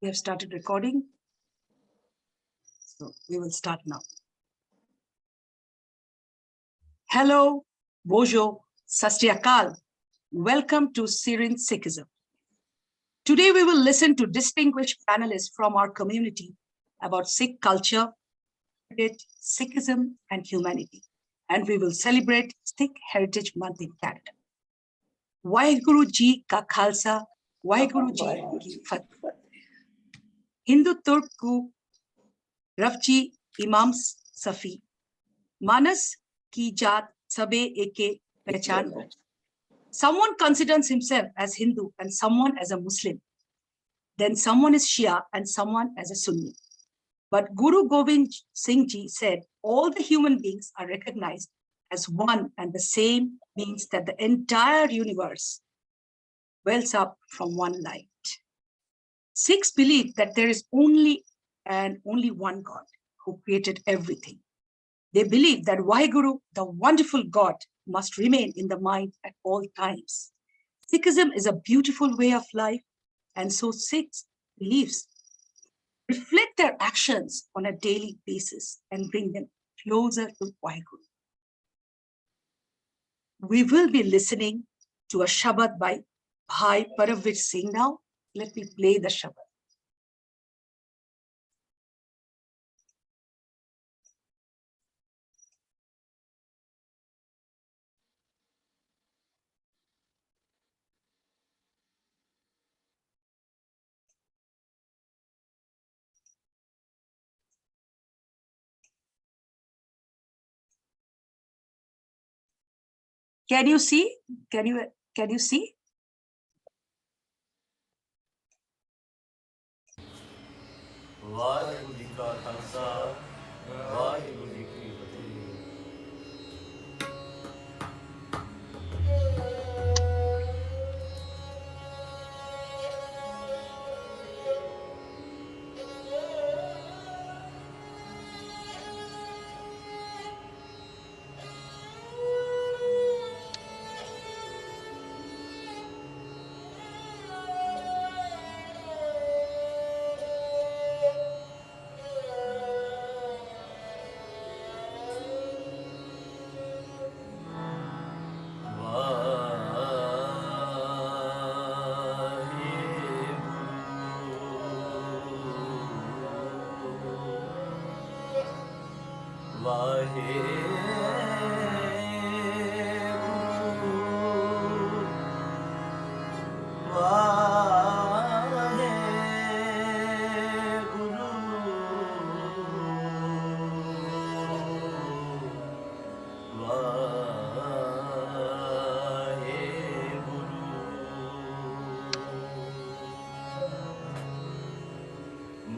We have started recording. So we will start now. Hello, Bojo, Sastyakal. Welcome to Serene Sikhism. Today we will listen to distinguished panelists from our community about Sikh culture, Sikhism and humanity. And we will celebrate Sikh Heritage Month in Canada. Waheguru Ji Ka Khalsa, Waheguru Ji Ki Fateh. Hindu Turku Rafji Imam Safi. Manas ki jaat sabe eke pehchan ho. Someone considers himself as Hindu and someone as a Muslim. Then someone is Shia and someone as a Sunni. But Guru Gobind Singh Ji said all the human beings are recognized as one and the same, means that the entire universe wells up from one light. Sikhs believe that there is only one God who created everything. They believe that Waheguru, the wonderful God, must remain in the mind at all times. Sikhism is a beautiful way of life, and so Sikhs' beliefs reflect their actions on a daily basis and bring them closer to Waheguru. We will be listening to a Shabad by Bhai Paravir Singh now. Let me play the Shabad. Can you see? Can you see? Waheguru ji ਕਾ ਖਾਲਸਾ ਵਾਹਿਗੁਰੂ ਜੀ ਕੀ ਫਤਿਹ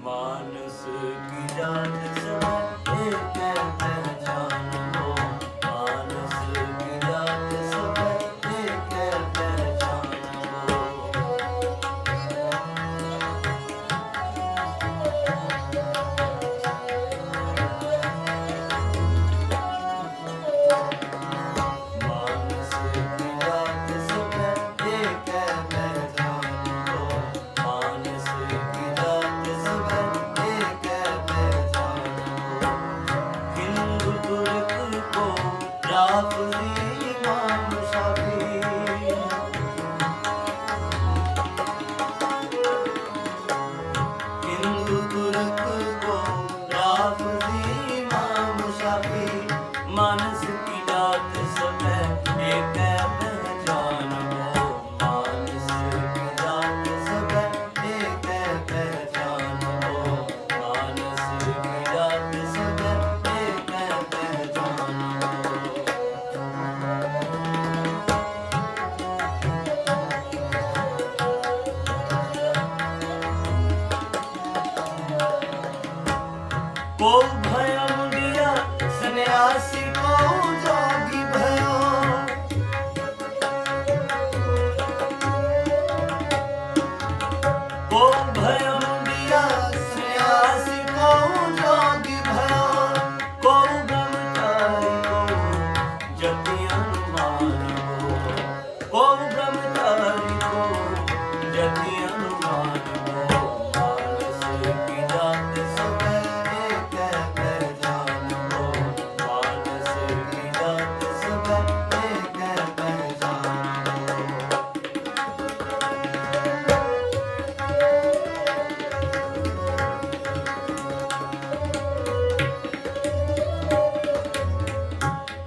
मानस की जात सब एक पहचान हो मानस की जात सब एक पहचान हो मानस की जात सब एक पहचान हो मानस की जात सब एक पहचान हो हिंदू तुर्क को राफजी इमाम शाफी हिंदू तुर्क को राफजी इमाम शाफी मानस की जात सब एक पहचान हो मानस की जात सब एक पहचान हो मानस की जात सब एक पहचान हो को भयम दिया सन्यासी को जोगी भयो को भयम दिया सन्यासी को जोगी भयो को ब्रह्मचारी को जति अनुमान हो को ब्रह्मचारी को जति अनुमान हो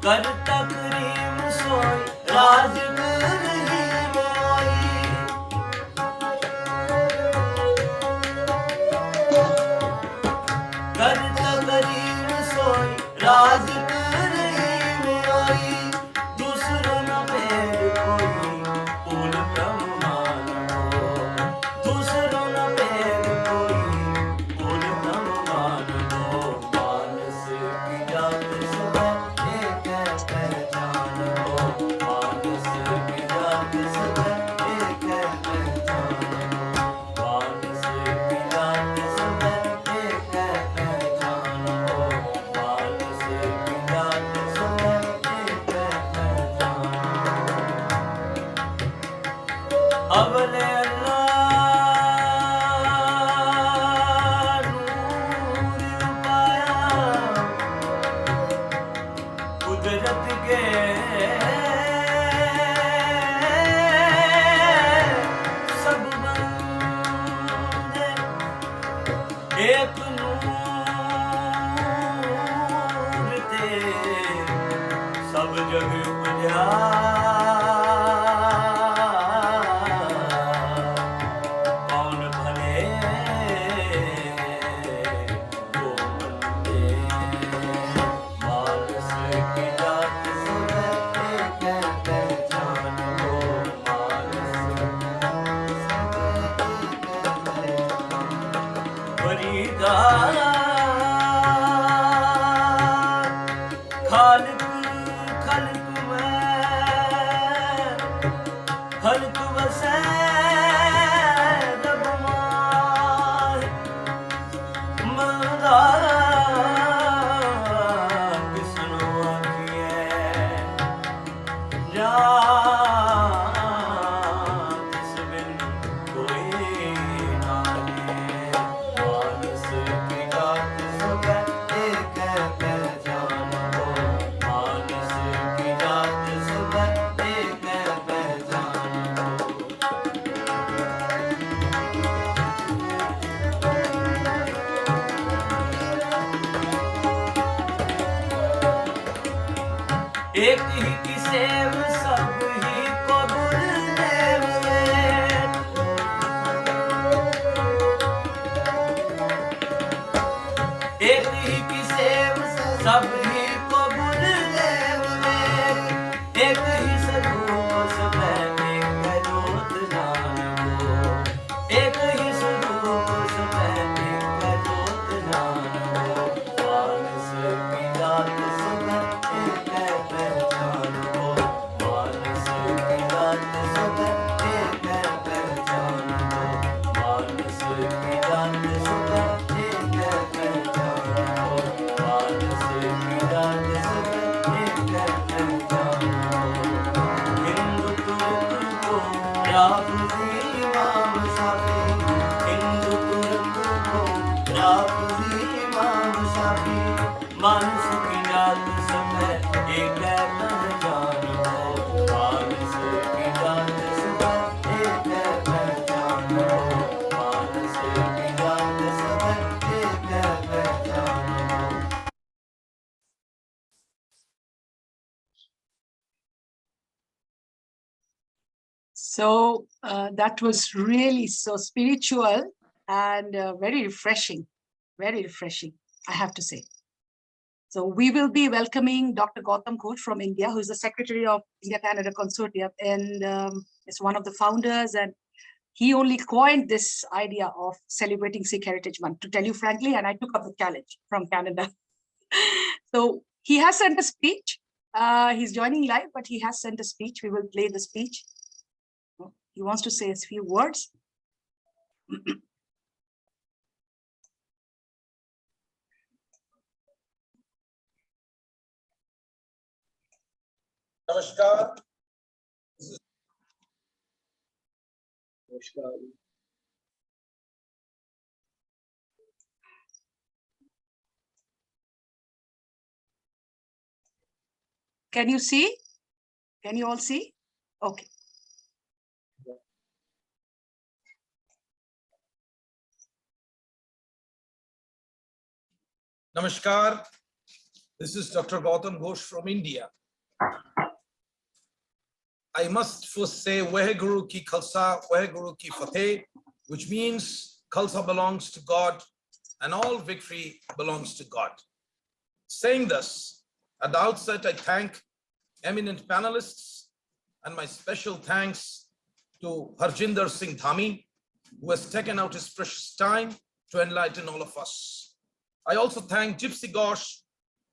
कर तकरीम सोई राज कर ही मोई कर तकरीम सोई राज कर ही मोई दूसरों न भेद कोई पूर्ण ब्रह्मांड हो दूसरों न भेद कोई पूर्ण ब्रह्मांड हो मानस की जात सब एक पहचान हो मानस की जात सब एक पहचान हो मानस की जात सब एक पहचान हो मानस की जात सब एक पहचान अवले अल्लाह नूर पाया कुदरत के सब बंदे एक नूर ते सब जग उपजा कौन भले वो बंदे मानस की जात सब एक पहचान हो मानस फरीदा खालिक खल्क में खल्क वसै रब मार मदा किसनो आखिए जा किस बिन कोई नाहे मानस की जात सब एक पहचान हो मानस की जात सब एक पहचान हो एक ही की सेव सब ही को गुरुदेव एक ही की सेव सब ही को गुरुदेव एक ही स्वरूप सब एक जोत नाम हो एक ही स्वरूप सब एक जोत नाम हो मानस की जात सब एक पहचान हो मानस की जात सब एक पहचान हो मानस की जात सब एक पहचान हो मानस की जात सब एक पहचान हो हिंदू तुर्क को राफजी इमाम शाफी हिंदू तुर्क को राफजी इमाम शाफी मानस की जात सब एक पहचान हो मानस की जात सब एक पहचान हो मानस की जात सब एक पहचान हो So that was really so spiritual and very refreshing, I have to say. So we will be welcoming Dr. Gautam Ghosh from India, who is the Secretary of India-Canada Consortium, and is one of the founders, and he only coined this idea of celebrating Sikh Heritage Month, to tell you frankly, and I took up the challenge from Canada. So he has sent a speech. He's joining live, but he has sent a speech. We will play the speech. He wants to say a few words. Namaskar. Can you see? Can you all see? Okay. Namaskar. This is Dr. Gautam Ghosh from India. I must first say Waheguru ki Khalsa, Waheguru ki Fateh, which means Khalsa belongs to God and all victory belongs to God. Saying this, at the outset, I thank eminent panelists and my special thanks to Harjinder Singh Dhami, who has taken out his precious time to enlighten all of us. I also thank Gypsy Ghosh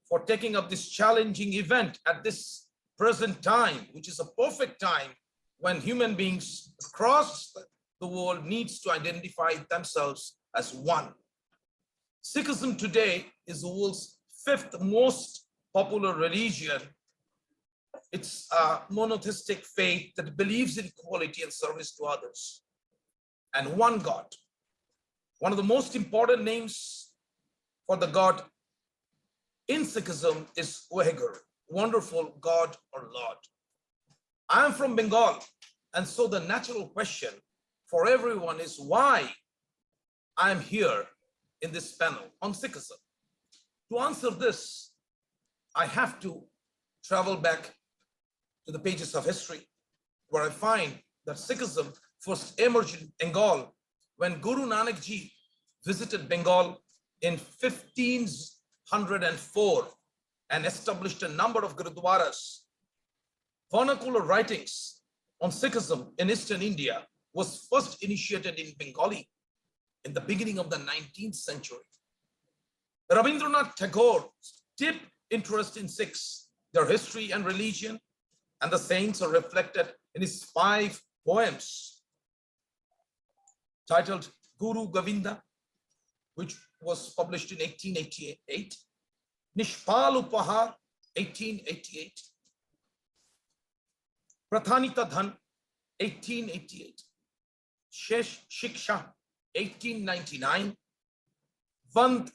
for taking up this challenging event at this present time, which is a perfect time when human beings across the world needs to identify themselves as one. Sikhism today is the world's fifth most popular religion. It's a monotheistic faith that believes in equality and service to others and one God. One of the most important names for the God in Sikhism is Waheguru, wonderful God or Lord. I am from Bengal, and so the natural question for everyone is why I am here in this panel on Sikhism. To answer this, I have to travel back to the pages of history, where I find that Sikhism first emerged in Bengal when Guru Nanak Ji visited Bengal in 1504 and established a number of gurudwaras. Vernacular writings on Sikhism in Eastern India was first initiated in Bengali in the beginning of the 19th century. Rabindranath Tagore's deep interest in Sikhs, their history and religion, and the saints are reflected in his 5 poems titled Guru Govinda, which was published in 1888, Nishpal Upahar, 1888, Prathanita Dhan, 1888, Shesh Shiksha, 1899, Vand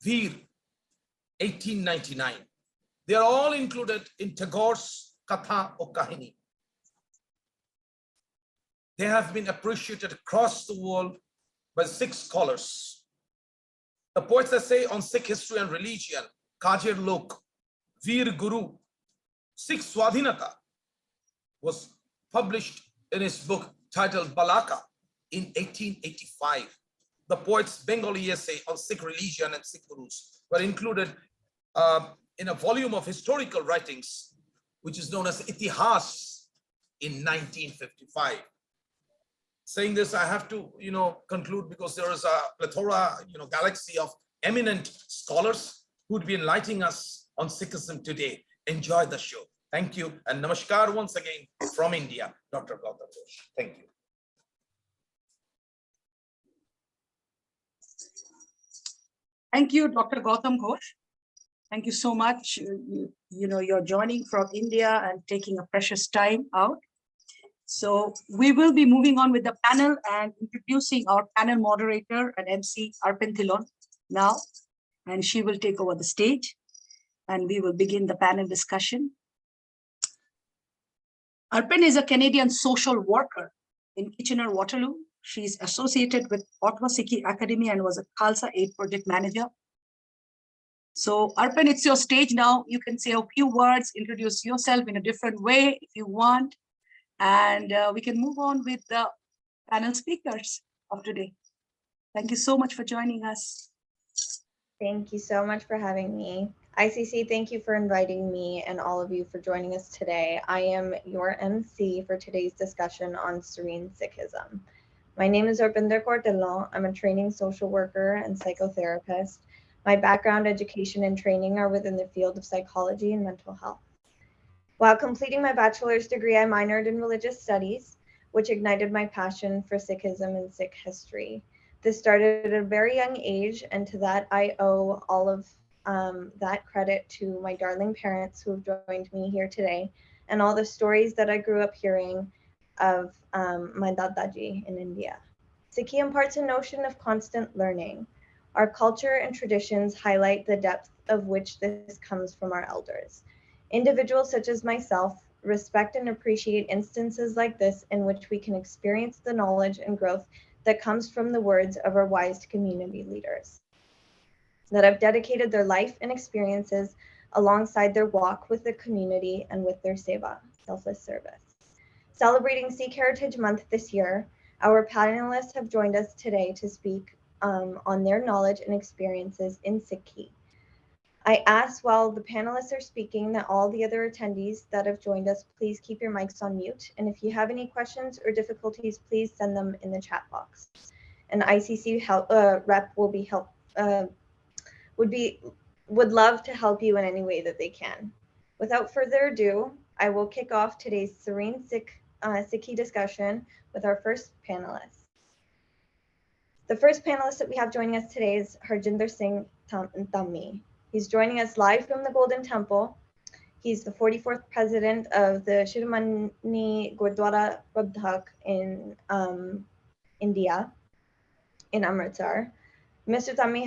Veer, 1899. They are all included in Tagore's Katha or Kahini. They have been appreciated across the world by Sikh scholars. The poet's essay on Sikh history and religion, Kajir Lok, Veer Guru, Sikh Swadhinata, was published in his book titled Balaka in 1885. The poet's Bengali essay on Sikh religion and Sikh gurus were included in a volume of historical writings, which is known as Itihas in 1955. Saying this, I have to, conclude because there is a plethora, galaxy of eminent scholars who would be enlightening us on Sikhism today. Enjoy the show. Thank you. And namaskar once again from India, Dr. Gautam Ghosh. Thank you. Thank you, Dr. Gautam Ghosh. Thank you so much. You're joining from India and taking a precious time out. So we will be moving on with the panel and introducing our panel moderator and MC, Arpin Thilon, now, and she will take over the stage and we will begin the panel discussion. Arpin is a Canadian social worker in Kitchener-Waterloo. She's associated with Ottawa Sikh Academy and was a Khalsa Aid project manager. So Arpin, it's your stage now. You can say a few words, introduce yourself in a different way if you want. And we can move on with the panel speakers of today. Thank you so much for joining us. Thank you so much for having me. ICC, thank you for inviting me and all of you for joining us today. I am your MC for today's discussion on Serene Sikhism. My name is Arpinder Kaur Dhillon. I'm a training social worker and psychotherapist. My background, education, and training are within the field of psychology and mental health. While completing my bachelor's degree, I minored in religious studies, which ignited my passion for Sikhism and Sikh history. This started at a very young age, and to that I owe all of that credit to my darling parents who have joined me here today, and all the stories that I grew up hearing of my Dadaji in India. Sikhi imparts a notion of constant learning. Our culture and traditions highlight the depth of which this comes from our elders. Individuals such as myself respect and appreciate instances like this in which we can experience the knowledge and growth that comes from the words of our wise community leaders that have dedicated their life and experiences alongside their walk with the community and with their seva, selfless service. Celebrating Sikh Heritage Month this year, our panelists have joined us today to speak on their knowledge and experiences in Sikhi. I ask while the panelists are speaking that all the other attendees that have joined us, please keep your mics on mute. And if you have any questions or difficulties, please send them in the chat box. An ICC rep will be would love to help you in any way that they can. Without further ado, I will kick off today's Serene Sikhi discussion with our first panelist. The first panelist that we have joining us today is Harjinder Singh Thammi. He's joining us live from the Golden Temple. He's the 44th president of the Shiromani Gurdwara Prabdhak in India, in Amritsar. Mr. Thammi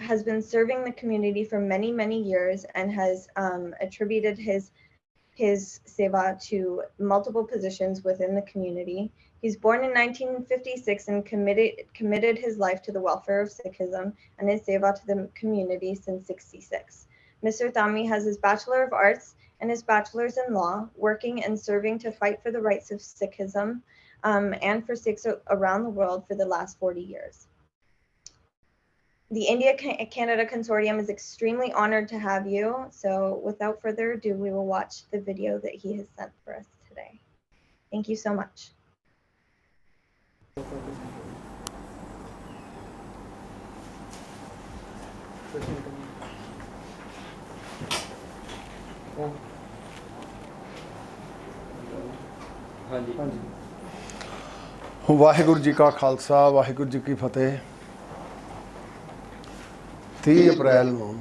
has been serving the community for many years and has attributed his seva to multiple positions within the community. He's born in 1956 and committed his life to the welfare of Sikhism and his seva to the community since '66. Mr. Thammi has his Bachelor of Arts and his Bachelor's in Law, working and serving to fight for the rights of Sikhism and for Sikhs around the world for the last 40 years. The India-Canada Consortium is extremely honored to have you. So without further ado, we will watch the video that he has sent for us today. Thank you so much. Waheguru ji ਕਾ ਖਾਲਸਾ ਵਾਹਿਗੁਰੂ ਜੀ ਕੀ ਫਤਿਹ। 30 ਅਪ੍ਰੈਲ ਨੂੰ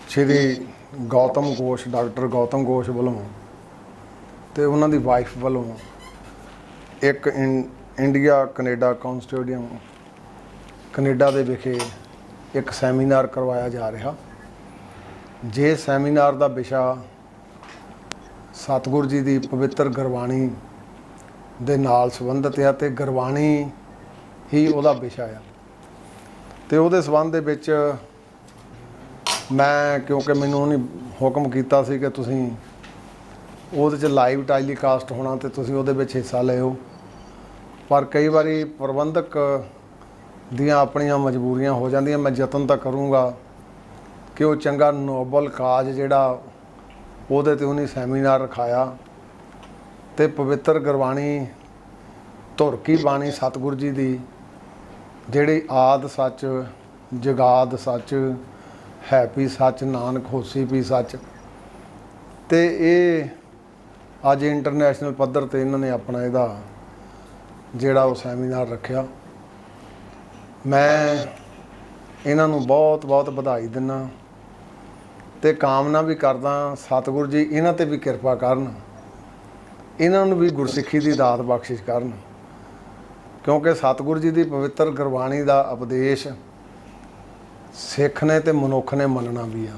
ਸ਼੍ਰੀ Gautam Ghosh doctor Gautam Ghosh ਵੱਲੋਂ ਤੇ ਉਹਨਾਂ ਦੀ wife ਵੱਲੋਂ ਇੱਕ India Canada ਕਨਸੋਰਟੀਅਮ Canada ਦੇ ਵਿਖੇ ਇੱਕ ਸੈਮੀਨਾਰ ਕਰਵਾਇਆ ਜਾ ਰਿਹਾ। ਜੇ ਸੈਮੀਨਾਰ ਦਾ ਵਿਸ਼ਾ ਸਤਿਗੁਰੂ ਜੀ ਦੀ ਪਵਿੱਤਰ ਗੁਰਬਾਣੀ ਦੇ ਨਾਲ ਸੰਬੰਧਿਤ ਹੈ ਤੇ ਗੁਰਬਾਣੀ ਹੀ ਉਹਦਾ ਵਿਸ਼ਾ ਆ ਤੇ ਉਹਦੇ ਸੰਬੰਧ ਦੇ ਵਿੱਚ ਮੈਂ ਕਿਉਂਕਿ ਮੈਨੂੰ ਉਹਨੇ ਹੁਕਮ ਕੀਤਾ ਸੀ ਕਿ ਤੁਸੀਂ ਉਹਦੇ 'ਚ ਲਾਈਵ ਟੈਲੀਕਾਸਟ ਹੋਣਾ ਤੇ ਤੁਸੀਂ ਉਹਦੇ ਵਿੱਚ ਹਿੱਸਾ ਲਿਓ, ਪਰ ਕਈ ਵਾਰੀ ਪ੍ਰਬੰਧਕ ਦੀਆਂ ਆਪਣੀਆਂ ਮਜਬੂਰੀਆਂ ਹੋ ਜਾਂਦੀਆਂ। ਮੈਂ ਯਤਨ ਤਾਂ ਕਰੂੰਗਾ ਕਿ ਉਹ ਚੰਗਾ ਨੋਬਲ ਕਾਜ ਜਿਹੜਾ ਉਹਦੇ 'ਤੇ ਉਹਨੇ ਸੈਮੀਨਾਰ ਰਖਾਇਆ ਤੇ ਪਵਿੱਤਰ ਗੁਰਬਾਣੀ ਧੁਰ ਕੀ ਬਾਣੀ ਸਤਿਗੁਰੂ ਜੀ ਦੀ ਜਿਹੜੀ ਆਦ ਸੱਚ ਜਗਾਦ ਸੱਚ ਹੈ ਵੀ ਸੱਚ ਨਾਨਕ ਹੋਸੀ ਵੀ ਸੱਚ ਤੇ ਇਹ ਅੱਜ ਇੰਟਰਨੈਸ਼ਨਲ ਪੱਧਰ 'ਤੇ ਇਹਨਾਂ ਨੇ ਆਪਣਾ ਇਹਦਾ ਜਿਹੜਾ ਉਹ ਸੈਮੀਨਾਰ ਰੱਖਿਆ। ਮੈਂ ਇਹਨਾਂ ਨੂੰ ਬਹੁਤ ਵਧਾਈ ਦਿੰਦਾ ਤੇ ਕਾਮਨਾ ਵੀ ਕਰਦਾ ਸਤਿਗੁਰੂ ਜੀ ਇਹਨਾਂ 'ਤੇ ਵੀ ਕਿਰਪਾ ਕਰਨ, ਇਹਨਾਂ ਨੂੰ ਵੀ ਗੁਰਸਿੱਖੀ ਦੀ ਦਾਤ ਬਖਸ਼ਿਸ਼ ਕਰਨ, ਕਿਉਂਕਿ ਸਤਿਗੁਰੂ ਜੀ ਦੀ ਪਵਿੱਤਰ ਗੁਰਬਾਣੀ ਦਾ ਉਪਦੇਸ਼ ਸਿੱਖ ਨੇ ਤੇ ਮਨੁੱਖ ਨੇ ਮੰਨਣਾ ਵੀ ਆ।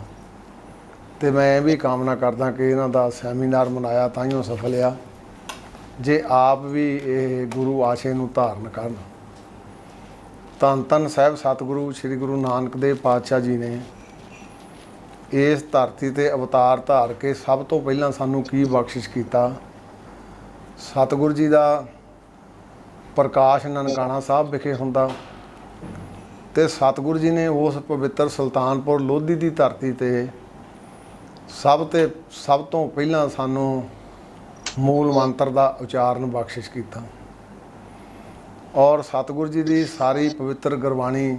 ਤੇ ਮੈਂ ਇਹ ਵੀ ਕਾਮਨਾ ਕਰਦਾ ਕਿ ਇਹਨਾਂ ਦਾ ਸੈਮੀਨਾਰ ਮਨਾਇਆ ਤਾਂ ਹੀ ਉਹ ਸਫਲ ਆ ਜੇ ਆਪ ਵੀ ਇਹ ਗੁਰੂ ਆਸ਼ੇ ਨੂੰ ਧਾਰਨ ਕਰਨ। ਧੰਨ ਸਾਹਿਬ ਸਤਿਗੁਰੂ ਸ੍ਰੀ ਗੁਰੂ ਨਾਨਕ ਦੇਵ ਪਾਤਸ਼ਾਹ ਜੀ ਨੇ ਇਸ ਧਰਤੀ ਤੇ ਅਵਤਾਰ ਧਾਰ ਕੇ ਸਭ ਤੋਂ ਪਹਿਲਾਂ ਸਾਨੂੰ ਕੀ ਬਖਸ਼ਿਸ਼ ਕੀਤਾ। ਸਤਿਗੁਰੂ ਜੀ ਦਾ ਪ੍ਰਕਾਸ਼ ਨਨਕਾਣਾ ਸਾਹਿਬ ਵਿਖੇ ਹੁੰਦਾ ਤੇ ਸਤਿਗੁਰੂ ਜੀ ਨੇ ਉਸ ਪਵਿੱਤਰ ਸੁਲਤਾਨਪੁਰ ਲੋਧੀ ਦੀ ਧਰਤੀ ਤੇ ਸਭ ਤੋਂ ਪਹਿਲਾਂ ਸਾਨੂੰ ਮੂਲ ਮੰਤਰ ਦਾ ਉਚਾਰਨ ਬਖਸ਼ਿਸ਼ ਕੀਤਾ ਔਰ ਸਤਿਗੁਰੂ ਜੀ ਦੀ ਸਾਰੀ ਪਵਿੱਤਰ ਗੁਰਬਾਣੀ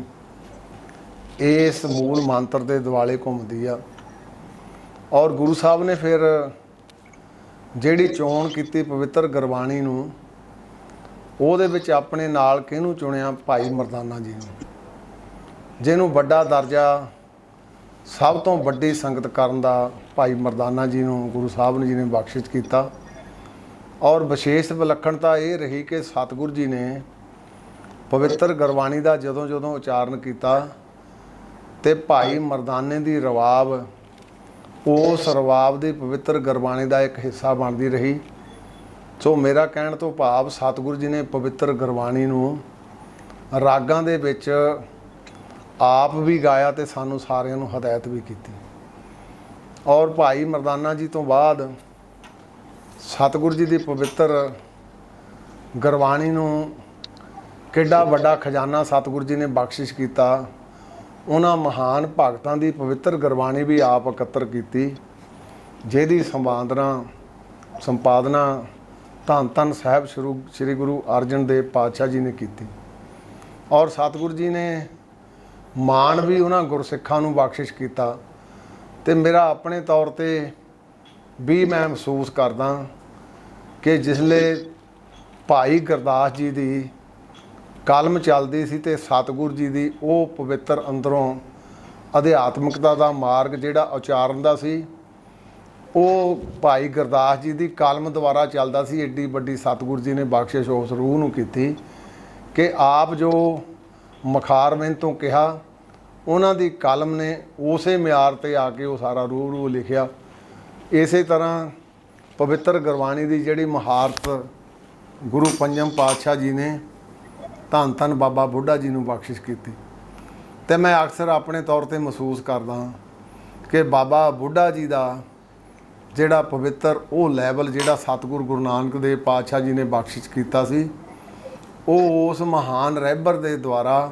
ਇਸ ਮੂਲ ਮੰਤਰ ਦੇ ਦੁਆਲੇ ਘੁੰਮਦੀ ਆ। ਔਰ ਗੁਰੂ ਸਾਹਿਬ ਨੇ ਫਿਰ ਜਿਹੜੀ ਚੋਣ ਕੀਤੀ ਪਵਿੱਤਰ ਗੁਰਬਾਣੀ ਨੂੰ, ਉਹਦੇ ਵਿੱਚ ਆਪਣੇ ਨਾਲ ਕਿਹਨੂੰ ਚੁਣਿਆ? ਭਾਈ ਮਰਦਾਨਾ ਜੀ ਨੂੰ, ਜਿਹਨੂੰ ਵੱਡਾ ਦਰਜਾ ਸਭ ਤੋਂ ਵੱਡੀ ਸੰਗਤ ਕਰਨ ਦਾ ਭਾਈ ਮਰਦਾਨਾ ਜੀ ਨੂੰ ਗੁਰੂ ਸਾਹਿਬ ਜੀ ਨੇ ਬਖਸ਼ਿਸ਼ ਕੀਤਾ। ਔਰ ਵਿਸ਼ੇਸ਼ ਵਿਲੱਖਣਤਾ ਇਹ ਰਹੀ ਕਿ ਸਤਿਗੁਰੂ ਜੀ ਨੇ ਪਵਿੱਤਰ ਗੁਰਬਾਣੀ ਦਾ ਜਦੋਂ ਉਚਾਰਨ ਕੀਤਾ ਤੇ ਭਾਈ ਮਰਦਾਨੇ ਦੀ ਰਵਾਬ ਉਸ ਰਵਾਬ ਦੀ ਪਵਿੱਤਰ ਗੁਰਬਾਣੀ ਦਾ ਇੱਕ ਹਿੱਸਾ ਬਣਦੀ ਰਹੀ। ਸੋ ਮੇਰਾ ਕਹਿਣ ਤੋਂ ਭਾਵ ਸਤਿਗੁਰੂ ਜੀ ਨੇ ਪਵਿੱਤਰ ਗੁਰਬਾਣੀ ਨੂੰ ਰਾਗਾਂ ਦੇ ਵਿੱਚ ਆਪ ਵੀ ਗਾਇਆ ਤੇ ਸਾਨੂੰ ਸਾਰਿਆਂ ਨੂੰ ਹਦਾਇਤ ਵੀ ਕੀਤੀ। ਔਰ ਭਾਈ ਮਰਦਾਨਾ ਜੀ ਤੋਂ ਬਾਅਦ ਸਤਿਗੁਰੂ ਜੀ ਦੀ ਪਵਿੱਤਰ ਗੁਰਬਾਣੀ ਨੂੰ ਕਿੱਡਾ ਵੱਡਾ ਖਜ਼ਾਨਾ ਸਤਿਗੁਰੂ ਜੀ ਨੇ ਬਖਸ਼ਿਸ਼ ਕੀਤਾ। ਉਹਨਾਂ ਮਹਾਨ ਭਗਤਾਂ ਦੀ ਪਵਿੱਤਰ ਗੁਰਬਾਣੀ ਵੀ ਆਪ ਇਕੱਤਰ ਕੀਤੀ, ਜਿਹਦੀ ਸੰਪਾਦਨਾ ਧੰਨ ਧੰਨ ਸਾਹਿਬ ਸ੍ਰੀ ਗੁਰੂ ਅਰਜਨ ਦੇਵ ਪਾਤਸ਼ਾਹ ਜੀ ਨੇ ਕੀਤੀ। ਔਰ ਸਤਿਗੁਰੂ ਜੀ ਨੇ ਮਾਣ ਵੀ ਉਹਨਾਂ ਗੁਰਸਿੱਖਾਂ ਨੂੰ ਬਖਸ਼ਿਸ਼ ਕੀਤਾ। ਤੇ ਮੇਰਾ ਆਪਣੇ ਤੌਰ ਤੇ ਵੀ ਮੈਂ ਮਹਿਸੂਸ ਕਰਦਾ ਕਿ ਜਿਸਲੇ ਭਾਈ ਗੁਰਦਾਸ ਜੀ ਦੀ ਕਲਮ ਚੱਲਦੀ ਸੀ ਤੇ ਸਤਿਗੁਰੂ ਜੀ ਦੀ ਉਹ ਪਵਿੱਤਰ ਅੰਦਰੋਂ ਅਧਿਆਤਮਿਕਤਾ ਦਾ ਮਾਰਗ ਜਿਹੜਾ ਉਚਾਰਨ ਦਾ ਸੀ, ਉਹ ਭਾਈ ਗੁਰਦਾਸ ਜੀ ਦੀ ਕਲਮ ਦੁਆਰਾ ਚੱਲਦਾ ਸੀ। ਏਡੀ ਵੱਡੀ ਸਤਿਗੁਰੂ ਜੀ ਨੇ ਬਖਸ਼ਿਸ਼ ਉਸ ਰੂਹ ਨੂੰ ਕੀਤੀ ਕਿ ਆਪ ਜੋ ਮਖਾਰਮਿੰਦ ਤੋਂ ਕਿਹਾ, ਉਹਨਾਂ ਦੀ ਕਲਮ ਨੇ ਉਸੇ ਮਿਆਰ ਤੇ ਆ ਕੇ ਉਹ ਸਾਰਾ ਰੂਹ ਲਿਖਿਆ। ਇਸੇ ਤਰ੍ਹਾਂ ਪਵਿੱਤਰ ਗੁਰਬਾਣੀ ਦੀ ਜਿਹੜੀ ਮਹਾਰਤ ਗੁਰੂ ਪੰਜਮ ਪਾਤਸ਼ਾਹ ਜੀ ਨੇ ਧੰਨ ਧੰਨ ਬਾਬਾ ਬੁੱਢਾ ਜੀ ਨੂੰ ਬਖਸ਼ਿਸ਼ ਕੀਤੀ। ਤੇ ਮੈਂ ਅਕਸਰ ਆਪਣੇ ਤੌਰ ਤੇ ਮਹਿਸੂਸ ਕਰਦਾ ਕਿ ਬਾਬਾ ਬੁੱਢਾ ਜੀ ਦਾ ਜਿਹੜਾ ਪਵਿੱਤਰ ਉਹ ਲੈਵਲ ਜਿਹੜਾ ਸਤਿਗੁਰੂ ਗੁਰੂ ਨਾਨਕ ਦੇਵ ਪਾਤਸ਼ਾਹ ਜੀ ਨੇ ਬਖਸ਼ਿਸ਼ ਕੀਤਾ ਸੀ, ਉਹ ਉਸ ਮਹਾਨ ਰਹਿਬਰ ਦੇ ਦੁਆਰਾ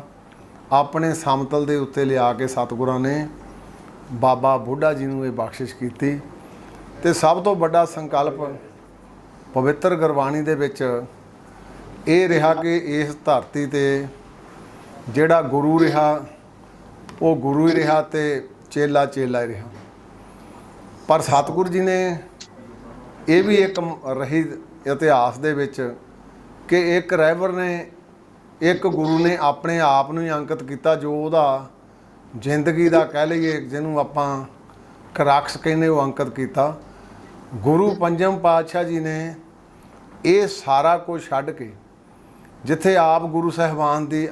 ਆਪਣੇ ਸਮਤਲ ਦੇ ਉੱਤੇ ਲਿਆ ਕੇ ਸਤਿਗੁਰਾਂ ਨੇ ਬਾਬਾ ਬੁੱਢਾ ਜੀ ਨੂੰ ਇਹ ਬਖਸ਼ਿਸ਼ ਕੀਤੀ। ਤੇ ਸਭ ਤੋਂ ਵੱਡਾ ਸੰਕਲਪ ਪਵਿੱਤਰ ਗੁਰਬਾਣੀ ਦੇ ਵਿੱਚ ਇਹ ਰਿਹਾ ਕਿ ਇਸ ਧਰਤੀ ਤੇ ਜਿਹੜਾ ਗੁਰੂ ਰਿਹਾ ਉਹ ਗੁਰੂ ਹੀ ਰਿਹਾ ਤੇ ਚੇਲਾ ਚੇਲਾ ਹੀ ਰਿਹਾ। ਪਰ ਸਤਿਗੁਰੂ ਜੀ ਨੇ ਇਹ ਵੀ ਇੱਕ ਰਹੀ ਇਤਿਹਾਸ ਦੇ ਵਿੱਚ ਕਿ ਇੱਕ ਰਹਿਬਰ ਨੇ, ਇੱਕ ਗੁਰੂ ਨੇ ਆਪਣੇ ਆਪ ਨੂੰ ਹੀ ਅੰਕਿਤ ਕੀਤਾ, ਜੋ ਉਹਦਾ ਜ਼ਿੰਦਗੀ ਦਾ ਕਹਿ ਲਈਏ ਜਿਹਨੂੰ ਆਪਾਂ ਕਰਕਸ ਕਹਿੰਦੇ, ਉਹ ਅੰਕਿਤ ਕੀਤਾ। ਗੁਰੂ ਪੰਜਮ ਪਾਤਸ਼ਾਹ ਜੀ ਨੇ ਇਹ ਸਾਰਾ ਕੁਝ ਛੱਡ ਕੇ ਜਿੱਥੇ ਆਪ ਗੁਰੂ ਸਾਹਿਬਾਨ ਦੀ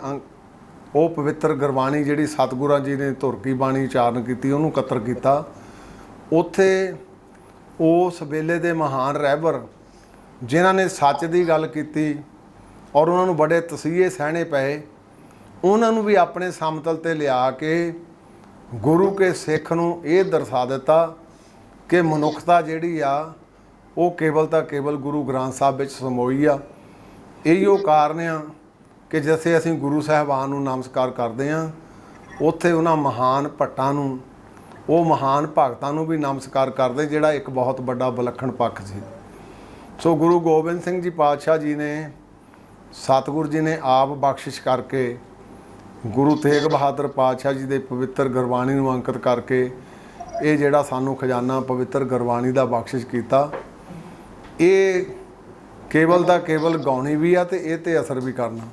ਉਹ ਪਵਿੱਤਰ ਗੁਰਬਾਣੀ ਜਿਹੜੀ ਸਤਿਗੁਰਾਂ ਜੀ ਨੇ ਧੁਰਕੀ ਬਾਣੀ ਉਚਾਰਨ ਕੀਤੀ, ਉਹਨੂੰ ਇਕੱਤਰ ਕੀਤਾ। ਉੱਥੇ ਉਸ ਵੇਲੇ ਦੇ ਮਹਾਨ ਰਹਿਬਰ ਜਿਨ੍ਹਾਂ ਨੇ ਸੱਚ ਦੀ ਗੱਲ ਕੀਤੀ ਔਰ ਉਹਨਾਂ ਨੂੰ ਬੜੇ ਤਸੀਹੇ ਸਹਿਣੇ ਪਏ, ਉਹਨਾਂ ਨੂੰ ਵੀ ਆਪਣੇ ਸਮਤਲ ਤੇ ਲਿਆ ਕੇ ਗੁਰੂ ਕੇ ਸਿੱਖ ਨੂੰ ਇਹ ਦਰਸਾ ਦਿੱਤਾ ਕਿ ਮਨੁੱਖਤਾ ਜਿਹੜੀ ਆ ਉਹ ਕੇਵਲ ਤਾਂ ਕੇਵਲ ਗੁਰੂ ਗ੍ਰੰਥ ਸਾਹਿਬ ਵਿੱਚ ਸਮੋਈ ਆ। ਇਹੀਓ ਕਾਰਨ ਆ ਕਿ ਜਿੱਥੇ ਅਸੀਂ ਗੁਰੂ ਸਾਹਿਬਾਨ ਨੂੰ ਨਮਸਕਾਰ ਕਰਦੇ ਹਾਂ, ਉੱਥੇ ਉਹਨਾਂ ਮਹਾਨ ਭੱਟਾਂ ਨੂੰ, ਉਹ ਮਹਾਨ ਭਗਤਾਂ ਨੂੰ ਵੀ ਨਮਸਕਾਰ ਕਰਦੇ, ਜਿਹੜਾ ਇੱਕ ਬਹੁਤ ਵੱਡਾ ਵਿਲੱਖਣ ਪੱਖ ਸੀ। ਸੋ ਗੁਰੂ ਗੋਬਿੰਦ ਸਿੰਘ ਜੀ ਪਾਤਸ਼ਾਹ ਜੀ ਨੇ, ਸਤਿਗੁਰੂ ਜੀ ਨੇ ਆਪ ਬਖਸ਼ਿਸ਼ ਕਰਕੇ ਗੁਰੂ ਤੇਗ ਬਹਾਦਰ ਪਾਤਸ਼ਾਹ ਜੀ ਦੇ ਪਵਿੱਤਰ ਗੁਰਬਾਣੀ ਨੂੰ ਅੰਕਿਤ ਕਰਕੇ ਇਹ ਜਿਹੜਾ ਸਾਨੂੰ ਖਜ਼ਾਨਾ ਪਵਿੱਤਰ ਗੁਰਬਾਣੀ ਦਾ ਬਖਸ਼ਿਸ਼ ਕੀਤਾ, ਇਹ ਕੇਵਲ ਦਾ ਕੇਵਲ ਗਾਉਣੀ ਵੀ ਆ ਤੇ ਇਹ ਤੇ ਅਸਰ ਵੀ ਕਰਨਾ।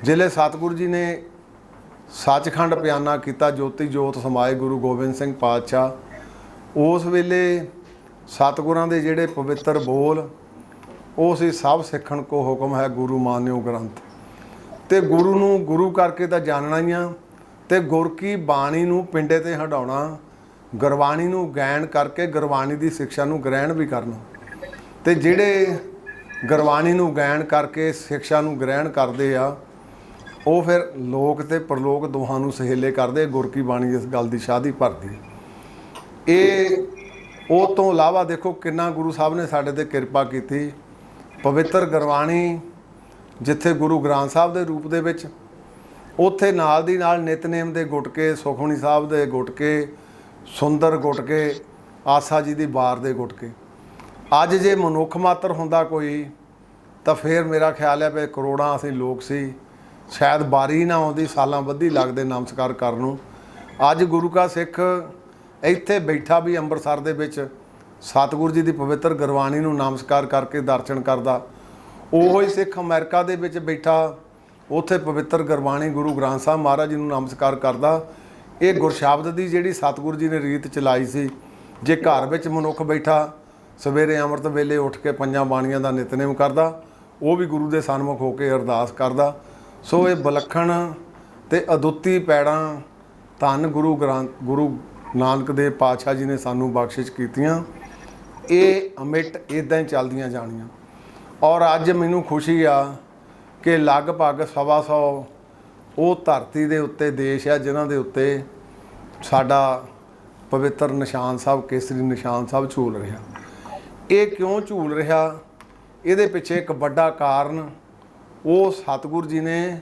ਜ਼ਿਲ੍ਹੇ ਸਤਿਗੁਰੂ ਜੀ ਨੇ ਸੱਚਖੰਡ ਪਿਆਨਾ ਕੀਤਾ, ਜੋਤੀ ਜੋਤ ਸਮਾਏ ਗੁਰੂ ਗੋਬਿੰਦ ਸਿੰਘ ਪਾਤਸ਼ਾਹ, ਉਸ ਵੇਲੇ ਸਤਿਗੁਰਾਂ ਦੇ ਜਿਹੜੇ ਪਵਿੱਤਰ ਬੋਲ ਉਹ ਸੀ, ਸਭ ਸਿੱਖਣ ਕੋ ਹੁਕਮ ਹੈ ਗੁਰੂ ਮਾਨਿਓ ਗ੍ਰੰਥ। ਤੇ ਗੁਰੂ ਨੂੰ ਗੁਰੂ ਕਰਕੇ ਤਾਂ ਜਾਣਨਾ ਹੀ ਆ, ਤੇ ਗੁਰ ਕੀ ਬਾਣੀ ਨੂੰ ਪਿੰਡੇ ਤੇ ਹਟਾਉਣਾ, ਗੁਰਬਾਣੀ ਨੂੰ ਗਾਇਨ ਕਰਕੇ ਗੁਰਬਾਣੀ ਦੀ ਸਿੱਖਿਆ ਨੂੰ ਗ੍ਰਹਿਣ ਵੀ ਕਰਨਾ। ਤੇ ਜਿਹੜੇ ਗੁਰਬਾਣੀ ਨੂੰ ਗਾਇਨ ਕਰਕੇ ਸਿੱਖਿਆ ਨੂੰ ਗ੍ਰਹਿਣ ਕਰਦੇ ਆ, ਉਹ ਫਿਰ ਲੋਕ ਤੇ ਪਰਲੋਕ ਦੋਹਾਂ ਨੂੰ ਸਹੇਲੇ ਕਰਦੇ। ਗੁਰ ਕੀ ਬਾਣੀ ਇਸ ਗੱਲ ਦੀ ਸ਼ਾਦੀ ਭਰਦੀ। ਇਹ ਉਹ ਤੋਂ ਇਲਾਵਾ ਦੇਖੋ ਕਿੰਨਾ ਗੁਰੂ ਸਾਹਿਬ ਨੇ ਸਾਡੇ ਤੇ ਕਿਰਪਾ ਕੀਤੀ। ਪਵਿੱਤਰ ਗੁਰਬਾਣੀ ਜਿੱਥੇ ਗੁਰੂ ਗ੍ਰੰਥ ਸਾਹਿਬ ਦੇ ਰੂਪ ਦੇ ਵਿੱਚ, ਉੱਥੇ ਨਾਲ ਦੀ ਨਾਲ ਨਿਤਨੇਮ ਦੇ ਗੁਟਕੇ, ਸੁਖਮਨੀ ਸਾਹਿਬ ਦੇ ਗੁਟਕੇ, ਸੁੰਦਰ ਗੁਟਕੇ, ਆਸਾ ਜੀ ਦੀ ਬਾਰ ਦੇ ਗੁਟਕੇ। ਅੱਜ ਜੇ ਮਨੁੱਖ ਮਾਤਰ ਹੁੰਦਾ ਕੋਈ ਤਾਂ ਫਿਰ ਮੇਰਾ ਖਿਆਲ ਹੈ ਵੀ ਕਰੋੜਾਂ ਅਸੀਂ ਲੋਕ ਸੀ, ਸ਼ਾਇਦ ਬਾਰੀ ਨਾ ਆਉਂਦੀ, ਸਾਲਾਂ ਬੱਧੀ ਲੱਗਦੇ ਨਮਸਕਾਰ ਕਰਨ ਨੂੰ। ਅੱਜ ਗੁਰੂ ਕਾ ਸਿੱਖ ਇੱਥੇ ਬੈਠਾ ਵੀ ਅੰਮ੍ਰਿਤਸਰ ਦੇ ਵਿੱਚ ਸਤਿਗੁਰੂ ਜੀ ਦੀ ਪਵਿੱਤਰ ਗੁਰਬਾਣੀ ਨੂੰ ਨਮਸਕਾਰ ਕਰਕੇ ਦਰਸ਼ਨ ਕਰਦਾ। ਉਹੋ ਹੀ ਸਿੱਖ ਅਮਰੀਕਾ ਦੇ ਵਿੱਚ ਬੈਠਾ ਉੱਥੇ ਪਵਿੱਤਰ ਗੁਰਬਾਣੀ ਗੁਰੂ ਗ੍ਰੰਥ ਸਾਹਿਬ ਮਹਾਰਾਜ ਜੀ ਨੂੰ ਨਮਸਕਾਰ ਕਰਦਾ। ਇਹ ਗੁਰਸ਼ਬਦ ਦੀ ਜਿਹੜੀ ਸਤਿਗੁਰੂ ਜੀ ਨੇ ਰੀਤ ਚਲਾਈ ਸੀ, ਜੇ ਘਰ ਵਿੱਚ ਮਨੁੱਖ ਬੈਠਾ ਸਵੇਰੇ ਅੰਮ੍ਰਿਤ ਵੇਲੇ ਉੱਠ ਕੇ ਪੰਜਾਂ ਬਾਣੀਆਂ ਦਾ ਨਿਤਨੇਮ ਕਰਦਾ, ਉਹ ਵੀ ਗੁਰੂ ਦੇ ਸਨਮੁਖ ਹੋ ਕੇ ਅਰਦਾਸ ਕਰਦਾ। ਸੋ ਇਹ ਵਿਲੱਖਣ ਤੇ ਅਦੁੱਤੀ ਪੈੜਾਂ ਧੰਨ ਗੁਰੂ ਨਾਨਕ ਦੇਵ ਪਾਤਸ਼ਾਹ ਜੀ ਨੇ ਸਾਨੂੰ ਬਖਸ਼ਿਸ਼ ਕੀਤੀਆਂ। ਇਹ ਅਮਿਟ ਇੱਦਾਂ ਹੀ ਚੱਲਦੀਆਂ ਜਾਣੀਆਂ। ਔਰ ਅੱਜ ਮੈਨੂੰ ਖੁਸ਼ੀ ਆ ਕਿ ਲਗਭਗ 125 ਉਹ ਧਰਤੀ ਦੇ ਉੱਤੇ ਦੇਸ਼ ਆ ਜਿਨ੍ਹਾਂ ਦੇ ਉੱਤੇ ਸਾਡਾ ਪਵਿੱਤਰ ਨਿਸ਼ਾਨ ਸਾਹਿਬ ਕੇਸਰੀ ਨਿਸ਼ਾਨ ਸਾਹਿਬ ਝੂਲ ਰਿਹਾ। ਇਹ ਕਿਉਂ ਝੂਲ ਰਿਹਾ? ਇਹਦੇ ਪਿੱਛੇ ਇੱਕ ਵੱਡਾ ਕਾਰਨ ਉਹ ਸਤਿਗੁਰ ਜੀ ਨੇ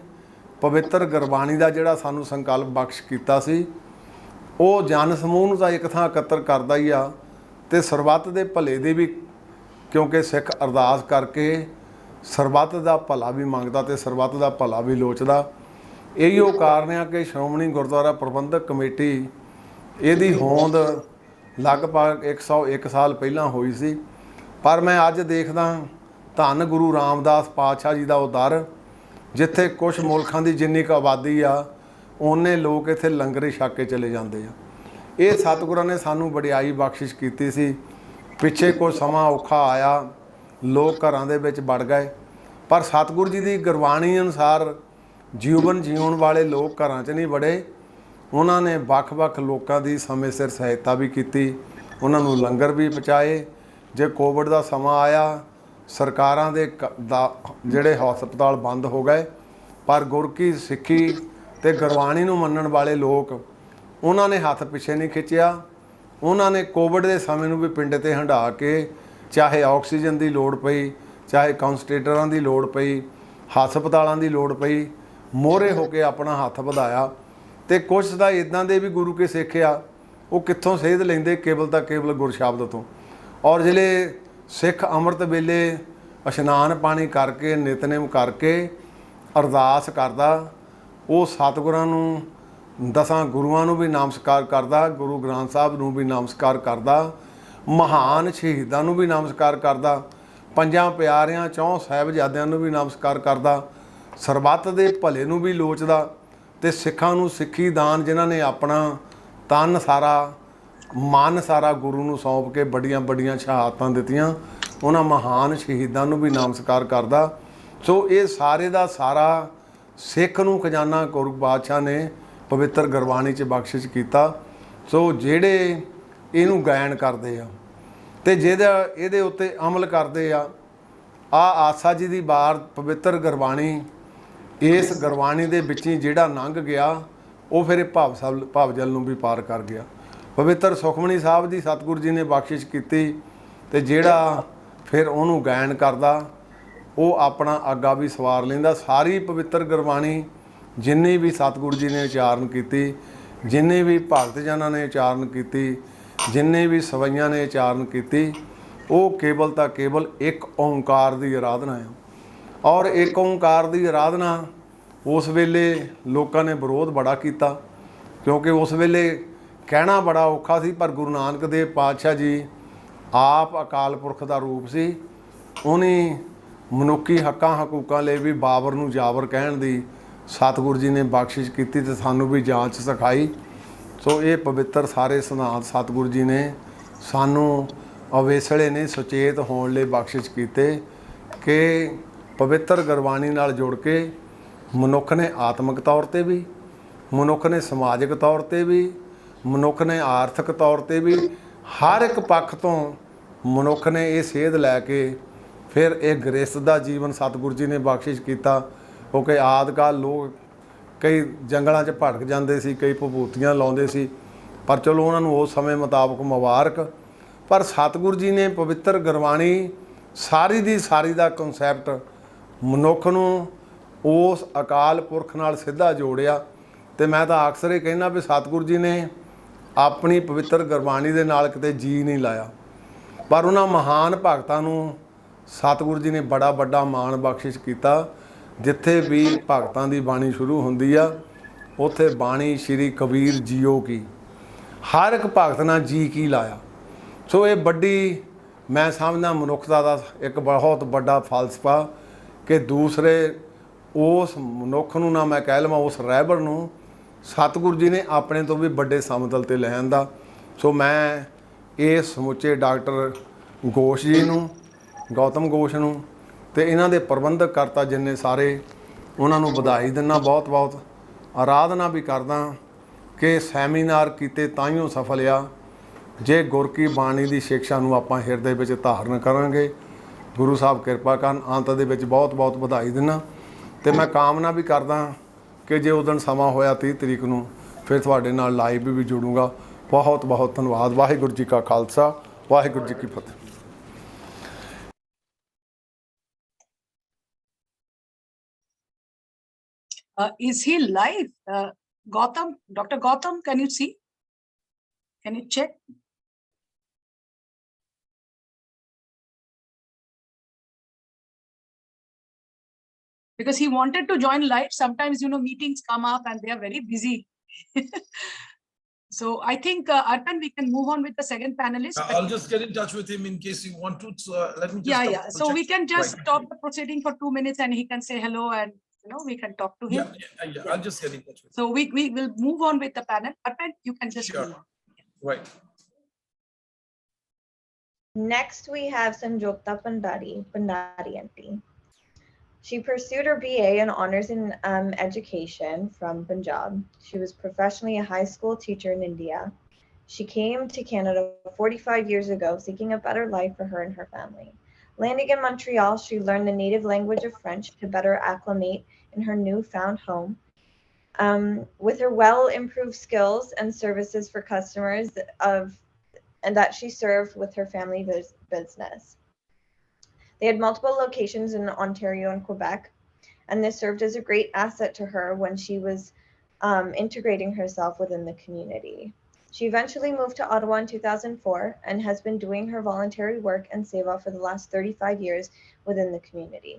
ਪਵਿੱਤਰ ਗੁਰਬਾਣੀ ਦਾ ਜਿਹੜਾ ਸਾਨੂੰ ਸੰਕਲਪ ਬਖਸ਼ ਕੀਤਾ ਸੀ, ਉਹ ਜਨ ਸਮੂਹ ਨੂੰ ਤਾਂ ਇੱਕ ਥਾਂ ਇਕੱਤਰ ਕਰਦਾ ਹੀ ਆ ਤੇ ਸਰਬੱਤ ਦੇ ਭਲੇ ਦੇ ਵੀ, ਕਿਉਂਕਿ ਸਿੱਖ ਅਰਦਾਸ ਕਰਕੇ ਸਰਬੱਤ ਦਾ ਭਲਾ ਵੀ ਮੰਗਦਾ ਤੇ ਸਰਬੱਤ ਦਾ ਭਲਾ ਵੀ ਲੋਚਦਾ। ਇਹੀ ਉਹ ਕਾਰਨ ਆ ਕਿ ਸ਼੍ਰੋਮਣੀ ਗੁਰਦੁਆਰਾ ਪ੍ਰਬੰਧਕ ਕਮੇਟੀ ਇਹਦੀ ਹੋਂਦ ਲਗਭਗ 101 ਸਾਲ ਪਹਿਲਾਂ ਹੋਈ ਸੀ, ਪਰ ਮੈਂ ਅੱਜ ਦੇਖਦਾ ਧੰਨ ਗੁਰੂ ਰਾਮਦਾਸ ਪਾਤਸ਼ਾਹ ਜੀ ਦਾ ਉਹ ਦਰ, ਜਿੱਥੇ ਕੁਛ ਮੁਲਕਾਂ ਦੀ ਜਿੰਨੀ ਕੁ ਆਬਾਦੀ ਆ ਉਹਨੇ ਲੋਕ ਇੱਥੇ ਲੰਗਰ ਛਕ ਕੇ ਚਲੇ ਜਾਂਦੇ ਆ। ਇਹ ਸਤਿਗੁਰਾਂ ਨੇ ਸਾਨੂੰ ਵਡਿਆਈ ਬਖਸ਼ਿਸ਼ ਕੀਤੀ ਸੀ। ਪਿੱਛੇ ਕੁਝ ਸਮਾਂ ਔਖਾ ਆਇਆ, ਲੋਕ ਘਰਾਂ ਦੇ ਵਿੱਚ ਵੜ ਗਏ, ਪਰ ਸਤਿਗੁਰ ਜੀ ਦੀ ਗੁਰਬਾਣੀ ਅਨੁਸਾਰ ਜੀਵਨ ਜਿਉਣ ਵਾਲੇ ਲੋਕ ਘਰਾਂ 'ਚ ਨਹੀਂ ਵੜੇ। ਉਹਨਾਂ ਨੇ ਵੱਖ-ਵੱਖ ਲੋਕਾਂ ਦੀ ਸਮੇਂ ਸਿਰ ਸਹਾਇਤਾ ਵੀ ਕੀਤੀ, ਉਹਨਾਂ ਨੂੰ ਲੰਗਰ ਵੀ ਪਹੁੰਚਾਏ। ਜੇ ਕੋਵਿਡ ਦਾ ਸਮਾਂ ਆਇਆ, ਸਰਕਾਰਾਂ ਦੇ ਜਿਹੜੇ ਹਸਪਤਾਲ ਬੰਦ ਹੋ ਗਏ, ਪਰ ਗੁਰ ਕੀ ਸਿੱਖੀ ਤੇ ਗੁਰਬਾਣੀ ਨੂੰ ਮੰਨਣ ਵਾਲੇ ਲੋਕ ਉਹਨਾਂ ਨੇ ਹੱਥ ਪਿੱਛੇ ਨਹੀਂ ਖਿੱਚਿਆ। ਉਹਨਾਂ ਨੇ ਕੋਵਿਡ ਦੇ ਸਮੇਂ ਨੂੰ ਵੀ ਪਿੰਡ ਤੇ ਹੰਢਾ ਕੇ, ਚਾਹੇ ਆਕਸੀਜਨ ਦੀ ਲੋੜ ਪਈ, ਚਾਹੇ ਕੰਸਟਰੇਟਰਾਂ ਦੀ ਲੋੜ ਪਈ, ਹਸਪਤਾਲਾਂ ਦੀ ਲੋੜ ਪਈ, ਮੋਹਰੇ ਹੋ ਕੇ ਆਪਣਾ ਹੱਥ ਵਧਾਇਆ। ਤੇ ਕੁਛ ਤਾਂ ਇੱਦਾਂ ਦੇ ਵੀ ਗੁਰੂ ਕੇ ਸਿੱਖ ਆ, ਉਹ ਕਿੱਥੋਂ ਸੇਧ ਲੈਂਦੇ? ਕੇਵਲ ਤਾਂ ਕੇਵਲ ਗੁਰ ਸ਼ਬਦ ਤੋਂ। ਔਰ ਜਿਹੜੇ ਸਿੱਖ ਅੰਮ੍ਰਿਤ ਵੇਲੇ ਇਸ਼ਨਾਨ ਪਾਣੀ ਕਰਕੇ, ਨਿਤਨੇਮ ਕਰਕੇ ਅਰਦਾਸ ਕਰਦਾ, ਉਹ ਸਤਿਗੁਰਾਂ ਨੂੰ, 10 ਗੁਰੂਆਂ ਨੂੰ ਵੀ ਨਮਸਕਾਰ ਕਰਦਾ, ਗੁਰੂ ਗ੍ਰੰਥ ਸਾਹਿਬ ਨੂੰ ਵੀ ਨਮਸਕਾਰ ਕਰਦਾ, ਮਹਾਨ ਸ਼ਹੀਦਾਂ ਨੂੰ ਵੀ ਨਮਸਕਾਰ ਕਰਦਾ, 5 ਪਿਆਰਿਆਂ 4 ਸਾਹਿਬਜ਼ਾਦਿਆਂ ਨੂੰ ਵੀ ਨਮਸਕਾਰ ਕਰਦਾ, ਸਰਬੱਤ ਦੇ ਭਲੇ ਨੂੰ ਵੀ ਲੋਚਦਾ ਤੇ ਸਿੱਖਾਂ ਨੂੰ ਸਿੱਖੀ ਦਾਨ, ਜਿਨ੍ਹਾਂ ਨੇ ਆਪਣਾ ਤਨ ਸਾਰਾ ਮਨ ਸਾਰਾ ਗੁਰੂ ਨੂੰ ਸੌਂਪ ਕੇ ਵੱਡੀਆਂ ਵੱਡੀਆਂ ਸ਼ਹਾਦਤਾਂ ਦਿੱਤੀਆਂ, ਉਹਨਾਂ ਮਹਾਨ ਸ਼ਹੀਦਾਂ ਨੂੰ ਵੀ ਨਮਸਕਾਰ ਕਰਦਾ। ਸੋ ਇਹ ਸਾਰੇ ਦਾ ਸਾਰਾ ਸਿੱਖ ਨੂੰ ਖਜ਼ਾਨਾ ਗੁਰੂ ਬਾਦਸ਼ਾਹ ਨੇ ਪਵਿੱਤਰ ਗੁਰਬਾਣੀ 'ਚ ਬਖਸ਼ਿਸ਼ ਕੀਤਾ। ਸੋ ਜਿਹੜੇ ਇਹਨੂੰ ਗਾਇਨ ਕਰਦੇ ਆ ਤੇ ਜਿਹਦਾ ਇਹਦੇ ਉੱਤੇ ਅਮਲ ਕਰਦੇ ਆ, ਆਸਾ ਜੀ ਦੀ ਵਾਰ ਪਵਿੱਤਰ ਗੁਰਬਾਣੀ, ਇਸ ਗੁਰਬਾਣੀ ਦੇ ਵਿੱਚ ਹੀ ਜਿਹੜਾ ਲੰਘ ਗਿਆ ਉਹ ਫਿਰ ਇਹ ਭਵਜਲ ਨੂੰ ਵੀ ਪਾਰ ਕਰ ਗਿਆ। ਪਵਿੱਤਰ ਸੁਖਮਨੀ ਸਾਹਿਬ ਦੀ ਸਤਿਗੁਰੂ ਜੀ ਨੇ ਬਖਸ਼ਿਸ਼ ਕੀਤੀ ਤੇ ਜਿਹੜਾ ਫਿਰ ਉਹਨੂੰ ਗਾਇਨ ਕਰਦਾ, ਉਹ ਆਪਣਾ ਅੱਗਾ ਵੀ ਸਵਾਰ ਲੈਂਦਾ। ਸਾਰੀ ਪਵਿੱਤਰ ਗੁਰਬਾਣੀ ਜਿੰਨੀ ਵੀ ਸਤਿਗੁਰੂ ਜੀ ਨੇ ਉਚਾਰਨ ਕੀਤੀ, ਜਿੰਨੇ ਵੀ ਭਗਤ ਜਨਾਂ ਨੇ ਉਚਾਰਨ ਕੀਤੀ, ਜਿੰਨੇ ਵੀ ਸਵਈਆਂ ਨੇ ਉਚਾਰਨ ਕੀਤੀ, ਉਹ ਕੇਵਲ ਤਾਂ ਕੇਵਲ ਇੱਕ ਓਂਕਾਰ ਦੀ ਆਰਾਧਨਾ ਹੈ। ਔਰ ਇੱਕ ਓਂਕਾਰ ਦੀ ਆਰਾਧਨਾ ਉਸ ਵੇਲੇ ਲੋਕਾਂ ਨੇ ਵਿਰੋਧ ਬੜਾ ਕੀਤਾ, ਕਿਉਂਕਿ ਉਸ ਵੇਲੇ ਕਹਿਣਾ ਬੜਾ ਔਖਾ ਸੀ, ਪਰ ਗੁਰੂ ਨਾਨਕ ਦੇਵ ਪਾਤਸ਼ਾਹ ਜੀ ਆਪ ਅਕਾਲ ਪੁਰਖ ਦਾ ਰੂਪ ਸੀ। ਉਹਨੇ ਮਨੁੱਖੀ ਹੱਕਾਂ ਹਕੂਕਾਂ ਲਈ ਵੀ ਬਾਬਰ ਨੂੰ ਜਾਬਰ ਕਹਿਣ ਦੀ ਸਤਿਗੁਰੂ ਜੀ ਨੇ ਬਖਸ਼ਿਸ਼ ਕੀਤੀ ਤੇ ਸਾਨੂੰ ਵੀ ਜਾਂਚ ਸਿਖਾਈ। ਸੋ ਇਹ ਪਵਿੱਤਰ ਸਾਰੇ ਸਿਧਾਂਤ ਸਤਿਗੁਰੂ ਜੀ ਨੇ ਸਾਨੂੰ ਅਵੇਸਲੇ ਨੇ ਸੁਚੇਤ ਹੋਣ ਲਈ ਬਖਸ਼ਿਸ਼ ਕੀਤੇ ਕਿ ਪਵਿੱਤਰ ਗੁਰਬਾਣੀ ਨਾਲ ਜੁੜ ਕੇ ਮਨੁੱਖ ਨੇ ਆਤਮਿਕ ਤੌਰ 'ਤੇ ਵੀ, ਮਨੁੱਖ ਨੇ ਸਮਾਜਿਕ ਤੌਰ 'ਤੇ ਵੀ, ਮਨੁੱਖ ਨੇ ਆਰਥਿਕ ਤੌਰ 'ਤੇ ਵੀ, ਹਰ ਇੱਕ ਪੱਖ ਤੋਂ ਮਨੁੱਖ ਨੇ ਇਹ ਸੇਧ ਲੈ ਕੇ ਫਿਰ ਇਹ ਗ੍ਰਸਥ ਦਾ ਜੀਵਨ ਸਤਿਗੁਰੂ ਜੀ ਨੇ ਬਖਸ਼ਿਸ਼ ਕੀਤਾ। ਕਿਉਂਕਿ ਆਦਿਕਾਲ ਲੋਕ ਕਈ ਜੰਗਲਾਂ 'ਚ ਭਟਕ ਜਾਂਦੇ ਸੀ, ਕਈ ਭਭੂਤੀਆਂ ਲਾਉਂਦੇ ਸੀ, ਪਰ ਚਲੋ ਉਹਨਾਂ ਨੂੰ ਉਸ ਸਮੇਂ ਮੁਤਾਬਕ ਮੁਬਾਰਕ। ਪਰ ਸਤਿਗੁਰੂ ਜੀ ਨੇ ਪਵਿੱਤਰ ਗੁਰਬਾਣੀ ਸਾਰੀ ਦੀ ਸਾਰੀ ਦਾ ਕਨਸੈਪਟ ਮਨੁੱਖ ਨੂੰ ਉਸ ਅਕਾਲ ਪੁਰਖ ਨਾਲ ਸਿੱਧਾ ਜੋੜਿਆ। ਤੇ ਮੈਂ ਤਾਂ ਅਕਸਰ ਇਹ ਕਹਿੰਦਾ ਵੀ ਸਤਿਗੁਰੂ ਜੀ ਨੇ ਆਪਣੀ ਪਵਿੱਤਰ ਗੁਰਬਾਣੀ ਦੇ ਨਾਲ ਕਿਤੇ ਜੀ ਨਹੀਂ ਲਾਇਆ, ਪਰ ਉਹਨਾਂ ਮਹਾਨ ਭਗਤਾਂ ਨੂੰ ਸਤਿਗੁਰੂ ਜੀ ਨੇ ਬੜਾ ਵੱਡਾ ਮਾਣ ਬਖਸ਼ਿਸ਼ ਕੀਤਾ। ਜਿੱਥੇ ਵੀ ਭਗਤਾਂ ਦੀ ਬਾਣੀ ਸ਼ੁਰੂ ਹੁੰਦੀ ਆ, ਉੱਥੇ ਬਾਣੀ ਸ਼੍ਰੀ ਕਬੀਰ ਜੀਓ ਕੀ, ਹਰ ਇੱਕ ਭਗਤ ਨਾਲ ਜੀ ਕੀ ਲਾਇਆ। ਸੋ ਇਹ ਵੱਡੀ ਮੈਂ ਸਮਝਦਾ ਮਨੁੱਖਤਾ ਦਾ ਇੱਕ ਬਹੁਤ ਵੱਡਾ ਫਲਸਫਾ ਕਿ ਦੂਸਰੇ ਉਸ ਮਨੁੱਖ ਨੂੰ ਨਾ ਮੈਂ ਕਹਿ ਲਵਾਂ, ਉਸ ਰਹਿਬਰ ਨੂੰ ਸਤਿਗੁਰੂ ਜੀ ਨੇ ਆਪਣੇ ਤੋਂ ਵੀ ਵੱਡੇ ਸਮਤਲ 'ਤੇ ਲੈ ਆਂਦਾ। ਸੋ ਮੈਂ ਇਹ ਸਮੁੱਚੇ ਡਾਕਟਰ ਘੋਸ਼ ਜੀ ਨੂੰ, ਗੌਤਮ ਘੋਸ਼ ਨੂੰ ਤੇ ਇਹਨਾਂ ਦੇ ਪ੍ਰਬੰਧਕ ਕਰਤਾ ਜਿੰਨੇ ਸਾਰੇ, ਉਹਨਾਂ ਨੂੰ ਵਧਾਈ ਦਿੰਦਾ, ਬਹੁਤ ਬਹੁਤ ਆਰਾਧਨਾ ਵੀ ਕਰਦਾ ਕਿ ਸੈਮੀਨਾਰ ਕੀਤੇ ਤਾਈਓ ਸਫਲ ਆ ਜੇ ਗੁਰ ਕੀ ਬਾਣੀ ਦੀ ਸਿੱਖਿਆ ਨੂੰ ਆਪਾਂ ਹਿਰਦੇ ਵਿੱਚ ਧਾਰਨ ਕਰਾਂਗੇ। ਗੁਰੂ ਸਾਹਿਬ ਕਿਰਪਾ ਕਰਨ। ਅੰਤ ਦੇ ਵਿੱਚ ਬਹੁਤ ਬਹੁਤ ਵਧਾਈ ਦਿੰਦਾ ਤੇ ਮੈਂ ਕਾਮਨਾ ਵੀ ਕਰਦਾ ਕਿ ਜੇ ਉਦੋਂ ਸਮਾਂ ਹੋਇਆ 30 ਤਰੀਕ ਨੂੰ ਫਿਰ ਤੁਹਾਡੇ ਨਾਲ ਲਾਈਵ ਵੀ ਜੁੜੂੰਗਾ। ਬਹੁਤ ਬਹੁਤ ਧੰਨਵਾਦ। ਵਾਹਿਗੁਰੂ ਜੀ ਕਾ ਖਾਲਸਾ, ਵਾਹਿਗੁਰੂ ਜੀ ਕੀ ਫਤਿਹ। Is he live? Gautam, Dr. Gautam, can you see? Can you check? Because he wanted to join live. Sometimes, meetings come up and they are very busy. So I think, Arpan, we can move on with the second panelist. I'll just get in touch with him in case you want to. So let me just. Yeah. So we can just stop the proceeding for 2 minutes and he can say hello and, we can talk to him. Yeah. I'll just get in touch with him. So we will move on with the panel. Arpan, you can just move on. Right. Next, we have Sanjokta Pandari Aunty. She pursued her BA in Honors in Education from Punjab. She was professionally a high school teacher in India. She came to Canada 45 years ago, seeking a better life for her and her family. Landing in Montreal, she learned the native language of French to better acclimate in her newfound home. With her well-improved skills and services for customers and that she served with her family business. They had multiple locations in Ontario and Quebec, and this served as a great asset to her when she was integrating herself within the community. She eventually moved to Ottawa in 2004 and has been doing her voluntary work and seva for the last 35 years within the community.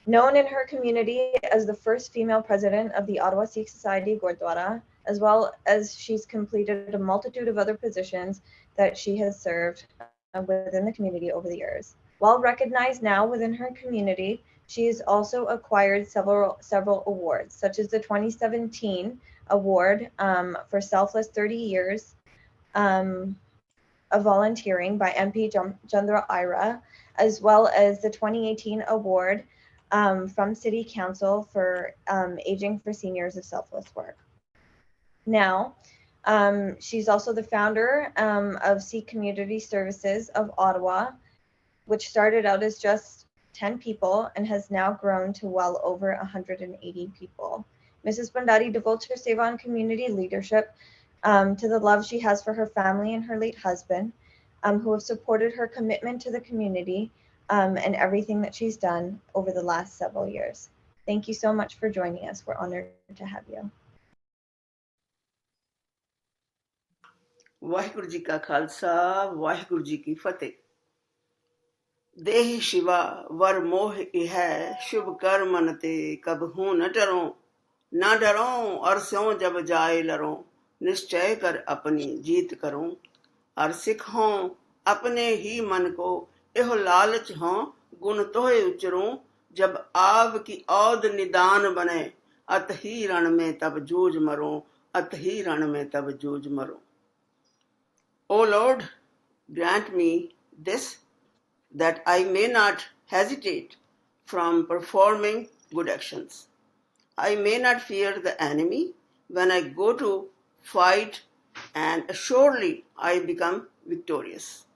Known in her community as the first female president of the Ottawa Sikh Society Gurdwara, as well as she's completed a multitude of other positions that she has served within the community over the years. Well recognized now within her community, she has also acquired several awards, such as the 2017 award for Selfless 30 Years of Volunteering by MP Chandra Ira, as well as the 2018 award from City Council for Aging for Seniors of Selfless Work. Now, she's also the founder of Sikh Community Services of Ottawa, which started out as just 10 people and has now grown to well over 180 people. Mrs. Bandari devotes her seva and community leadership to the love she has for her family and her late husband, who have supported her commitment to the community and everything that she's done over the last several years. Thank you so much for joining us. We're honored to have you. Waheguru ji ਕਾ ਖਾਲਸਾ ਵਾਹਿਗੁਰੂ ਜੀ ਕੀ ਫਤਿਹ। ਦੇਹ शिवा वर मोह इह शुभ कर मन ते कबहू न डरो और स्यों जब जाए लरो निश्चय कर अपनी जीत करो और सिखों अपने ही मन को एहो लालच हों गुण तोहे उचरो जब आव की औद निदान बने अत ही रण में तब जूझ मरो अत ही रण में तब जूझ मरो। O Lord, grant me this, that I may not hesitate from performing good actions. I may not fear the enemy when I go to fight, and assuredly I become victorious.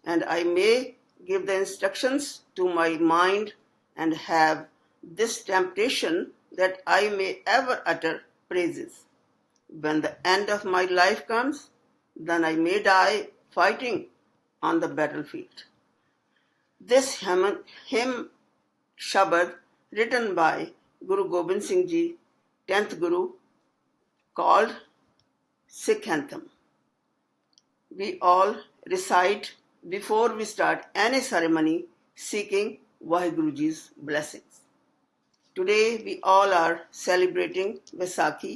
And I may give the instructions to my mind and have this temptation that I may ever utter praises. When the end of my life comes, then I may die fighting on the battlefield. This hymn Shabad, written by Guru Gobind Singh Ji, 10th Guru, called Sikh Anthem. We all recite before we start any ceremony, seeking Vaheguru Ji's blessings. Today we all are celebrating Vaisakhi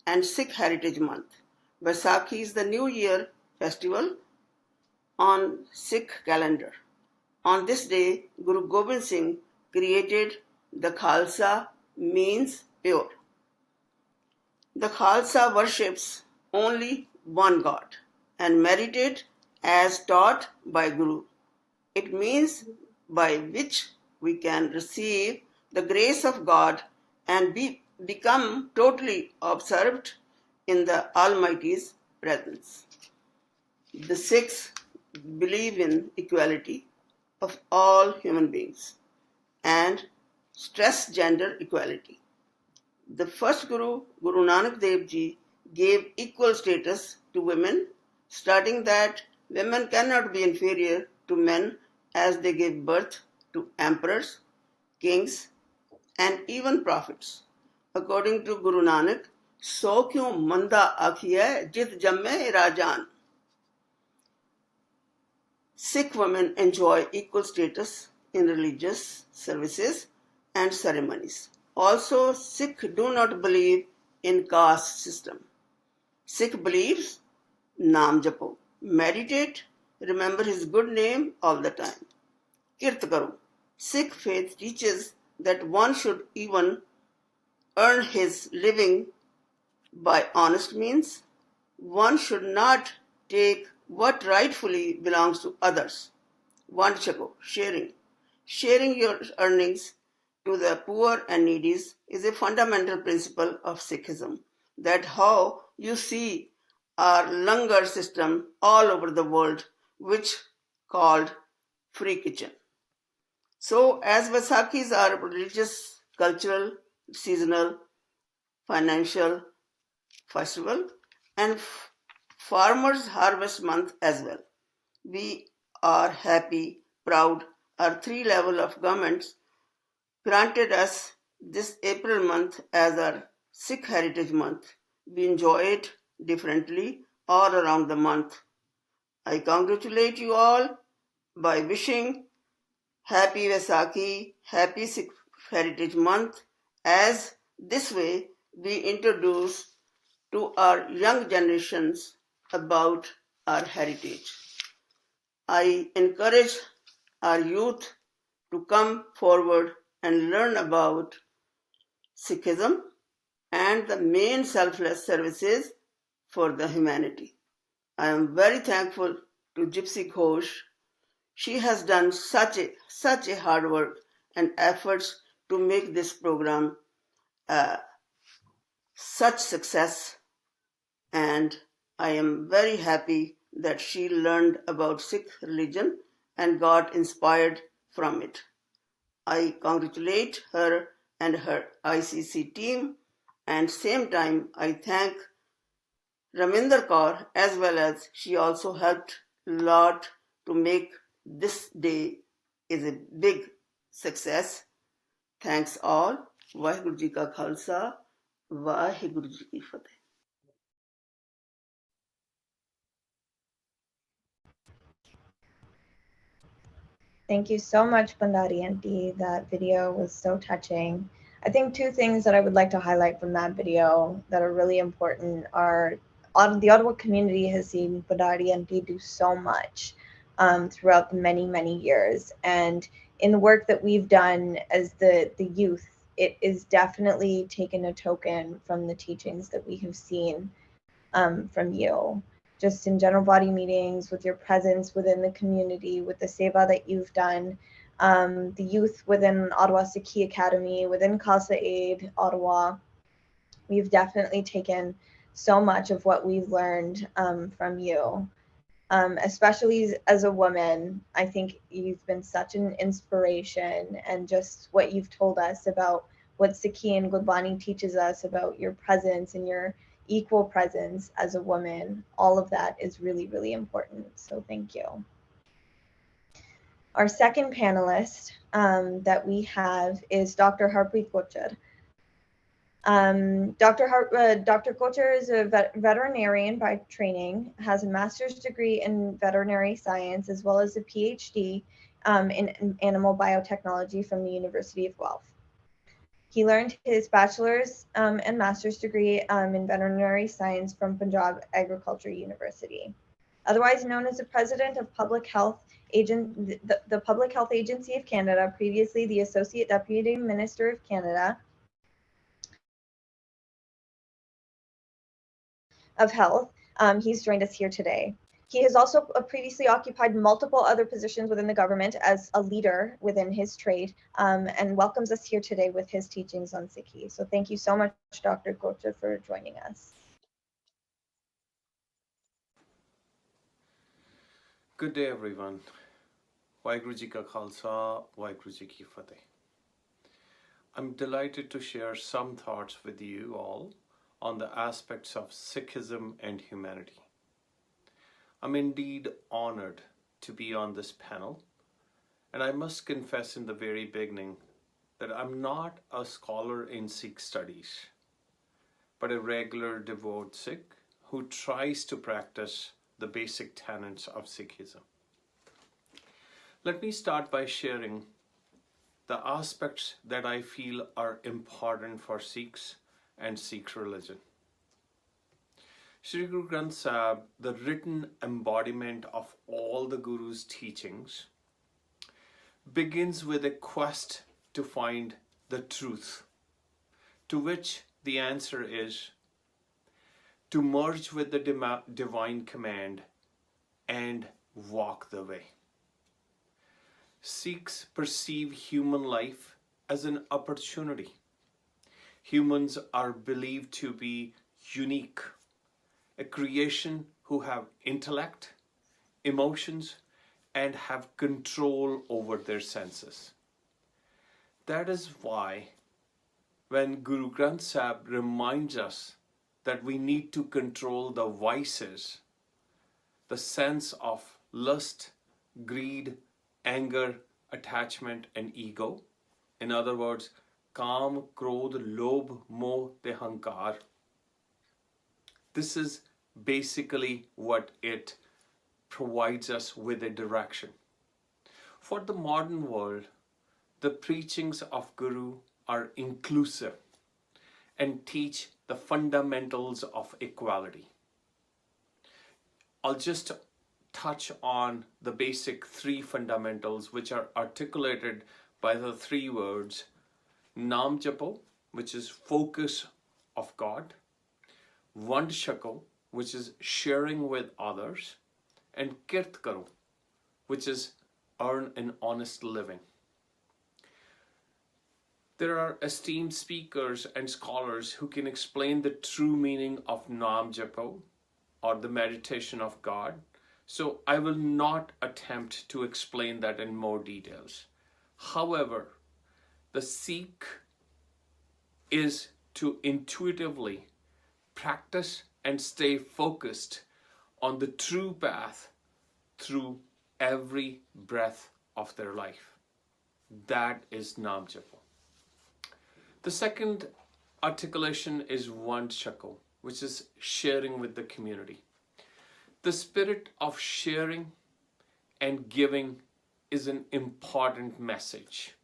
and Sikh Heritage Month. Vaisakhi is the New Year festival on Sikh calendar. On this day, Guru Gobind Singh created the Khalsa, means pure. The Khalsa worships only one God and meditate as taught by Guru. It means by which we can receive the grace of God and become totally absorbed in the Almighty's presence. The Sikhs believe in equality of all human beings and stress gender equality. The first Guru, Guru Nanak Dev Ji, gave equal status to women, stating that women cannot be inferior to men as they gave birth to emperors, kings, and even prophets. According to Guru Nanak, so kyun manda akhiye jit jamme rajan. Sikh women enjoy equal status in religious services and ceremonies. Also, Sikh do not believe in caste system. Sikh believes Naam Japo, meditate, remember his good name all the time. Kirt karo. Sikh faith teaches that one should even earn his living by honest means. One should not take what rightfully belongs to others. One chako, sharing. Sharing your earnings to the poor and needy is a fundamental principle of Sikhism. That how you see our langar system all over the world, which called free kitchen. So as Vaisakis are religious, cultural, seasonal, financial festival and farmers harvest month as well. We are happy, proud. Our three level of governments granted us this April month as our Sikh Heritage Month. We enjoy it differently all around the month. I congratulate you all by wishing Happy Vaisakhi, Happy Sikh Heritage Month, as this way we introduce to our young generations about our heritage. I encourage our youth to come forward and learn about Sikhism and the main selfless services for the humanity. I am very thankful to Gypsy Ghosh. She has done such a hard work and efforts to make this program such success, and I am very happy that she learned about Sikh religion and got inspired from it. I congratulate her and her ICC team, and same time I thank Raminder Kaur as well, as she also helped a lot to make this day is a big success. Thanks all. Vaheguru Ji Ka Khalsa, Vaheguru Ji Ki Fateh. Thank you so much, Bandari Aunty. That video was so touching. I think two things that I would like to highlight from that video that are really important are the Ottawa community has seen Bandari Aunty do so much throughout the many, many years. And in the work that we've done as the youth, it is definitely taken a token from the teachings that we have seen from you. Just in general body meetings, with your presence within the community, with the seva that you've done, the youth within Ottawa Sikhi Academy, within Khalsa Aid Ottawa, we've definitely taken so much of what we've learned from you. Especially as a woman, I think you've been such an inspiration, and just what you've told us about what Sikhi and Gurbani teaches us about your presence and your equal presence as a woman, all of that is really, really important. So thank you. Our second panelist that we have is Dr. Harpreet Kochar. Dr. Kochar is a veterinarian by training, has a master's degree in veterinary science, as well as a PhD in animal biotechnology from the University of Guelph. He learned his bachelor's and master's degree in veterinary science from Punjab Agriculture University. Otherwise known as the president of Public Health the Public Health Agency of Canada, previously the Associate Deputy Minister of Canada of Health, he's joined us here today. He has also previously occupied multiple other positions within the government as a leader within his trade, and welcomes us here today with his teachings on Sikhi. So thank you so much, Dr. Kochar, for joining us. Good day, everyone. Vaheguru Ji Ka Khalsa, Vaheguru Ji Ki Fateh. I'm delighted to share some thoughts with you all on the aspects of Sikhism and humanity. I'm indeed honored to be on this panel, and I must confess in the very beginning that I'm not a scholar in Sikh studies, but a regular devout Sikh who tries to practice the basic tenets of Sikhism. Let me start by sharing the aspects that I feel are important for Sikhs and Sikh religion. Sri Guru Granth Sahib, the written embodiment of all the Guru's teachings, begins with a quest to find the truth, to which the answer is to merge with the divine command and walk the way. Sikhs perceive human life as an opportunity. Humans are believed to be unique, a creation who have intellect, emotions, and have control over their senses. That is why when Guru Granth Sahib reminds us that we need to control the vices, the sense of lust, greed, anger, attachment, and ego. In other words, Kaam, Krodh, Lobh, Moh, Hankar. This is basically what it provides us with a direction. For the modern world, the preachings of Guru are inclusive and teach the fundamentals of equality. I'll just touch on the basic three fundamentals which are articulated by the three words Naam Japo, which is focus of God, Vand Shako, which is sharing with others, and Kirt Karo, which is earn an honest living. There are esteemed speakers and scholars who can explain the true meaning of Naam Japo, or the meditation of God. So I will not attempt to explain that in more details. However, the Sikh is to intuitively practice and stay focused on the true path through every breath of their life. That is Naam Japo. The second articulation is Vand Shako, which is sharing with the community. The spirit of sharing and giving is an important message.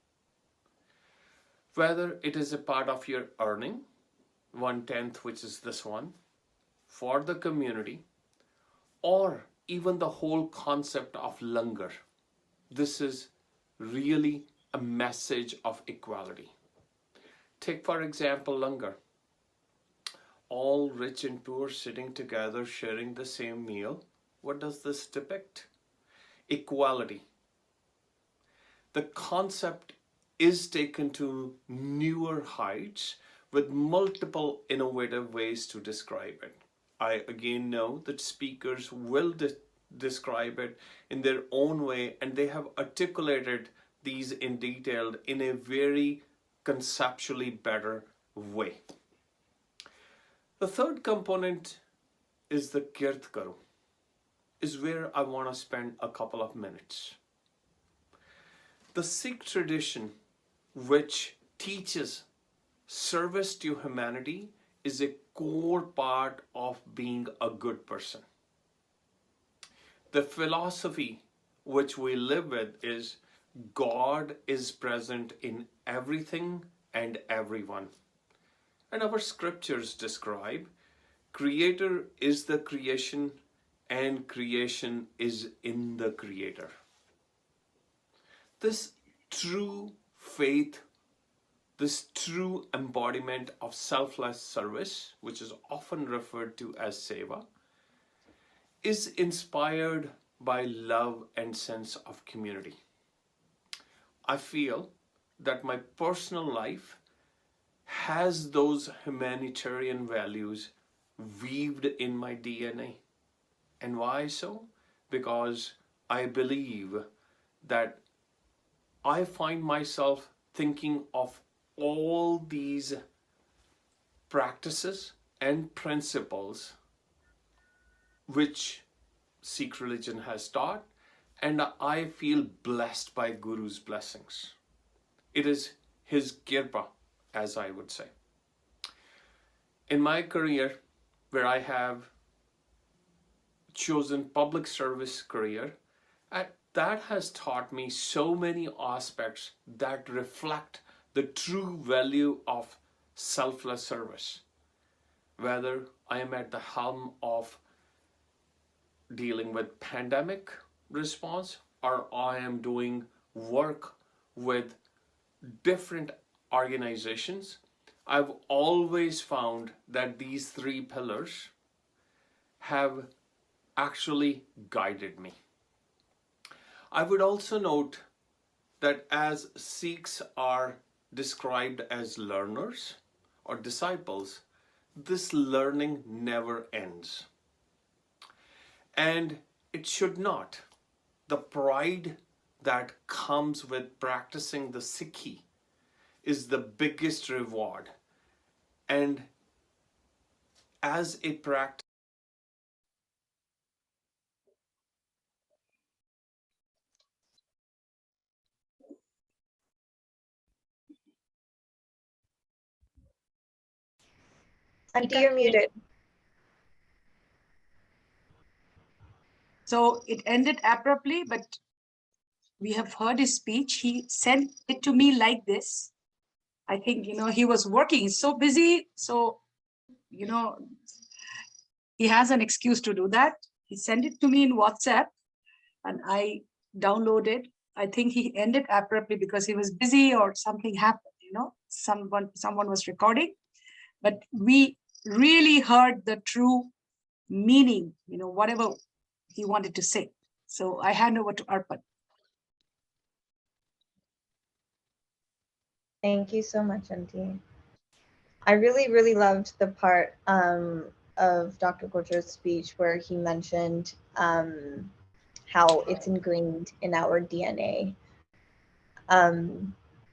Whether it is a part of your earning, 1/10, which is this one, for the community, or even the whole concept of langar. This is really a message of equality. Take, for example, langar. All rich and poor sitting together sharing the same meal. What does this depict? Equality. The concept is taken to newer heights with multiple innovative ways to describe it. I again know that speakers will describe it in their own way, and they have articulated these in detail in a very conceptually better way. The third component is the Kirt Karo, is where I want to spend a couple of minutes. The Sikh tradition, which teaches service to humanity, is a core part of being a good person. The philosophy which we live with is God is present in everything and everyone. And our scriptures describe Creator is the creation and creation is in the Creator. This true faith, this true embodiment of selfless service, which is often referred to as seva, is inspired by love and sense of community. I feel that my personal life has those humanitarian values weaved in my DNA. And why so? Because I believe that I find myself thinking of all these practices and principles which Sikh religion has taught, and I feel blessed by Guru's blessings. It is his kirpa, as I would say. In my career, where I have chosen public service career, that has taught me so many aspects that reflect the true value of selfless service. Whether I am at the helm of dealing with pandemic response, or I am doing work with different organizations, I've always found that these three pillars have actually guided me. I would also note that as Sikhs are described as learners or disciples, this learning never ends. And it should not. The pride that comes with practicing the Sikhi is the biggest reward. And as a practice, Auntie, you're muted. So it ended abruptly, but we have heard his speech. He sent it to me like this. I think, he was working. He's so busy. So, he has an excuse to do that. He sent it to me in WhatsApp and I downloaded. I think he ended abruptly because he was busy or something happened, someone was recording. But we really heard the true meaning, whatever he wanted to say. So I hand over to Arpan. Thank you so much, Auntie. I really, really loved the part of Dr. Gurjar's speech where he mentioned how it's ingrained in our DNA.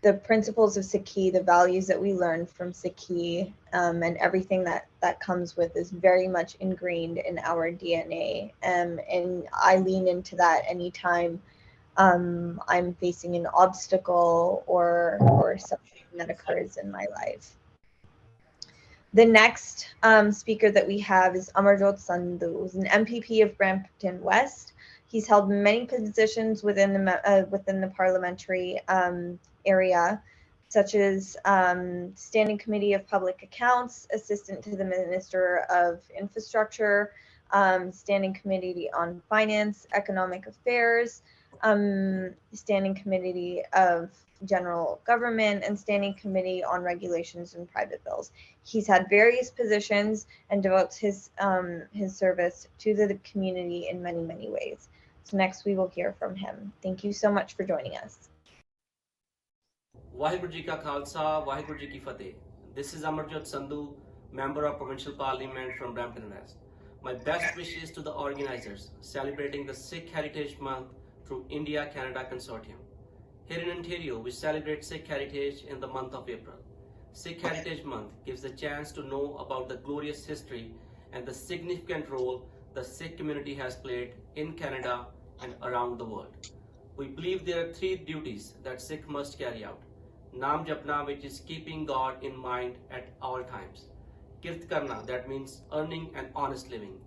The principles of Sikhi, the values that we learn from Sikhi, and everything that comes with is very much ingrained in our DNA. And I lean into that anytime I'm facing an obstacle or something that occurs in my life. The next speaker that we have is Amarjot Sandhu, who's an MPP of Brampton West. He's held many positions within the parliamentary area, such as Standing Committee of Public Accounts, Assistant to the Minister of Infrastructure, Standing Committee on Finance, Economic Affairs, Standing Committee of General Government, and Standing Committee on Regulations and Private Bills. He's had various positions and devotes his service to the community in many, many ways. So next we will hear from him. Thank you so much for joining us. Waheguru Ji Ka Khalsa, Waheguru Ji Ki Fateh. This is Amarjot Sandhu, Member of Provincial Parliament from Brampton West. My best wishes to the organizers celebrating the Sikh Heritage Month through India-Canada Consortium. Here in Ontario, we celebrate Sikh heritage in the month of April. Sikh Heritage Month gives a chance to know about the glorious history and the significant role the Sikh community has played in Canada and around the world. We believe there are three duties that Sikh must carry out. Naam Japna, which is keeping God in mind at all times. Kirt Karna, that means earning and honest living.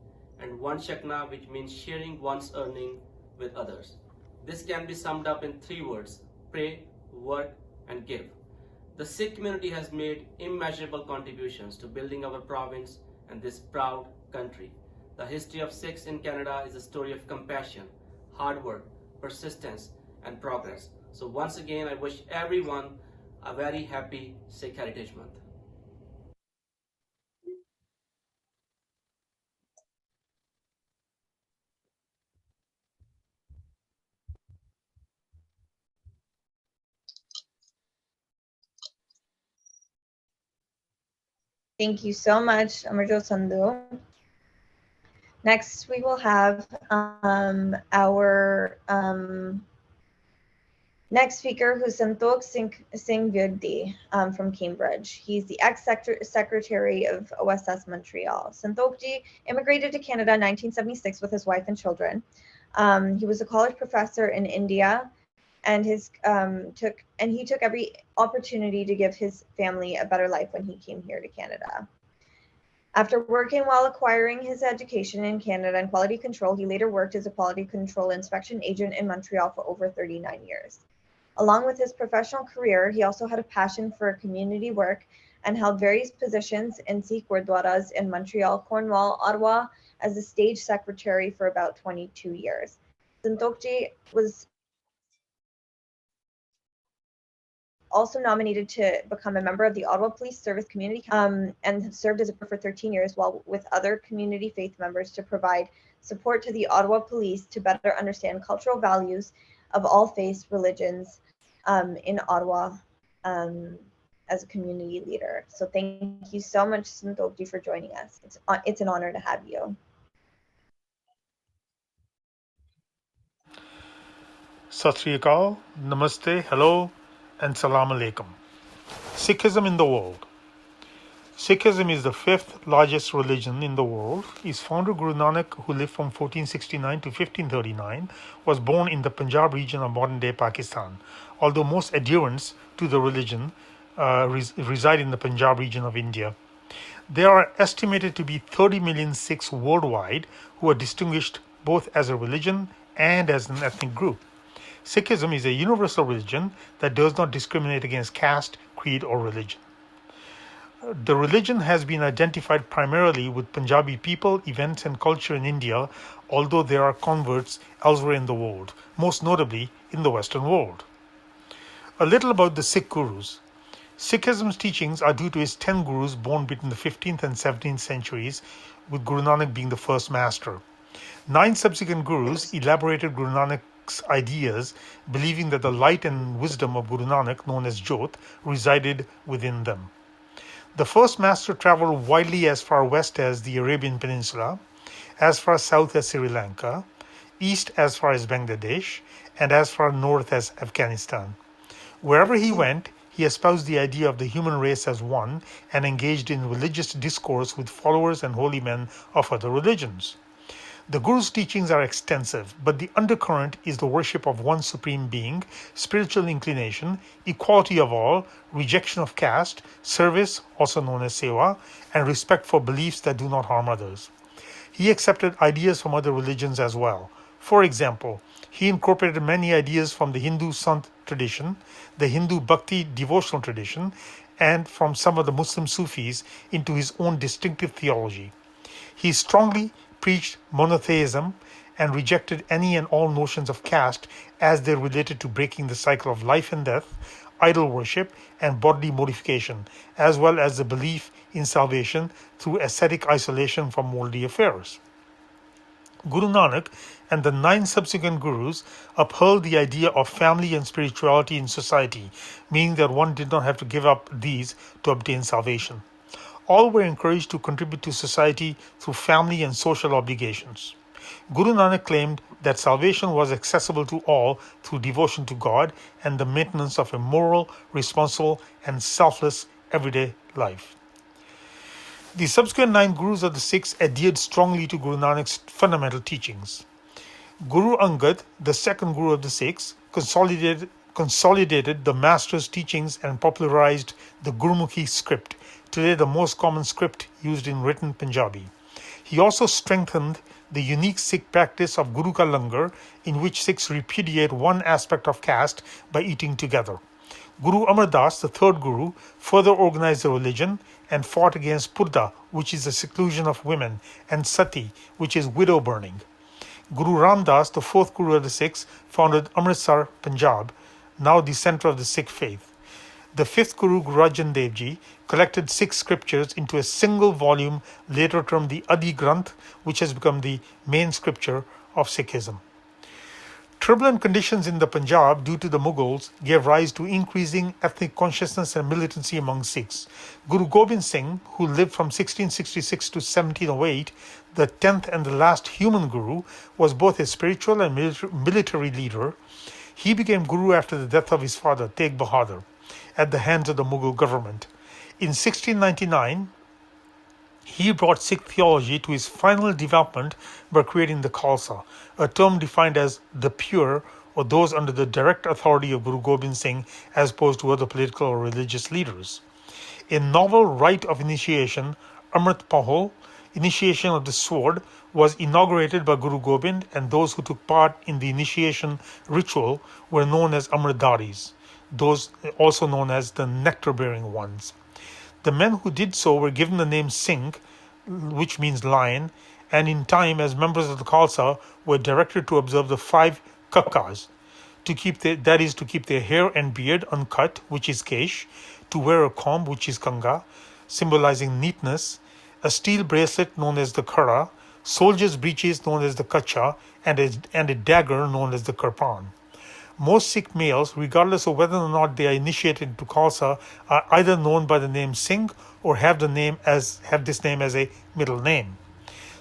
And Van Shakna, which means sharing one's earning with others. This can be summed up in three words: pray, work, and give. The Sikh community has made immeasurable contributions to building our province and this proud country. The history of Sikhs in Canada is a story of compassion, hard work, persistence, and progress. So once again, I wish everyone a very happy Sikh Heritage Month. Thank you so much, Amarjot Sandhu. Next, we will have our Next speaker, who's Santokh Singh Virdi from Cambridge. He's the ex-secretary of OSS Montreal. Santokh immigrated to Canada in 1976 with his wife and children. He was a college professor in India, and he took every opportunity to give his family a better life when he came here to Canada. After working while acquiring his education in Canada in quality control, he later worked as a quality control inspection agent in Montreal for over 39 years. Along with his professional career, he also had a passion for community work and held various positions in Sikh Gurdwaras in Montreal, Cornwall, Ottawa, as a stage secretary for about 22 years. Santokh was also nominated to become a member of the Ottawa Police Service Community and served as a for 13 years while with other community faith members to provide support to the Ottawa Police to better understand cultural values of all faiths, religions in Ottawa as a community leader. So thank you so much, Santokh, for joining us. It's an honor to have you. Sat Sri Akal, Namaste, hello, and Salam Alaikum. Sikhism in the world. Sikhism is the fifth largest religion in the world. Its founder Guru Nanak, who lived from 1469 to 1539, was born in the Punjab region of modern-day Pakistan, although most adherents to the religion reside in the Punjab region of India. There are estimated to be 30 million Sikhs worldwide who are distinguished both as a religion and as an ethnic group. Sikhism is a universal religion that does not discriminate against caste, creed, or religion. The religion has been identified primarily with Punjabi people, events, and culture in India, although there are converts elsewhere in the world, most notably in the Western world. A little about the Sikh Gurus. Sikhism's teachings are due to its 10 Gurus born between the 15th and 17th centuries, with Guru Nanak being the first master. 9 subsequent Gurus elaborated Guru Nanak's ideas, believing that the light and wisdom of Guru Nanak, known as Jyot, resided within them. The first master traveled widely as far west as the Arabian Peninsula, as far south as Sri Lanka, east as far as Bangladesh, and as far north as Afghanistan. Wherever he went, he espoused the idea of the human race as one and engaged in religious discourse with followers and holy men of other religions. The Guru's teachings are extensive, but the undercurrent is the worship of one supreme being, spiritual inclination, equality of all, rejection of caste, service, also known as seva, and respect for beliefs that do not harm others. He accepted ideas from other religions as well. For example, he incorporated many ideas from the Hindu Sant tradition, the Hindu Bhakti devotional tradition, and from some of the Muslim Sufis into his own distinctive theology. He strongly preached monotheism and rejected any and all notions of caste as they related to breaking the cycle of life and death, idol worship, and bodily mortification, as well as the belief in salvation through ascetic isolation from worldly affairs. Guru Nanak and the 9 subsequent Gurus upheld the idea of family and spirituality in society, meaning that one did not have to give up these to obtain salvation. All were encouraged to contribute to society through family and social obligations. Guru Nanak claimed that salvation was accessible to all through devotion to God and the maintenance of a moral, responsible, and selfless everyday life. The subsequent 9 Gurus of the Sikhs adhered strongly to Guru Nanak's fundamental teachings. Guru Angad, the second Guru of the Sikhs, consolidated the master's teachings and popularized the Gurmukhi script, today the most common script used in written Punjabi. He also strengthened the unique Sikh practice of Guru Ka Langar, in which Sikhs repudiate one aspect of caste by eating together. Guru Amar Das, the third Guru, further organized the religion and fought against Purda, which is the seclusion of women, and Sati, which is widow burning. Guru Ram Das, the fourth Guru of the Sikhs, founded Amritsar, Punjab, now the center of the Sikh faith. The fifth Guru, Guru Arjan Dev Ji, collected 6 scriptures into a single volume, later termed the Adi Granth, which has become the main scripture of Sikhism. Turbulent conditions in the Punjab due to the Mughals gave rise to increasing ethnic consciousness and militancy among Sikhs. Guru Gobind Singh, who lived from 1666 to 1708, the 10th and the last human Guru, was both a spiritual and military leader. He became Guru after the death of his father, Tegh Bahadur, at the hands of the Mughal government. In 1699, he brought Sikh theology to its final development by creating the Khalsa, a term defined as the pure or those under the direct authority of Guru Gobind Singh as opposed to other political or religious leaders. A novel rite of initiation, Amrit Pahol, initiation of the sword, was inaugurated by Guru Gobind, and those who took part in the initiation ritual were known as Amritdharis, those also known as the nectar-bearing ones. The men who did so were given the name Singh, which means lion, and in time, as members of the Khalsa, were directed to observe the 5 kakas, that is, to keep their hair and beard uncut, which is kesh, to wear a comb, which is kanga, symbolizing neatness, a steel bracelet known as the khara, soldiers' breeches known as the kacha, and a dagger known as the kirpan. Most Sikh males, regardless of whether or not they are initiated into Khalsa, are either known by the name Singh or have this name as a middle name.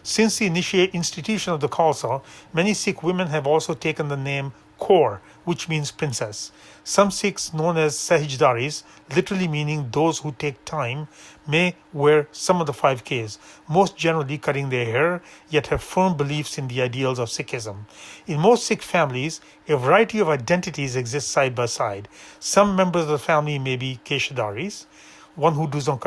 Since the institution of the Khalsa, many Sikh women have also taken the name Kaur, which means princess. Some Sikhs, known as Sahijdaris, literally meaning those who take time, may wear some of the 5 Ks, most generally cutting their hair, yet have firm beliefs in the ideals of Sikhism. In most Sikh families, a variety of identities exist side by side. Some members of the family may be Keshadaris, one who does not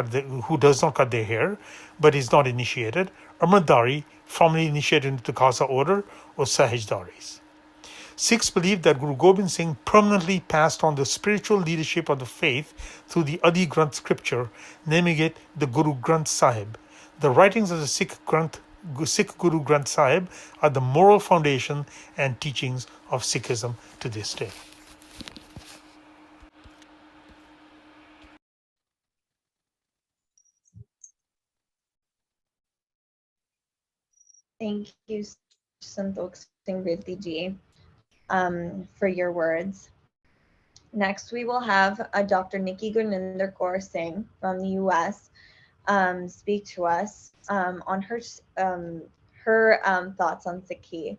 cut their hair, but is not initiated, Amritdhari, formerly initiated into the Khalsa order, or Sahijdaris. Sikhs believe that Guru Gobind Singh permanently passed on the spiritual leadership of the faith through the Adi Granth scripture, naming it the Guru Granth Sahib. The writings of the Sikh Guru Granth Sahib are the moral foundation and teachings of Sikhism to this day. Thank you, Santokh Singh Riddhi ji, for your words. Next, we will have Dr. Nikki Gurninder Kaur Singh from the US speak to us on her thoughts on Sikhi.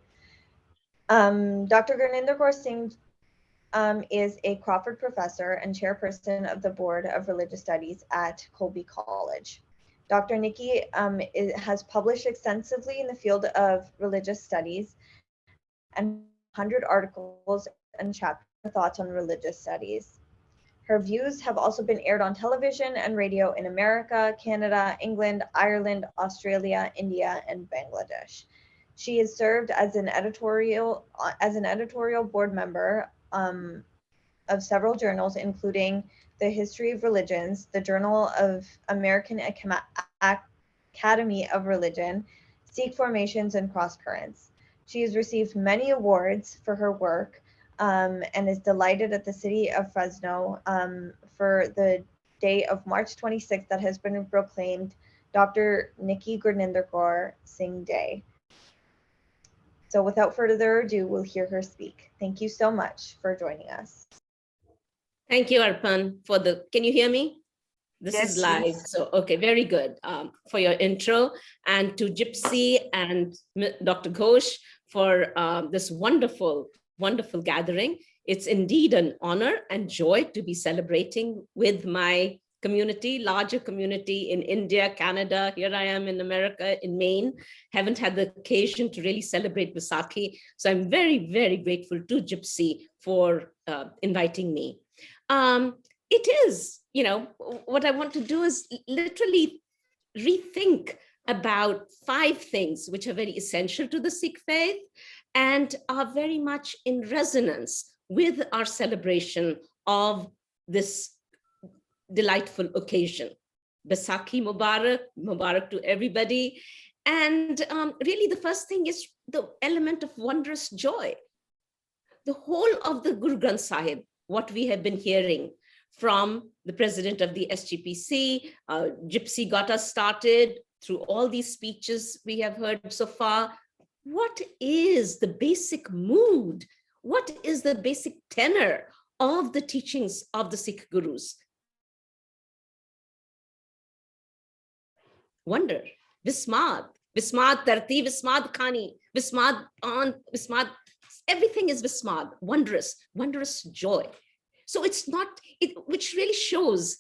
Dr. Gurninder Kaur Singh is a Crawford Professor and Chairperson of the Board of Religious Studies at Colby College. Dr. Nikki has published extensively in the field of religious studies and 100 articles and chapter thoughts on religious studies. Her views have also been aired on television and radio in America, Canada, England, Ireland, Australia, India, and Bangladesh. She has served as an editorial board member of several journals, including the History of Religions, the Journal of American Academy of Religion, Sikh Formations and Cross Currents. She has received many awards for her work and is delighted at the city of Fresno for the day of March 26th that has been proclaimed Dr. Nikki Gurninder Kaur Singh Day. So without further ado, we'll hear her speak. Thank you so much for joining us. Thank you, Arpan, can you hear me? This Yes, is live, yes. so okay, very good for your intro, and to Gypsy and Dr. Ghosh for this wonderful gathering. It's indeed an honor and joy to be celebrating with my community, larger community in India, Canada. Here I am in America, in Maine. Haven't had the occasion to really celebrate Vaisakhi. So I'm very, very grateful to Gypsy for inviting me. It is, what I want to do is literally rethink about 5 things which are very essential to the Sikh faith and are very much in resonance with our celebration of this delightful occasion. Vaisakhi Mubarak to everybody. And really the first thing is the element of wondrous joy. The whole of the Guru Granth Sahib, what we have been hearing from the president of the SGPC, Gypsy got us started through all these speeches we have heard so far. What is the basic mood? What is the basic tenor of the teachings of the Sikh Gurus? Wonder, Vismad Tarti, Vismad Khani, Vismad on, Vismad everything is vismad, wondrous, wondrous joy. So it's not, which really shows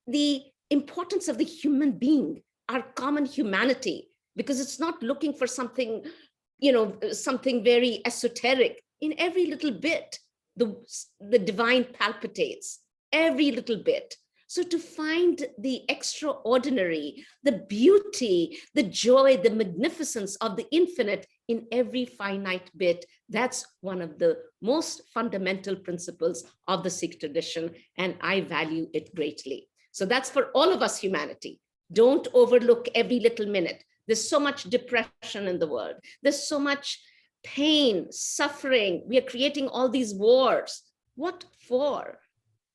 the importance of the human being, our common humanity, because it's not looking for something, something very esoteric. In every little bit, the divine palpitates, every little bit. So to find the extraordinary, the beauty, the joy, the magnificence of the infinite in every finite bit, that's one of the most fundamental principles of the Sikh tradition, and I value it greatly. So that's for all of us, humanity. Don't overlook every little minute. There's so much depression in the world. There's so much pain, suffering. We are creating all these wars. What for?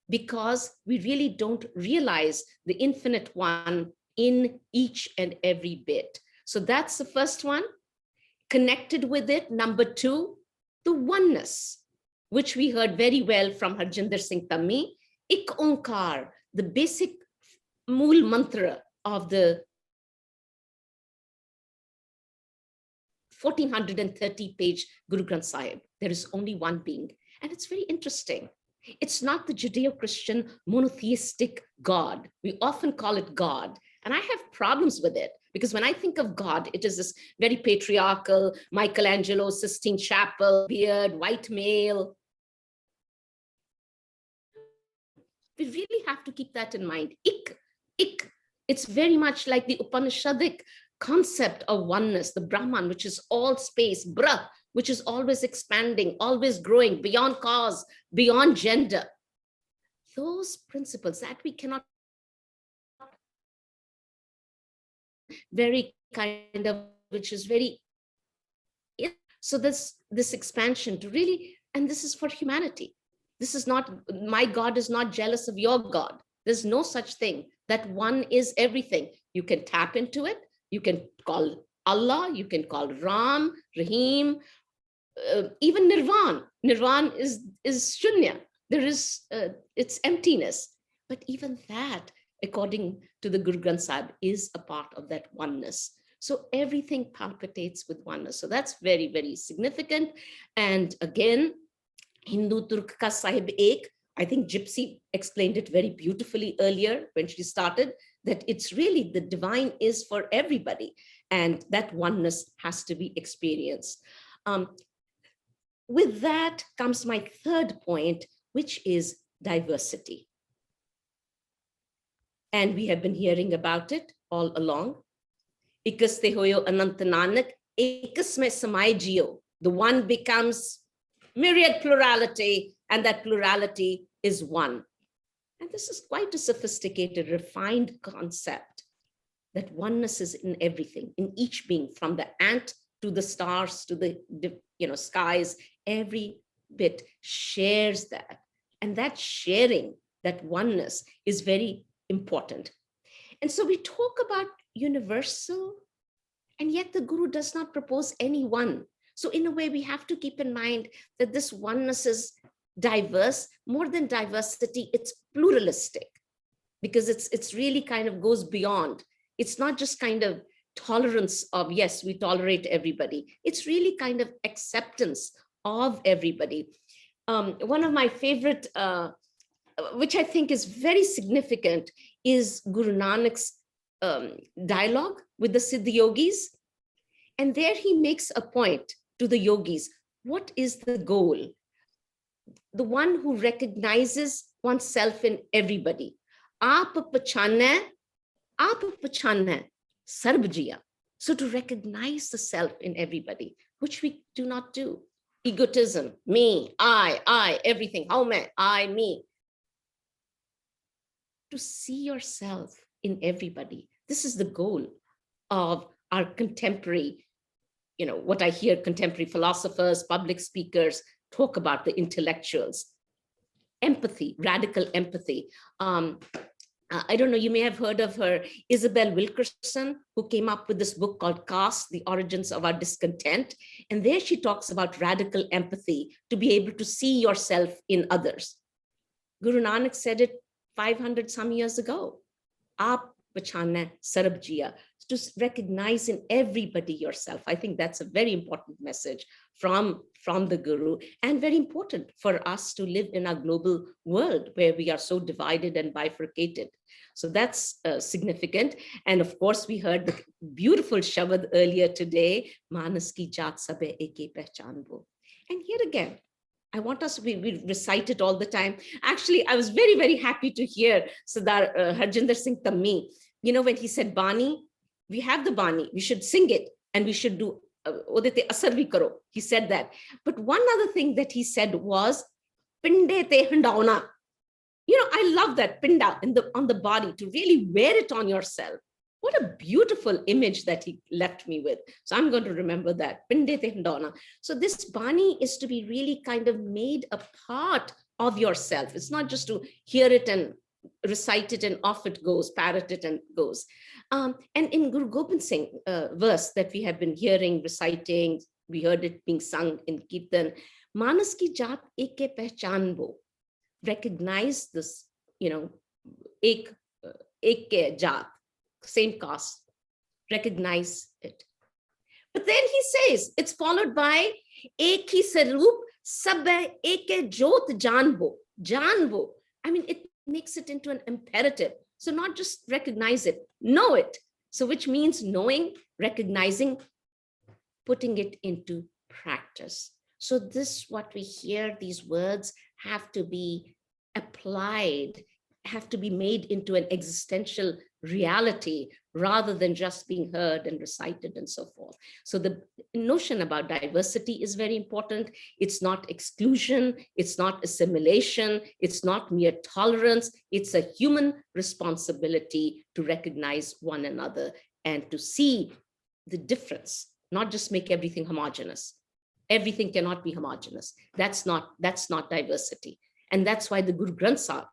Because we really don't realize the infinite one in each and every bit. So that's the first one. Connected with it, number two, the oneness, which we heard very well from Harjinder Singh Tammi. Ik Onkar, the basic mool mantra of the 1430-page Guru Granth Sahib. There is only one being. And it's very interesting. It's not the Judeo-Christian monotheistic God. We often call it God. And I have problems with it, because when I think of God, it is this very patriarchal, Michelangelo, Sistine Chapel, beard, white male. We really have to keep that in mind. Ik. It's very much like the Upanishadic concept of oneness, the Brahman, which is all space, Brah, which is always expanding, always growing, beyond cause, beyond gender. Those principles that we cannot very kind of, which is very, so this expansion to really, and this is for humanity. This is not, my God is not jealous of your God. There's no such thing. That one is everything. You can tap into it. You can call Allah, you can call Ram, Rahim, even Nirvan. Nirvan is Shunya. There is, it's emptiness. But even that, according to the Guru Granth Sahib, is a part of that oneness. So everything palpitates with oneness. So that's very, very significant. And again, Hindu Turk ka Sahib Ek, I think Gypsy explained it very beautifully earlier when she started, that it's really the divine is for everybody. And that oneness has to be experienced. With that comes my third point, which is diversity. And we have been hearing about it all along. Ikas te hoyo anant nanak, ikas mein samay jiyo. The one becomes myriad plurality, and that plurality is one. And this is quite a sophisticated, refined concept, that oneness is in everything, in each being, from the ant to the stars to the skies. Every bit shares that. And that sharing, that oneness, is very important. And so we talk about universal, and yet the Guru does not propose any one. So in a way, we have to keep in mind that this oneness is diverse. More than diversity, it's pluralistic, because it's really kind of goes beyond. It's not just kind of tolerance of, yes, we tolerate everybody. It's really kind of acceptance of everybody. One of my favorite, which I think is very significant, is Guru Nanak's dialogue with the Siddha yogis. And there he makes a point to the yogis. What is the goal? The one who recognizes oneself in everybody. Aap pachane sarb jiya. So to recognize the self in everybody, which we do not do. Egotism, me, I, everything. How man, I, me. To see yourself in everybody. This is the goal of our contemporary, what I hear contemporary philosophers, public speakers talk about, the intellectuals. Empathy, radical empathy. I don't know, you may have heard of her, Isabel Wilkerson, who came up with this book called Caste, The Origins of Our Discontent. And there she talks about radical empathy, to be able to see yourself in others. Guru Nanak said it 500 some years ago. Aap pachana sarab jiya, to recognize in everybody yourself. I think that's a very important message from the Guru, and very important for us to live in a global world where we are so divided and bifurcated. So that's significant. And of course, we heard the beautiful Shabad earlier today, Manas ki jaat sabe eke pehchan wo. And here again, I want us, we recite it all the time. Actually, I was very, very happy to hear Sardar Harjinder Singh Tammi, when he said Bani, we have the Bani, we should sing it, and we should do odete asar vi karo. He said that. But one other thing that he said was pinde te handauna. I love that pinda on the body, to really wear it on yourself. What a beautiful image that he left me with. So I'm going to remember that. Pinde te handauna. So this Bani is to be really kind of made a part of yourself. It's not just to hear it and recite it and off it goes, parrot it and goes. And in Guru Gobind Singh verse that we have been hearing, reciting, we heard it being sung in Kirtan, Manas ki jaat eke pehchan wo. Recognize this, ek jaat, same caste, recognize it. But then he says, it's followed by ek hi saroop sab ek jot janbo. Janbo. I mean, it makes it into an imperative. So not just recognize it, know it. So which means knowing, recognizing, putting it into practice. So this, what we hear, these words have to be applied, have to be made into an existential reality rather than just being heard and recited and so forth. So the notion about diversity is very important. It's not exclusion, it's not assimilation, it's not mere tolerance. It's a human responsibility to recognize one another and to see the difference, not just make everything homogeneous. Everything cannot be homogeneous. That's not diversity. And that's why the Guru Granth Sahib,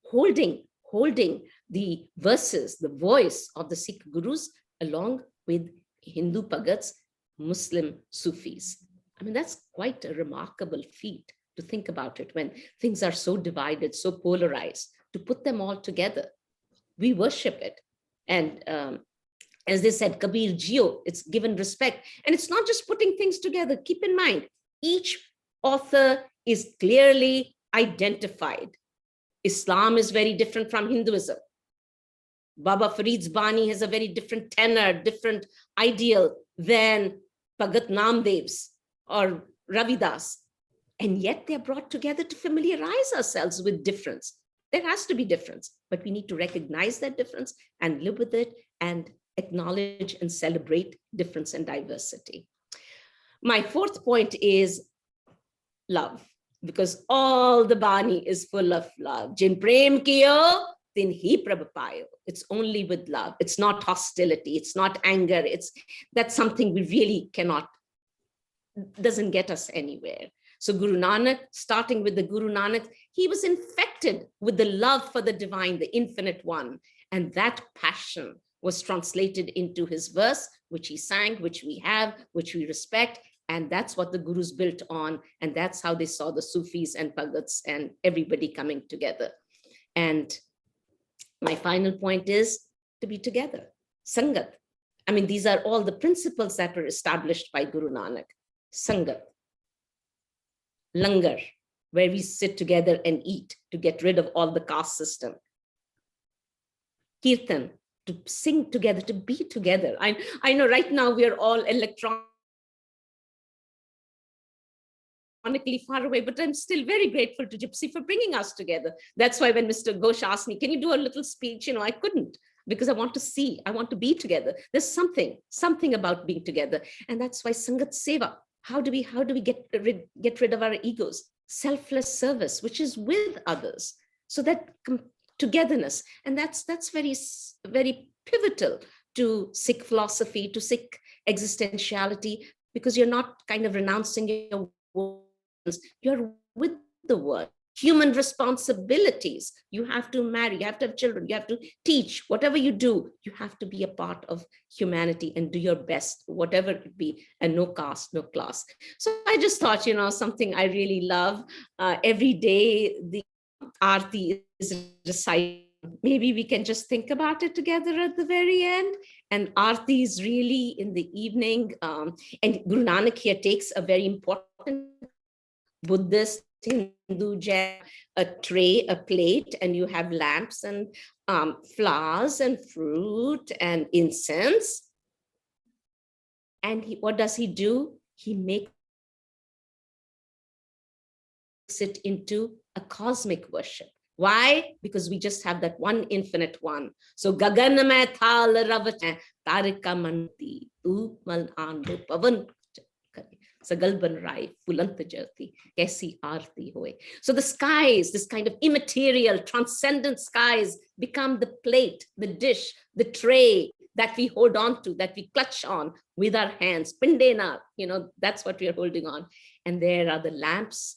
holding the verses, the voice of the Sikh Gurus, along with Hindu Bhagats, Muslim Sufis. I mean, that's quite a remarkable feat to think about it when things are so divided, so polarized, to put them all together. We worship it. And as they said, Kabir Jio, it's given respect. And it's not just putting things together. Keep in mind, each author is clearly identified. Islam is very different from Hinduism. Baba Farid's Bani has a very different tenor, different ideal than Bhagat Namdev's or Ravidas. And yet they're brought together to familiarize ourselves with difference. There has to be difference, but we need to recognize that difference and live with it and acknowledge and celebrate difference and diversity. My fourth point is love, because all the Bani is full of love. Jin prem kiyo, tin hi prabh payo. It's only with love. It's not hostility. It's not anger. That's something we really doesn't get us anywhere. So Guru Nanak, starting with the Guru Nanak, he was infected with the love for the divine, the infinite one. And that passion was translated into his verse, which he sang, which we have, which we respect. And that's what the Gurus built on. And that's how they saw the Sufis and Bhagats and everybody coming together. And my final point is to be together. Sangat. I mean, these are all the principles that were established by Guru Nanak. Sangat. Langar, where we sit together and eat to get rid of all the caste system. Kirtan, to sing together, to be together. I know right now we are all electronically far away, but I'm still very grateful to Gypsy for bringing us together. That's why when Mr. Ghosh asked me, can you do a little speech? I couldn't, because I want to see, I want to be together. There's something about being together. And that's why Sangat Seva. How do we get rid of our egos? Selfless service, which is with others. So that togetherness, and that's very, very pivotal to Sikh philosophy, to Sikh existentiality, because you're not kind of renouncing your words, you're with the world. Human responsibilities. You have to marry, you have to have children, you have to teach, whatever you do, you have to be a part of humanity and do your best, whatever it be, and no caste, no class. So I just thought, something I really love. Every day, the Aarti is recited maybe we can just think about it together at the very end. And Aarti is really in the evening. And Guru Nanak here takes a very important Buddhist, Hindu, Jain, a tray, a plate, and you have lamps and flowers and fruit and incense. And what does he do? He makes it into a cosmic worship. Why? Because we just have that one infinite one. So Gagan mein thal ravat tarika manti tu mal ando pavan sagal ban rai fulant jati kaisi aarti hoye. So the skies, this kind of immaterial, transcendent skies, become the plate, the dish, the tray that we hold on to, that we clutch on with our hands. Pindena, that's what we are holding on. And there are the lamps.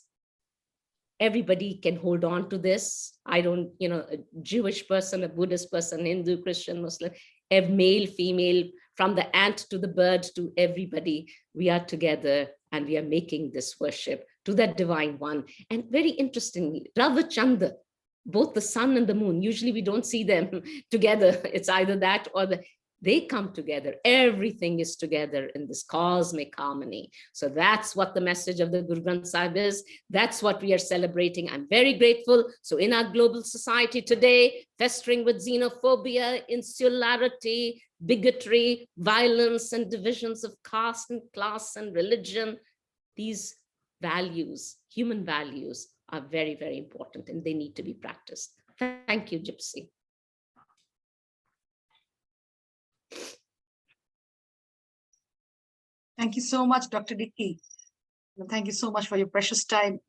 Everybody can hold on to this. I don't, a Jewish person, a Buddhist person, Hindu, Christian, Muslim, male, female, from the ant to the bird to everybody, we are together and we are making this worship to that divine one. And very interestingly, Rava Chanda, both the sun and the moon, usually we don't see them together. It's either that or they come together. Everything is together in this cosmic harmony. So that's what the message of the Guru Granth Sahib is. That's what we are celebrating. I'm very grateful. So in our global society today, festering with xenophobia, insularity, bigotry, violence, and divisions of caste and class and religion, these values, human values, are very, very important and they need to be practiced. Thank you, Gypsy. Thank you so much, Dr. Dickey. Thank you so much for your precious time.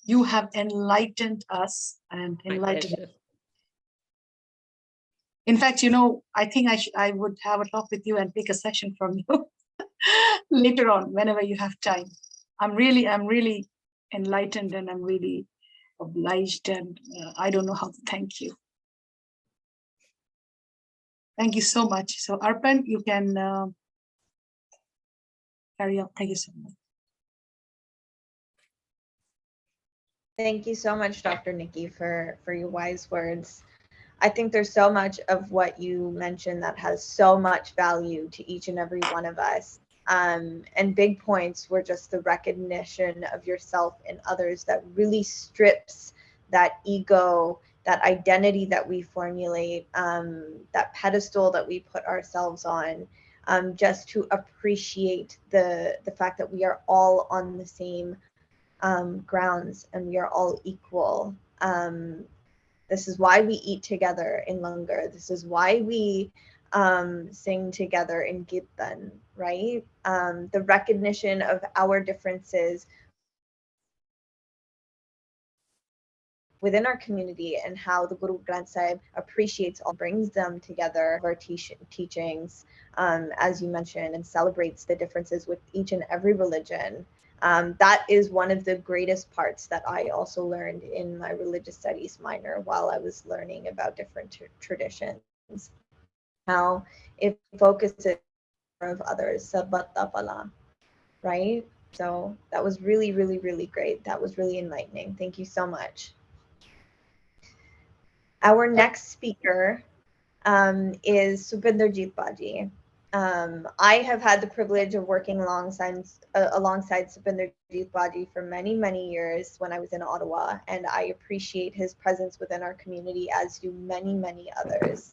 You have enlightened us and enlightened. In fact, I think I would have a talk with you and take a session from you later on, whenever you have time. I'm really enlightened and I'm really obliged, and I don't know how to thank you. Thank you so much. So Arpan, you can carry on. Thank you so much. Thank you so much, Dr. Nikki, for your wise words. I think there's so much of what you mentioned that has so much value to each and every one of us. And big points were just the recognition of yourself and others that really strips that ego, that identity that we formulate, that pedestal that we put ourselves on, just to appreciate the fact that we are all on the same grounds and we are all equal. This is why we eat together in Langar. This is why we sing together in Kirtan, right? The recognition of our differences within our community and how the Guru Granth Sahib appreciates all, brings them together, our teachings, as you mentioned, and celebrates the differences with each and every religion. That is one of the greatest parts that I also learned in my religious studies minor while I was learning about different traditions. How it focuses of others, right? So that was really, really, really great. That was really enlightening. Thank you so much. Our next speaker is Subinderjeet Baji. I have had the privilege of working alongside Subinderjeet Baji for many, many years when I was in Ottawa, and I appreciate his presence within our community, as do many, many others.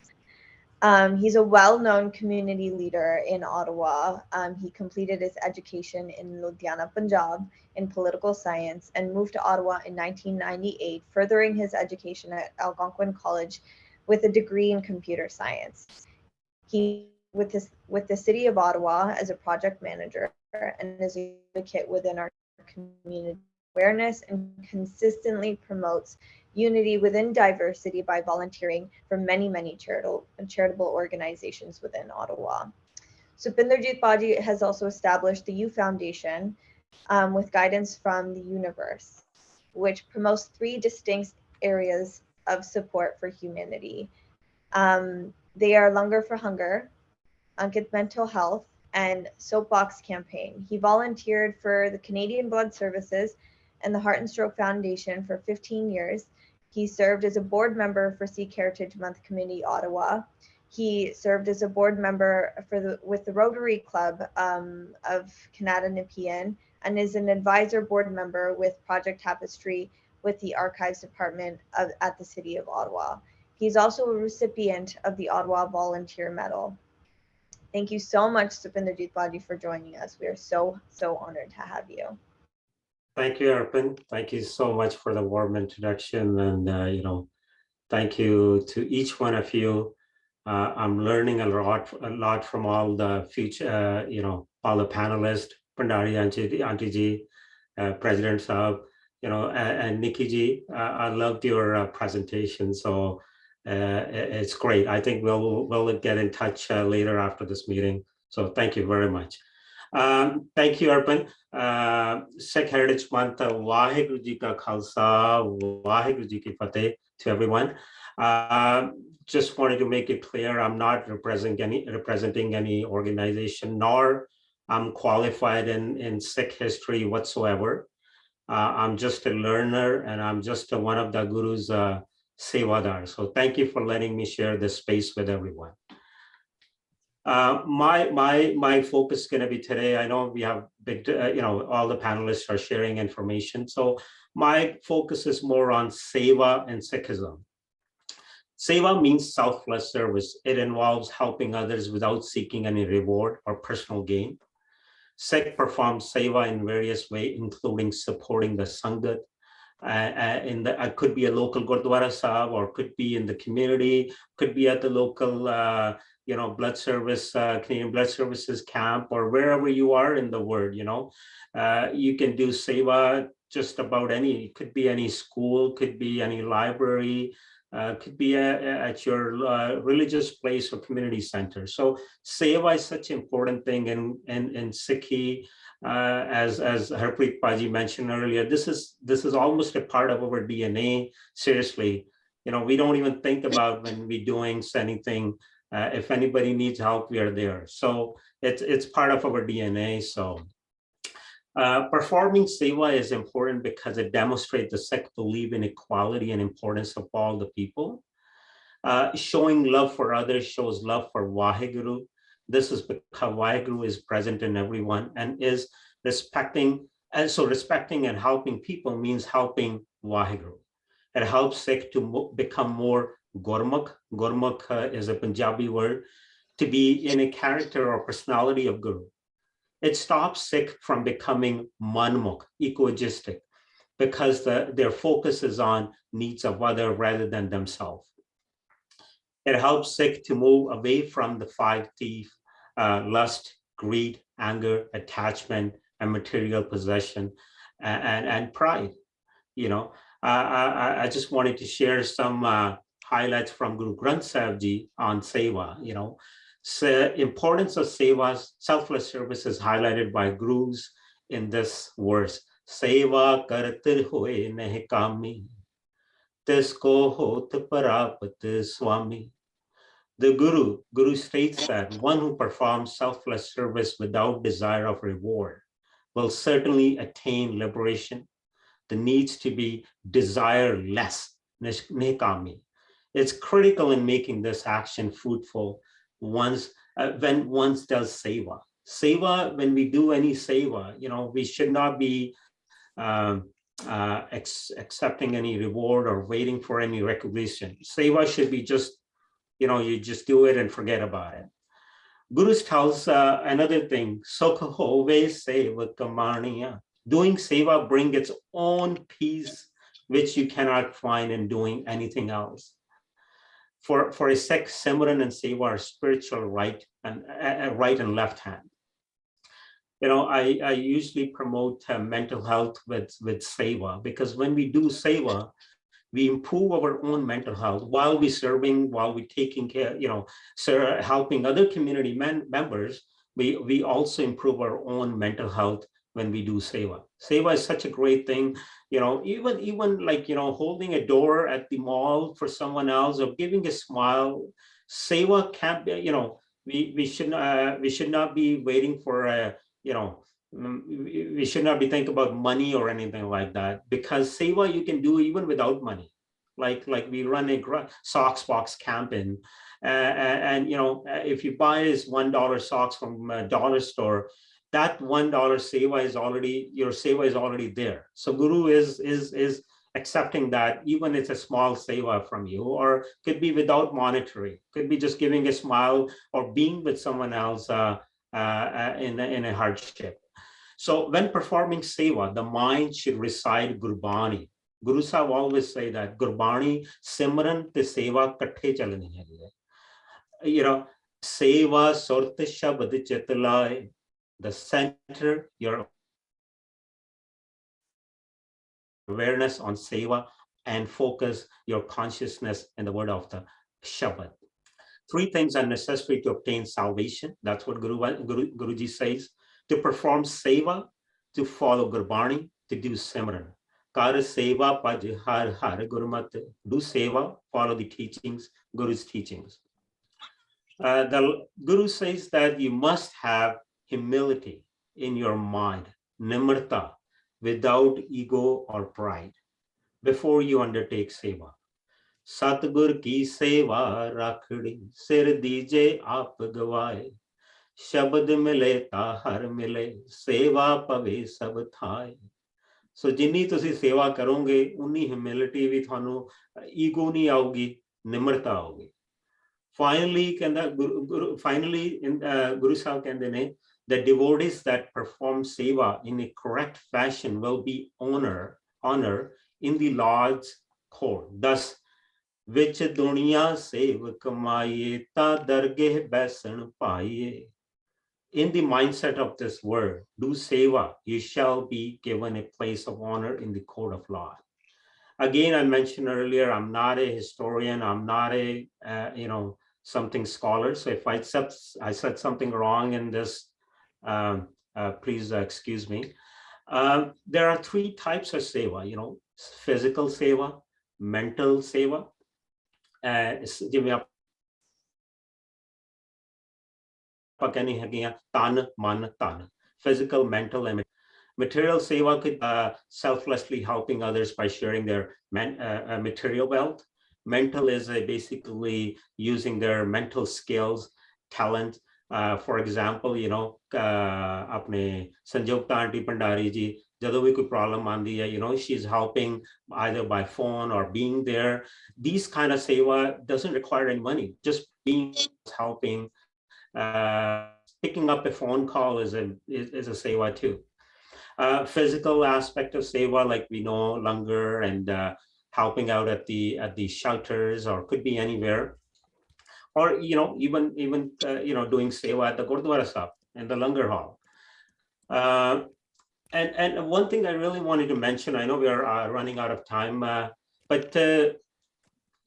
He's a well-known community leader in Ottawa. He completed his education in Ludhiana, Punjab in political science and moved to Ottawa in 1998, furthering his education at Algonquin College with a degree in computer science. He with the City of Ottawa as a project manager and as an advocate within our community awareness, and consistently promotes unity within diversity by volunteering for many, many charitable organizations within Ottawa. Subinderjeet Baji has also established the U Foundation with guidance from the universe, which promotes 3 distinct areas of support for humanity. They are Langar for Hunger, Ankit Mental Health, and Soapbox Campaign. He volunteered for the Canadian Blood Services and the Heart and Stroke Foundation for 15 years. He served as a board member for Sikh Heritage Month Committee Ottawa. He served as a board member with the Rotary Club of Canada Nepean, and is an advisor board member with Project Tapestry with the Archives Department at the City of Ottawa. He's also a recipient of the Ottawa Volunteer Medal. Thank you so much, Supinder Baji, for joining us. We are so honored to have you. Thank you, Arpan. Thank you so much for the warm introduction, and thank you to each one of you. I'm learning a lot from all the future, all the panelists, Pandari Auntie Ji, President Saab, and Nikki Ji. I loved your presentation, so it's great. I think we'll get in touch later after this meeting. So thank you very much. Thank you, Arpan. Sikh Heritage Month, Waheguru Ji Ka Khalsa, Waheguru Ji Ki Fateh to everyone. Just wanted to make it clear, I'm not representing any organization, nor I'm qualified in Sikh history whatsoever. I'm just a learner, and I'm just one of the Guru's sevadar. So thank you for letting me share this space with everyone. My focus is going to be today. I know we have big, all the panelists are sharing information. So my focus is more on Seva and Sikhism. Seva means selfless service. It involves helping others without seeking any reward or personal gain. Sikh performs Seva in various ways, including supporting the Sangat. Could be a local Gurdwara Sahib, or could be in the community, could be at the local blood service, Canadian Blood Services camp, or wherever you are in the world. You can do Seva just about any. It could be any school, could be any library, could be at your religious place or community center. So Seva is such an important thing in Sikhi. As Harpreet Baji mentioned earlier, this is almost a part of our DNA. Seriously, we don't even think about when we're doing anything. If anybody needs help, we are there. So it's part of our DNA. So performing Seva is important because it demonstrates the Sikh belief in equality and importance of all the people. Showing love for others shows love for Waheguru. This is because Waheguru is present in everyone and is respecting. And so respecting and helping people means helping Waheguru. It helps Sikh to become more Gurmukh. Gurmukh is a Punjabi word, to be in a character or personality of Guru. It stops Sikh from becoming Manmukh, egoistic, because their focus is on needs of other rather than themselves. It helps Sikh to move away from the 5 T's, lust, greed, anger, attachment, and material possession, and pride. I just wanted to share some highlights from Guru Granth Sahib Ji on Seva. So importance of Seva, selfless service, is highlighted by Gurus in this verse. Seva karatir hoye nahi kami, tisko hot parapat swami. The Guru states that one who performs selfless service without desire of reward will certainly attain liberation. The needs to be desireless, nekami. It's critical in making this action fruitful when one does Seva. Seva, when we do any Seva, we should not be accepting any reward or waiting for any recognition. Seva should be just, you just do it and forget about it. Guru tells another thing, Sukh hove seva kamaniya. Doing Seva brings its own peace, which you cannot find in doing anything else. For a Sikh, Simran and Seva are spiritual right and left hand. I usually promote mental health with Seva, because when we do Seva, we improve our own mental health while we serving, while we taking care, helping other community members. We also improve our own mental health when we do Seva. Seva is such a great thing. Even like, holding a door at the mall for someone else, or giving a smile. Seva can't be, we should not be waiting for we should not be thinking about money or anything like that, because Seva you can do even without money. like we run a socks box campaign, and if you buy his $1 socks from a dollar store, that $1 seva is already, your seva is already there. So Guru is accepting that, even it's a small seva from you, or could be without monetary, could be just giving a smile or being with someone else in a hardship. So when performing seva, the mind should recite Gurbani. Guru Sahib always say that Gurbani, Simran te seva kathe chalni hai. Seva surt shabad chitlai, the center your awareness on seva and focus your consciousness in the word of the Shabad. 3 things are necessary to obtain salvation. That's what Guruji says. To perform seva, to follow Gurbani, to do Simran. Kar seva paj har har gurmat. Do seva, follow the teachings, Guru's teachings. The Guru says that you must have humility in your mind, nimrta, without ego or pride, before you undertake seva. Satgur ki seva rakhdi, sir dije aap gwaye. Shabad mile ta har mile, seva pave sab thai. So jinni tusi seva karonge, unni humility vi thanu, ego nahi aaugi, nimrta aaugi. Finally, Guru Sahib kende ne, the devotees that perform seva in a correct fashion will be honor in the Lord's court. Thus, which duniya sev kamaye ta dargeh baisan paaye. In the mindset of this word, do seva, you shall be given a place of honor in the court of law. Again, I mentioned earlier, I'm not a historian, I'm not a something scholar. So if I said something wrong in this, please excuse me. There are 3 types of seva, physical seva, mental seva, tan, man, tan, physical, mental, and material seva could selflessly helping others by sharing their material wealth. Mental is basically using their mental skills, talent. For example, apne Sanjogta Aunty Pandari ji, jadon bhi koi problem aandi hai, she's helping either by phone or being there. These kind of seva doesn't require any money. Just being helping, picking up a phone call is a seva too. Physical aspect of seva, like we know, langar and helping out at the shelters, or could be anywhere, or even doing seva at the Gurdwara Sahib and the langar hall. And one thing I really wanted to mention, I know we are running out of time, but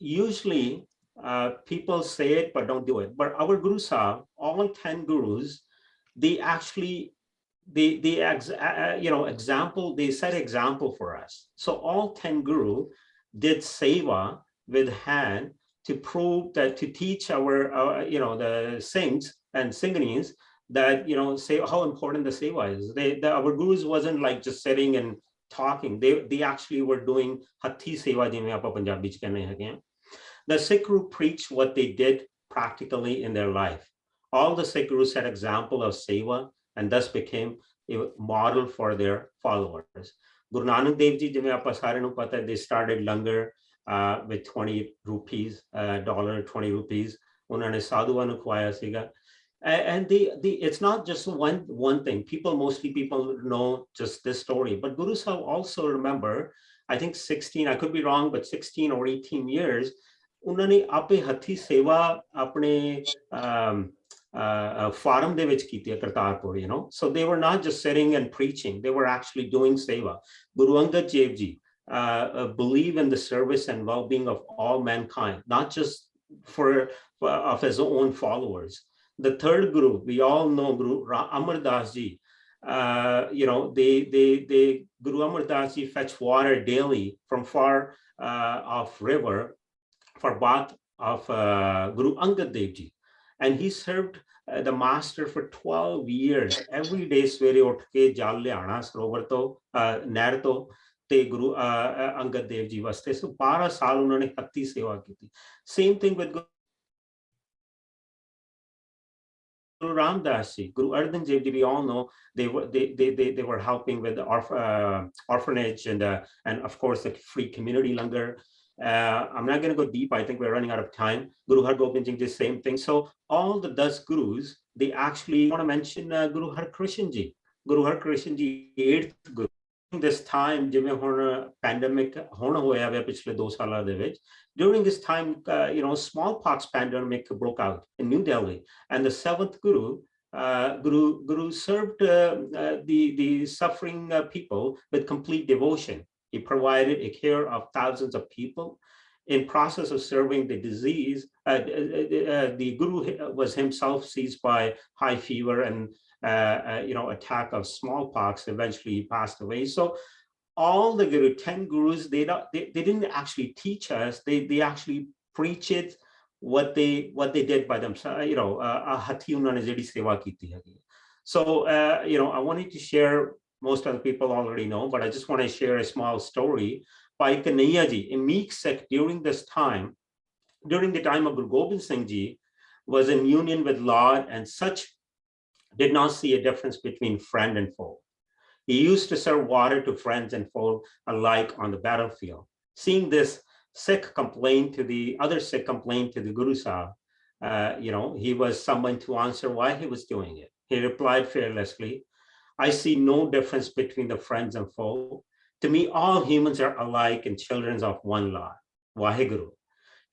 usually people say it but don't do it. But our Guru Sahib, all 10 gurus, they actually they set example for us. So all 10 guru did seva with hand to prove that, to teach our the saints and singanis that say how important the seva is. Our gurus wasn't like just sitting and talking. They actually were doing hathi seva, jive aapa Punjabi ch kehne hage. The Sikh group preached what they did practically in their life. All the Sikh gurus set example of seva and thus became a model for their followers. Guru Nanak Dev Ji, jive aapa sare nu pata hai, they started langar with 20 rupees, $20 rupees. Unhone sadhuwa nu khwaya siga. And it's not just one thing. Mostly people know just this story, but Guru Sahib also remember, I think 16, I could be wrong, but 16 or 18 years, unhone ape hathi seva apne farm de vich kiti Kartarpur, so they were not just sitting and preaching, they were actually doing seva. Guru Angad Dev Ji believe in the service and well-being of all mankind, not just of his own followers. The third guru, we all know Guru Amar Das Ji, Guru Amar Das Ji fetch water daily from far off river for bath of Guru Angad Dev Ji. And he served the master for 12 years. Every day, swere uth ke jal le aana sarovar to, nair to, ਤੇ ਗੁਰੂ ਅੰਗਦ ਦੇਵ ਜੀ ਵਾਸਤੇ। ਸੋ 12 ਸਾਲ ਉਹਨਾਂ ਨੇ ਹੱਥੀਂ ਸੇਵਾ ਕੀਤੀ। Same thing with Guru Ramdas Ji, Guru Arjan Dev Ji, we all know they were helping with the orphanage and of course the free community langar. I'm not going to go deep. I think we're running out of time. Guru Har Gobind Singh Ji, same thing. So all the 10 gurus, they actually want to mention Guru Har Krishan Ji. Guru Har Krishan Ji, 8th Guru. This time, ਜਿਵੇਂ ਹੁਣ pandemic ਹੁਣ ਹੋਇਆ ਵੇ ਪਿਛਲੇ 2 ਸਾਲਾਂ ਦੇ ਵਿੱਚ, during this time, smallpox pandemic broke out in New Delhi, and the 7th Guru served the suffering people with complete devotion. He provided a care of thousands of people. In process of serving the disease, the Guru was himself seized by high fever and attack of smallpox. Eventually, he passed away. So all the 10 gurus, they didn't actually teach us. They actually preach it, what they did by themselves. So I wanted to share. Most of the people already know, but I just want to share a small story. Bhai Kanhaiya Ji, a meek Sikh during the time of Guru Gobind Singh Ji, was in union with Lord and such did not see a difference between friend and foe. He used to serve water to friends and foe alike on the battlefield. Seeing this, Sikh complained to the Guru Sahib. He was summoned to answer why he was doing it. He replied fearlessly, I see no difference between the friends and foe. To me, all humans are alike and children of one Lord, Vaheguru.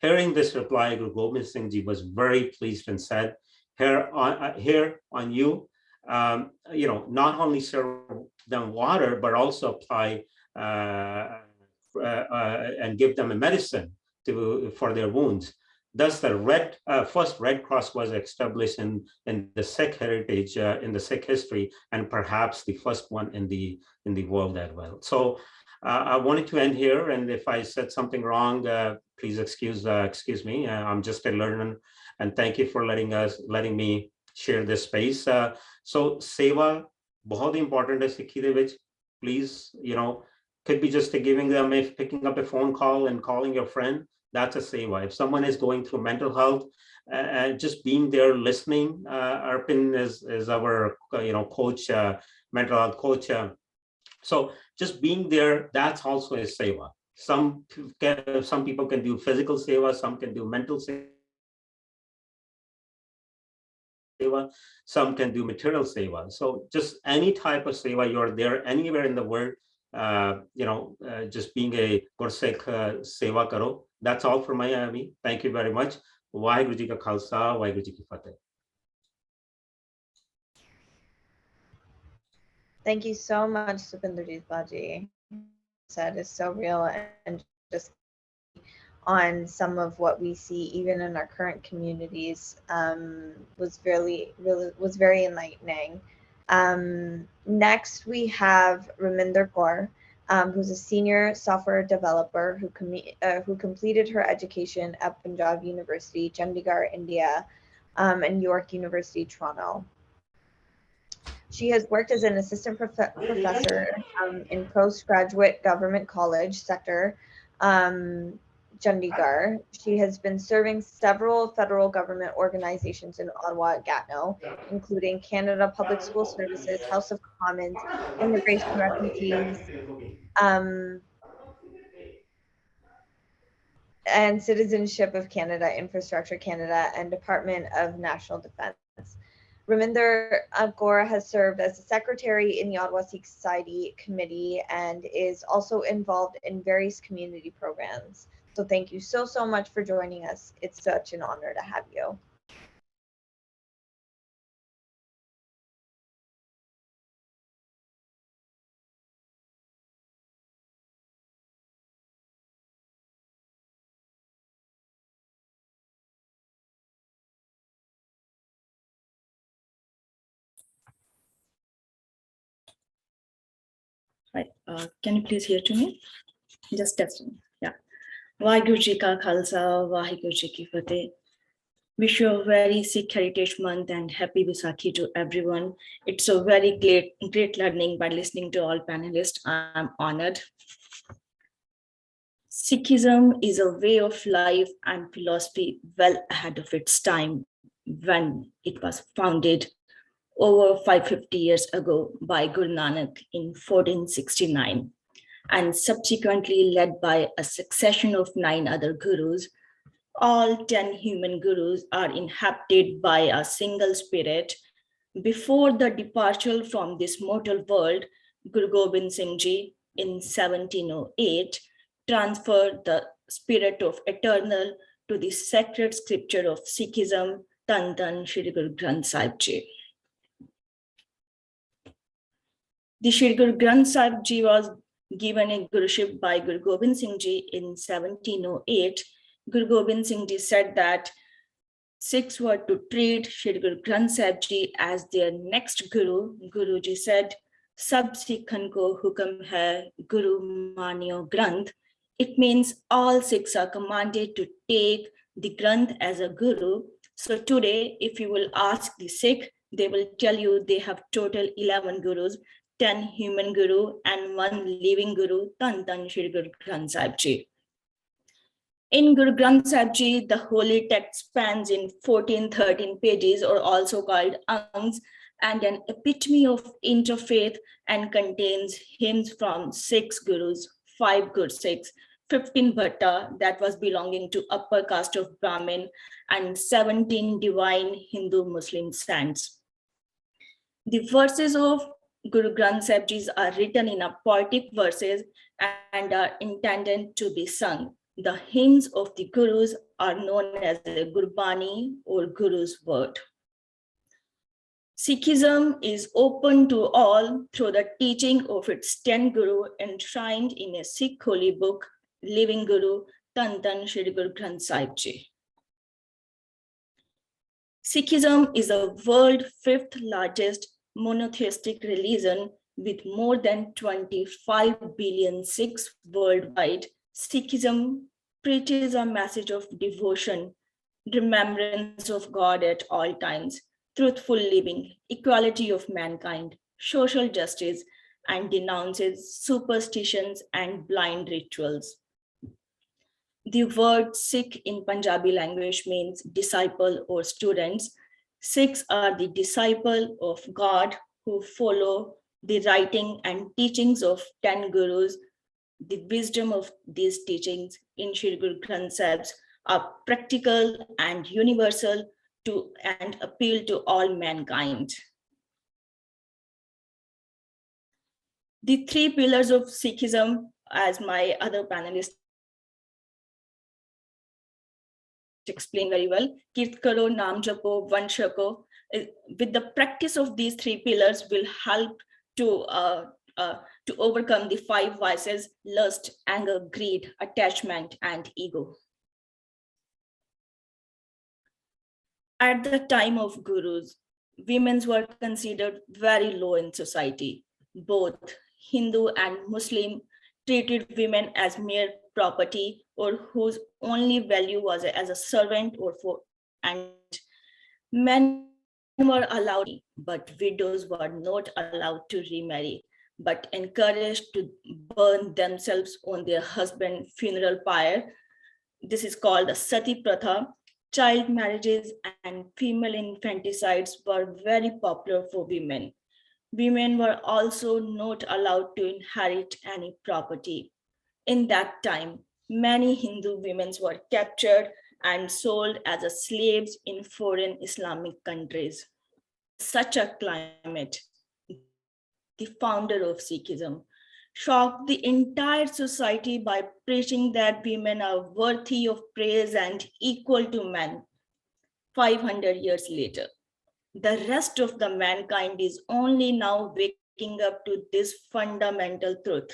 Hearing this reply, Guru Gobind Singh Ji was very pleased and said, here on you, not only serve them water, but also apply and give them a medicine for their wounds. Thus, the first Red Cross was established in the Sikh heritage, in the Sikh history, and perhaps the first one in the world as well. So I wanted to end here, and if I said something wrong, please excuse me. I'm just a learner, and thank you for letting me share this space. So seva bahut important hai Sikhi de vich. Please, could be just picking up a phone call and calling your friend. That's a seva. If someone is going through mental health, and just being there listening, Arpin is our coach, mental health coach. So just being there, that's also a seva. Some people can do physical seva, some can do mental seva, some can do material seva. So just any type of seva, you're there anywhere in the world, just being a Gursikh seva karo. That's all for my Ami. Thank you very much. Vaheguru Ji ka Khalsa, Vaheguru Ji ki Fateh. Thank you so much, Sukinderjeet Baji. Said is so real, and just on some of what we see even in our current communities was very enlightening. Next, we have Raminder Kaur, who's a senior software developer who completed her education at Punjab University, Chandigarh, India, and York University, Toronto. She has worked as an assistant professor in postgraduate government college sector, Chandigarh. She has been serving several federal government organizations in Ottawa and Gatineau, including Canada Public School Services, House of Commons, Immigration Refugees, and Citizenship of Canada, Infrastructure Canada, and Department of National Defence. Raminder Kaur has served as a secretary in the Ottawa Sikh Society Committee and is also involved in various community programs. So thank you so much for joining us. It's such an honor to have you. Right. Can you please hear to me? Just testing. Yeah. Vaheguru Ji ka Khalsa, Vaheguru Ji ki Fateh. Wish you a very Sikh Heritage Month and happy Vaisakhi to everyone. It's a very great learning by listening to all panelists. I'm honored. Sikhism is a way of life and philosophy well ahead of its time when it was founded over 550 years ago by Guru Nanak in 1469 and subsequently led by a succession of 9 other gurus. All 10 human gurus are inhabited by a single spirit. Before the departure from this mortal world, Guru Gobind Singh Ji in 1708 transferred the spirit of eternal to the sacred scripture of Sikhism, Tan Tan Shri Guru Granth Sahib Ji. The Shri Guru Granth Sahib Ji was given a guruship by Guru Gobind Singh Ji in 1708. Guru Gobind Singh Ji said that Sikhs were to treat Shri Guru Granth Sahib Ji as their next guru. Guru Ji said, "Sab Sikhan ko hukam hai, Guru Manyo Granth." It means all Sikhs are commanded to take the Granth as a guru. So today, if you will ask the Sikh, they will tell you they have total 11 gurus, 10 human guru and 1 living guru, Tan Tan Shri Guru Granth Sahib Ji. In Guru Granth Sahib Ji, the holy text spans in 14-13 pages, or also called angs, and an epitome of interfaith, and contains hymns from 6 gurus, 5 Gursikhs, 15 Bhatta that was belonging to upper caste of Brahmin, and 17 divine Hindu Muslim saints. The verses of Guru Granth Sahib Ji are written in a poetic verses and are intended to be sung. The hymns of the Gurus are known as the Gurbani or Guru's word. Sikhism is open to all through the teaching of its 10 Guru enshrined in a Sikh holy book, Living Guru, Tan Tan Shri Guru Granth Sahib Ji. Sikhism is the world's 5th largest monotheistic religion with more than 25 billion Sikhs worldwide. Sikhism preaches a message of devotion, remembrance of God at all times, truthful living, equality of mankind, social justice, and denounces superstitions and blind rituals. The word Sikh in Punjabi language means disciple or students. Sikhs are the disciple of God who follow the writing and teachings of 10 gurus. The wisdom of these teachings in Shri Guru Granth Sahibs are practical and universal and appeal to all mankind. The 3 pillars of Sikhism, as my other panelists explained very well, Kirt Karo, Naam Japo, Vanshako. With the practice of these 3 pillars will help to overcome the 5 vices: lust, anger, greed, attachment, and ego. At the time of gurus, women were considered very low in society. Both Hindu and Muslim treated women as mere property, or whose only value was as a servant or for, and men were allowed, but widows were not allowed to remarry, but encouraged to burn themselves on their husband's funeral pyre. This is called the Sati Pratha. Child marriages and female infanticides were very popular for women. Women were also not allowed to inherit any property. In that time, many Hindu women were captured and sold as slaves in foreign Islamic countries. Such a climate, the founder of Sikhism shocked the entire society by preaching that women are worthy of praise and equal to men. 500 years later, the rest of the mankind is only now waking up to this fundamental truth.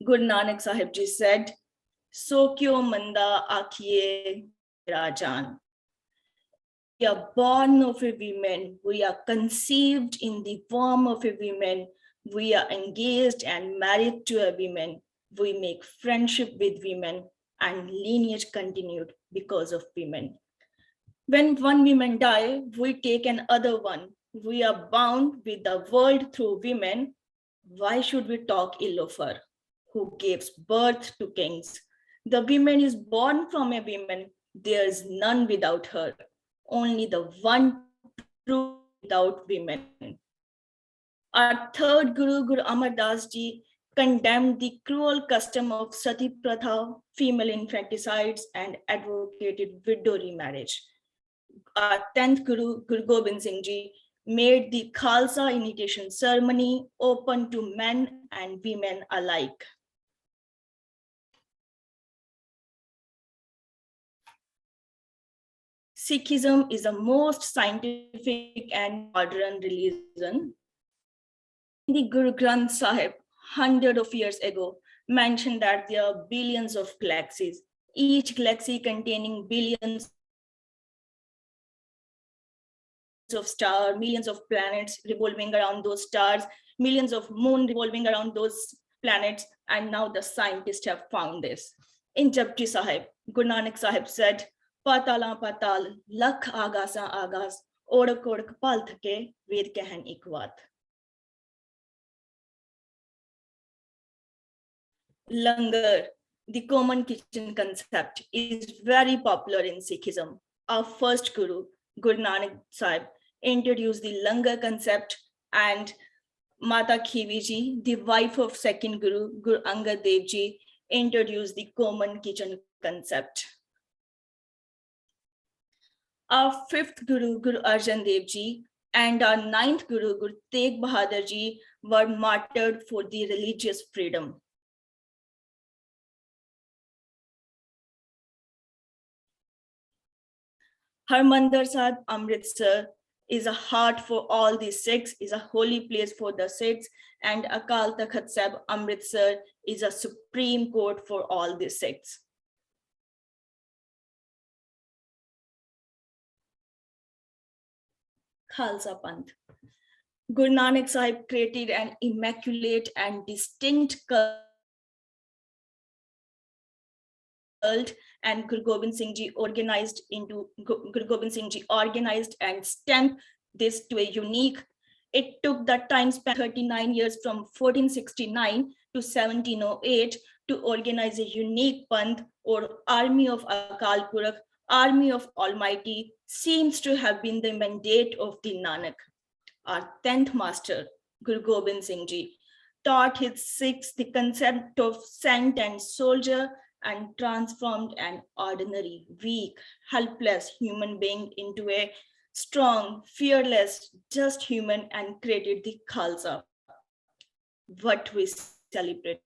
Guru Nanak Sahib Ji said, "So kyo manda akhiye rajan." We are born of a woman, we are conceived in the womb of a woman, we are engaged and married to a woman, we make friendship with women, and lineage continued because of women. When one woman dies, we take another one. We are bound with the world through women. Why should we talk ill of her? who gives birth to kings. The woman is born from a woman. There is none without her. Only the one true without women. Our third Guru, Guru Amar Das Ji, condemned the cruel custom of sati pratha, female infanticides, and advocated widow remarriage. Our 10th Guru, Guru Gobind Singh Ji, made the Khalsa initiation ceremony open to men and women alike. Sikhism is the most scientific and modern religion. The Guru Granth Sahib, hundreds of years ago, mentioned that there are billions of galaxies, each galaxy containing billions of stars, millions of planets revolving around those stars, millions of moons revolving around those planets, and now the scientists have found this. In Japji Sahib, Guru Nanak Sahib said, Patala patal, lakh agasa agas, odak odak pal thake, ved kehen ikvat. Langar, the common kitchen concept, is very popular in Sikhism. Our first Guru, Guru Nanak Sahib, introduced the Langar concept, and Mata Khivi Ji, the wife of second Guru, Guru Angad Dev Ji, introduced the common kitchen concept. Our fifth Guru, Guru Arjan Dev Ji, and our ninth Guru, Guru Tegh Bahadur Ji, were martyred for the religious freedom. Harmandir Sahib, Amritsar, is a heart for all the Sikhs, is a holy place for the Sikhs, and Akal Takht Sahib, Amritsar, is a supreme court for all the Sikhs. Khalsa Panth. Guru Nanak Sahib created an immaculate and distinct cult, and Guru Gobind Singh Ji organized and stamped this to a unique. It took the time span 39 years from 1469 to 1708 to organize a unique panth or army of Akal Purakh, army of Almighty, seems to have been the mandate of the Nanak. Our 10th master, Guru Gobind Singh Ji, taught his Sikhs the concept of saint and soldier, and transformed an ordinary, weak, helpless human being into a strong, fearless, just human, and created the Khalsa. What we celebrate.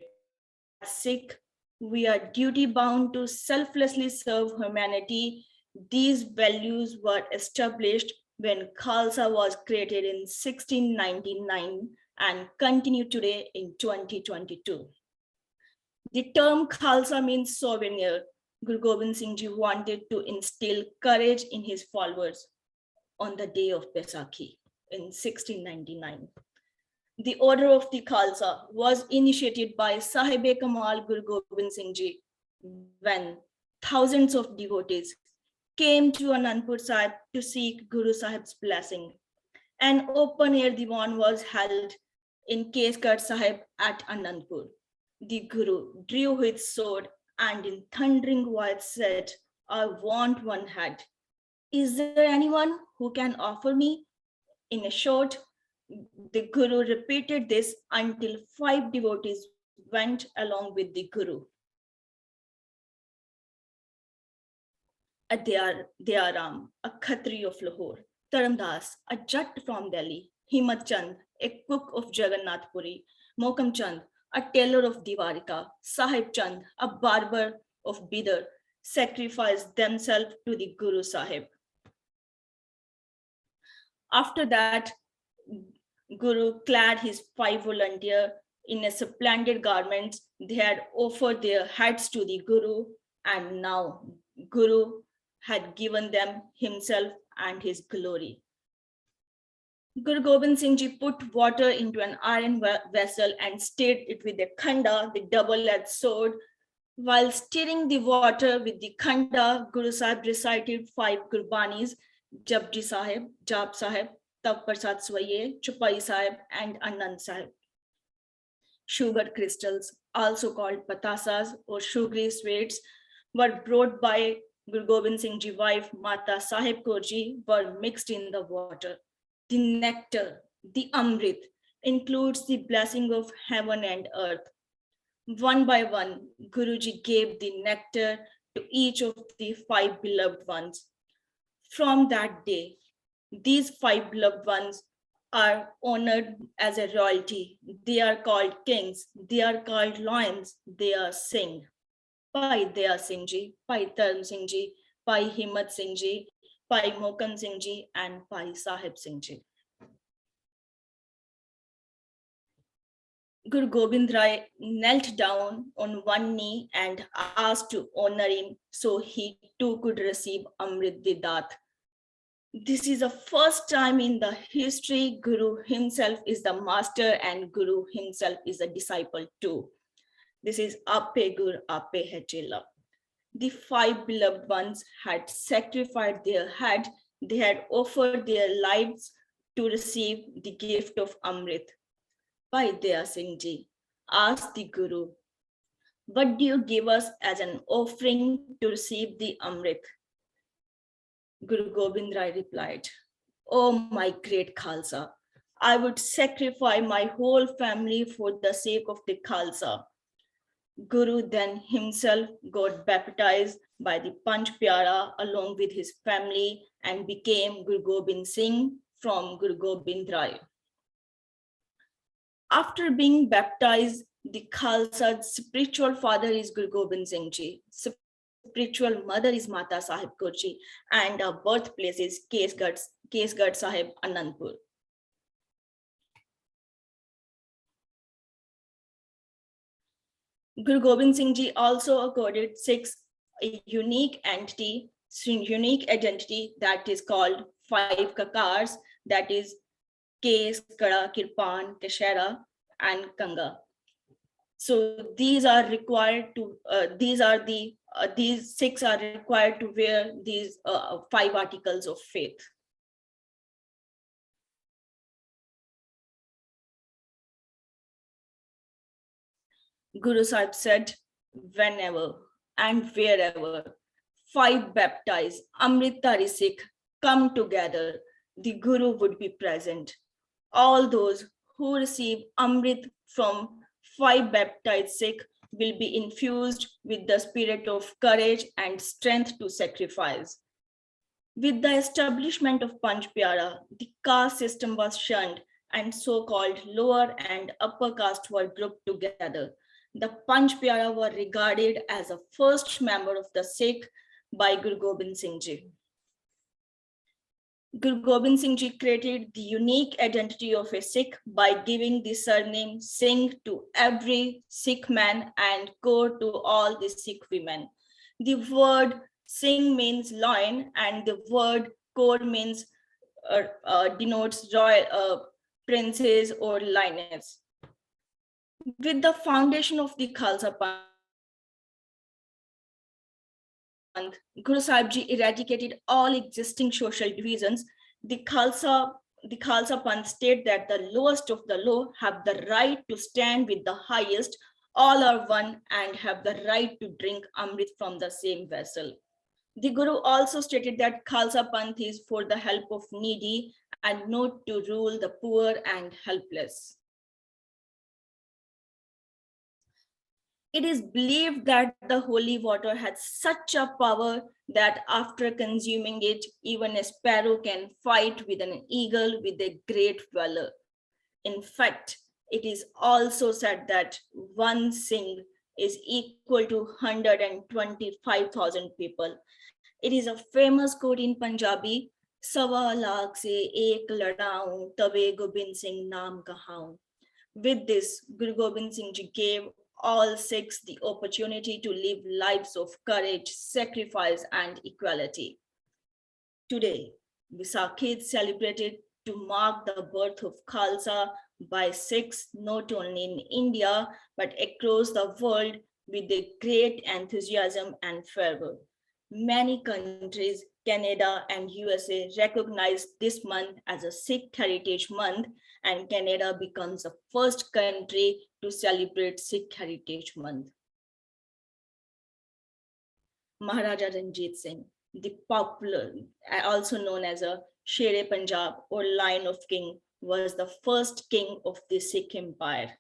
As Sikh, we are duty bound to selflessly serve humanity. These values were established when Khalsa was created in 1699 and continue today in 2022. The term Khalsa means souvenir. Guru Gobind Singh Ji wanted to instill courage in his followers on the day of Baisakhi in 1699. The order of the Khalsa was initiated by Sahib-e-Kamal Guru Gobind Singh Ji when thousands of devotees came to Anandpur Sahib to seek Guru Sahib's blessing. An open-air diwan was held in Kesgarh Sahib at Anandpur. The Guru drew his sword and in thundering voice said, I want one head. Is there anyone who can offer me? In a short, the Guru repeated this until 5 devotees went along with the Guru. Dayaram, a Khatri of Lahore, Taramdas, a Jat from Delhi, Himat Chand, a cook of Jagannath Puri, Mokam Chand, a tailor of Diwarika, Sahib Chand, a barber of Bidar, sacrificed themselves to the Guru Sahib. After that, Guru clad his 5 volunteers in a splendid garments. They had offered their heads to the Guru, and now Guru had given them himself and his glory. Guru Gobind Singh Ji put water into an iron vessel and stirred it with a khanda, the double-edged sword. While stirring the water with the khanda, Guru Sahib recited 5 Gurbanis, Japji Sahib, Jap Sahib, Tab Prasad Swaye, Chupai Sahib, and Anand Sahib. Sugar crystals, also called patasas or sugary sweets, were brought by Guru Gobind Singh Ji's wife Mata Sahib Kaur Ji, were mixed in the water. The nectar, the Amrit, includes the blessing of heaven and earth. One by one, Guruji gave the nectar to each of the 5 beloved ones. From that day, these 5 beloved ones are honored as a royalty. They are called kings, they are called lions, they are Singh. Bhai Daya Singh Ji, Bhai Dharm Singh Ji, Bhai Himmat Singh Ji, Bhai Mohkam Singh Ji, and Bhai Sahib Singh Ji. Guru Gobind Rai knelt down on one knee and asked to honor him so he too could receive Amrit Didat. This is the first time in the history Guru himself is the master and Guru himself is a disciple too. This is Ape Gur, Ape Hai Chela. The 5 beloved ones had sacrificed their head, they had offered their lives to receive the gift of Amrit. Bhai Daya Singh Ji asked the Guru, what do you give us as an offering to receive the Amrit? Guru Gobind Rai replied, oh my great Khalsa, I would sacrifice my whole family for the sake of the Khalsa. Guru then himself got baptized by the Panch Pyara along with his family and became Guru Gobind Singh from Guru Gobind Rai. After being baptized, the Khalsa's spiritual father is Guru Gobind Singh Ji, spiritual mother is Mata Sahib Kaur Ji, and our birthplace is Kesgarh Sahib, Anandpur. Guru Gobind Singh Ji also accorded Sikhs a unique identity that is called 5 kakars, that is Kes, Kada, Kirpan, Kashera, and Kanga. So these are required to, these Sikhs are required to wear these 5 articles of faith. Guru Sahib said, whenever and wherever 5 baptized Amritdhari Sikh come together, the Guru would be present. All those who receive Amrit from 5 baptized Sikh will be infused with the spirit of courage and strength to sacrifice. With the establishment of Panch Pyara, the caste system was shunned and so-called lower and upper caste were grouped together. The Panch Pyara were regarded as a first member of the Sikh by Guru Gobind Singh Ji. Guru Gobind Singh Ji created the unique identity of a Sikh by giving the surname Singh to every Sikh man and Kaur to all the Sikh women. The word Singh means lion and the word Kaur means denotes royal princes or lioness. With the foundation of the Khalsa Panth, Guru Sahib Ji eradicated all existing social divisions. The Khalsa Panth state that the lowest of the low have the right to stand with the highest, all are one and have the right to drink Amrit from the same vessel. The Guru also stated that Khalsa Panth is for the help of needy and not to rule the poor and helpless. It is believed that the holy water has such a power that after consuming it, even a sparrow can fight with an eagle with a great valor. In fact, it is also said that one Singh is equal to 125,000 people. It is a famous quote in Punjabi, Sawa lakh se ek ladaun, tabe Gobind Singh naam kahaun. With this, Guru Gobind Singh Ji gave all Sikhs the opportunity to live lives of courage, sacrifice, and equality. Today, Vaisakhi is celebrated to mark the birth of Khalsa by Sikhs not only in India, but across the world with a great enthusiasm and fervor. Many countries Canada, and USA recognize this month as a Sikh Heritage Month, and Canada becomes the first country to celebrate Sikh Heritage Month. Maharaja Ranjit Singh, the popular, also known as a Sher-e-Punjab or Lion of King, was the first king of the Sikh Empire.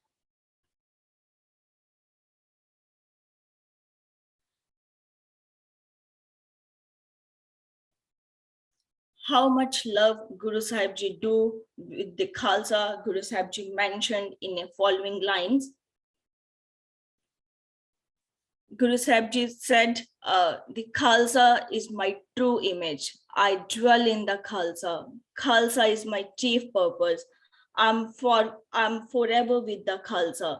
How much love Guru Sahib Ji do with the Khalsa, Guru Sahib Ji mentioned in the following lines. Guru Sahib Ji said, the Khalsa is my true image. I dwell in the Khalsa. Khalsa is my chief purpose. I'm forever with the Khalsa.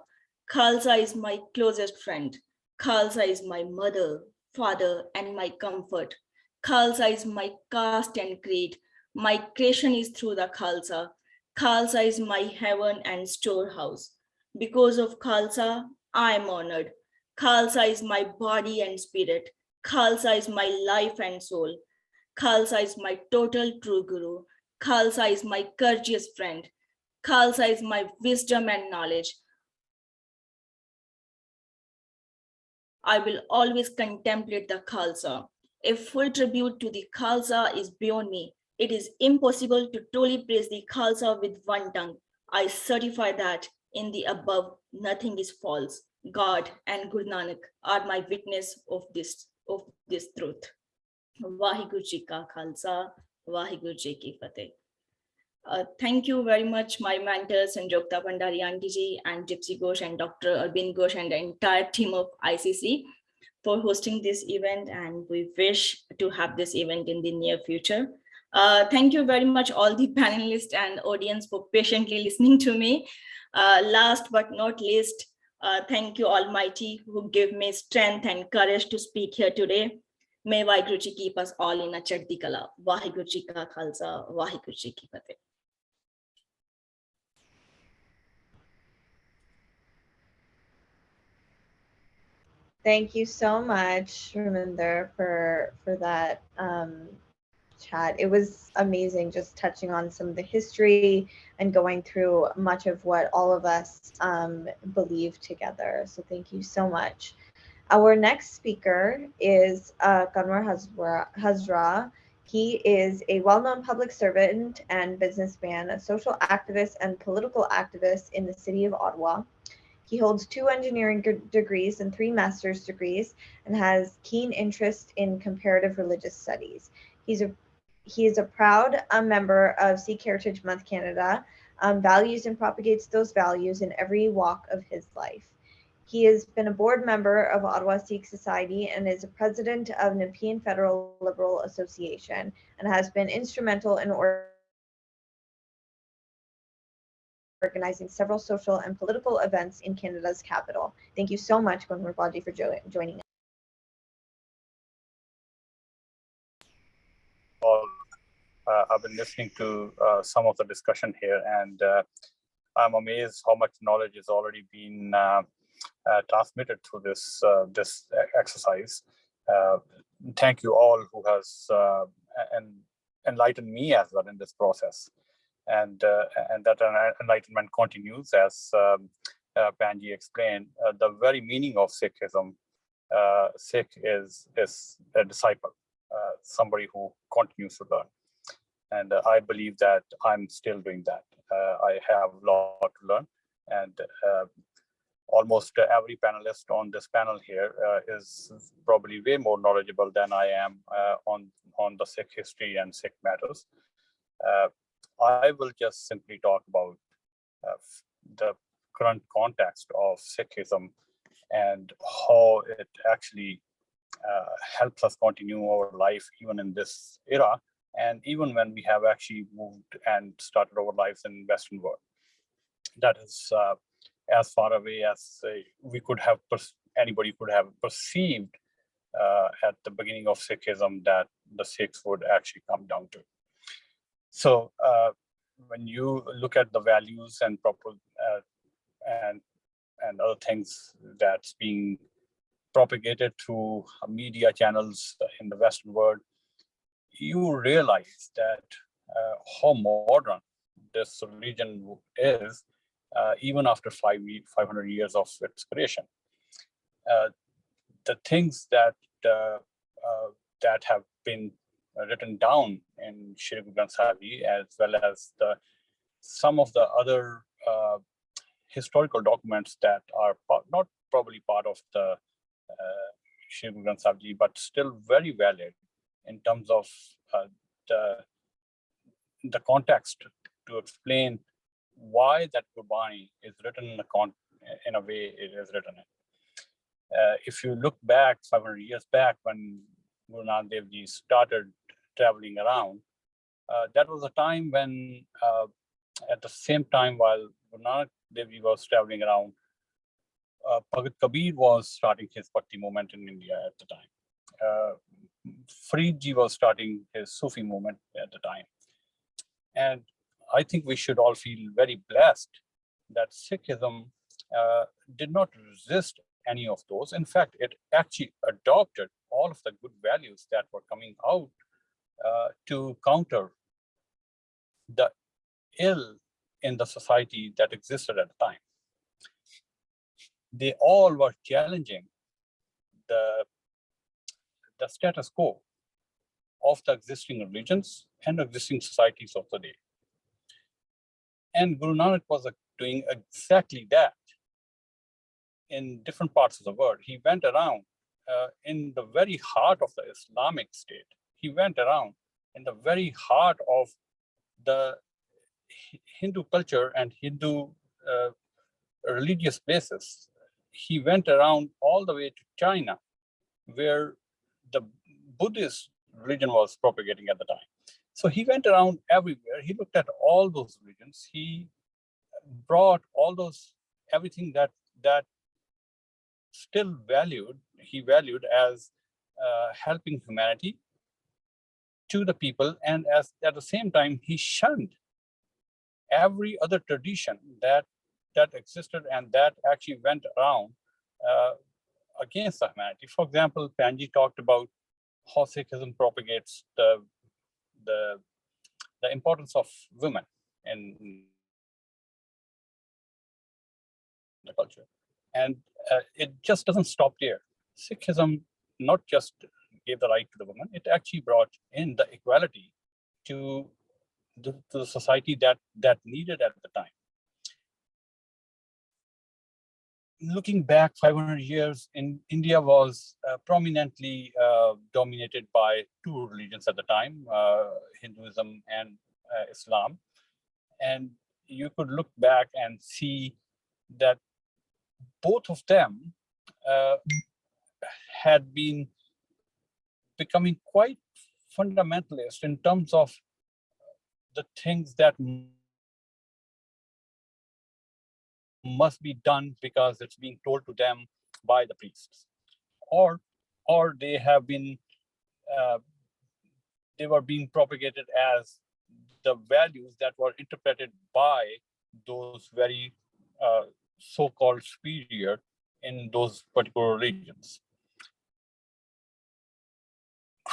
Khalsa is my closest friend. Khalsa is my mother, father, and my comfort. Khalsa is my caste and creed. My creation is through the Khalsa. Khalsa is my heaven and storehouse. Because of Khalsa, I am honored. Khalsa is my body and spirit. Khalsa is my life and soul. Khalsa is my total true guru. Khalsa is my courteous friend. Khalsa is my wisdom and knowledge. I will always contemplate the Khalsa. A full tribute to the Khalsa is beyond me. It is impossible to truly praise the Khalsa with one tongue. I certify that in the above, nothing is false. God and Guru Nanak are my witness of this truth. Vaheguru Ji Ka Khalsa, Vaheguru Ji Ki Fateh. Thank you very much, my mentors, Sanjogta Pandari Aunty Ji and Gypsy Ghosh and Dr. Arvind Ghosh and the entire team of ICC for hosting this event, and we wish to have this event in the near future. Thank you very much, all the panelists and audience, for patiently listening to me. Last but not least, thank you, Almighty, who gave me strength and courage to speak here today. May Vaheguru Ji keep us all in a chaddi kala. Vaheguru Ji Ka Khalsa, Vaheguru Ji Ki Fateh. Thank you so much, Raminder, for that chat. It was amazing, just touching on some of the history and going through much of what all of us believe together. So thank you so much. Our next speaker is Kanwar Hazra. He is a well-known public servant and businessman, a social activist and political activist in the city of Ottawa. He holds 2 engineering degrees and 3 master's degrees and has keen interest in comparative religious studies. He is a proud member of Sikh Heritage Month Canada, values and propagates those values in every walk of his life. He has been a board member of Ottawa Sikh Society and is a president of Nepean Federal Liberal Association, and has been instrumental in organizing several social and political events in Canada's capital. Thank you so much, Kanwar Baji, for joining us. I've been listening to some of the discussion here, and I'm amazed how much knowledge has already been transmitted through this exercise. Thank you all who has enlightened me as well in this process, and that enlightenment continues as Panji explained. The very meaning of Sikhism, Sikh is a disciple, somebody who continues to learn. And I believe that I'm still doing that. I have a lot to learn, and almost every panelist on this panel here is probably way more knowledgeable than I am on the Sikh history and Sikh matters. I will just simply talk about the current context of Sikhism and how it actually helps us continue our life even in this era, and even when we have actually moved and started our lives in Western world. That is as far away as anybody could have perceived at the beginning of Sikhism that the Sikhs would actually come down to. So when you look at the values and and other things that's being propagated through media channels in the Western world, you realize that how modern this religion is, even after 500 years of its creation. The things that that have been written down in Shri Guru Granth Sahib Ji, as well as some of the other historical documents that are not probably part of the Shri Guru Granth Sahib Ji, but still very valid in terms of the context to explain why that Gurbani is written in a way it is written in. If you look back 500 years back when Guru Nanak Dev Ji started traveling around, that was a time when, at the same time while Guru Nanak Dev Ji was traveling around, Bhagat Kabir was starting his Bhakti movement in India at the time. Farid Ji was starting his Sufi movement at the time. And I think we should all feel very blessed that Sikhism did not resist any of those. In fact, it actually adopted all of the good values that were coming out to counter the ill in the society that existed at the time. They all were challenging the status quo of the existing religions and existing societies of the day. And Guru Nanak was doing exactly that in different parts of the world. He went around in the very heart of the Islamic state. He went around in the very heart of the Hindu culture and Hindu religious places. He went around all the way to China, where the Buddhist religion was propagating at the time. So he went around everywhere. He looked at all those religions. He brought all those, everything that still he valued as helping humanity to the people. And at the same time, he shunned every other tradition that existed and that actually went around against the humanity. For example, Panji talked about how Sikhism propagates the importance of women in the culture. And it just doesn't stop there. Sikhism not just gave the right to the woman, it actually brought in the equality to the society that needed at the time. Looking back 500 years, India was prominently dominated by two religions at the time, Hinduism and Islam. And you could look back and see that both of them had been becoming quite fundamentalist in terms of the things that must be done because it's being told to them by the priests, or they have been they were being propagated as the values that were interpreted by those very so-called superior in those particular religions.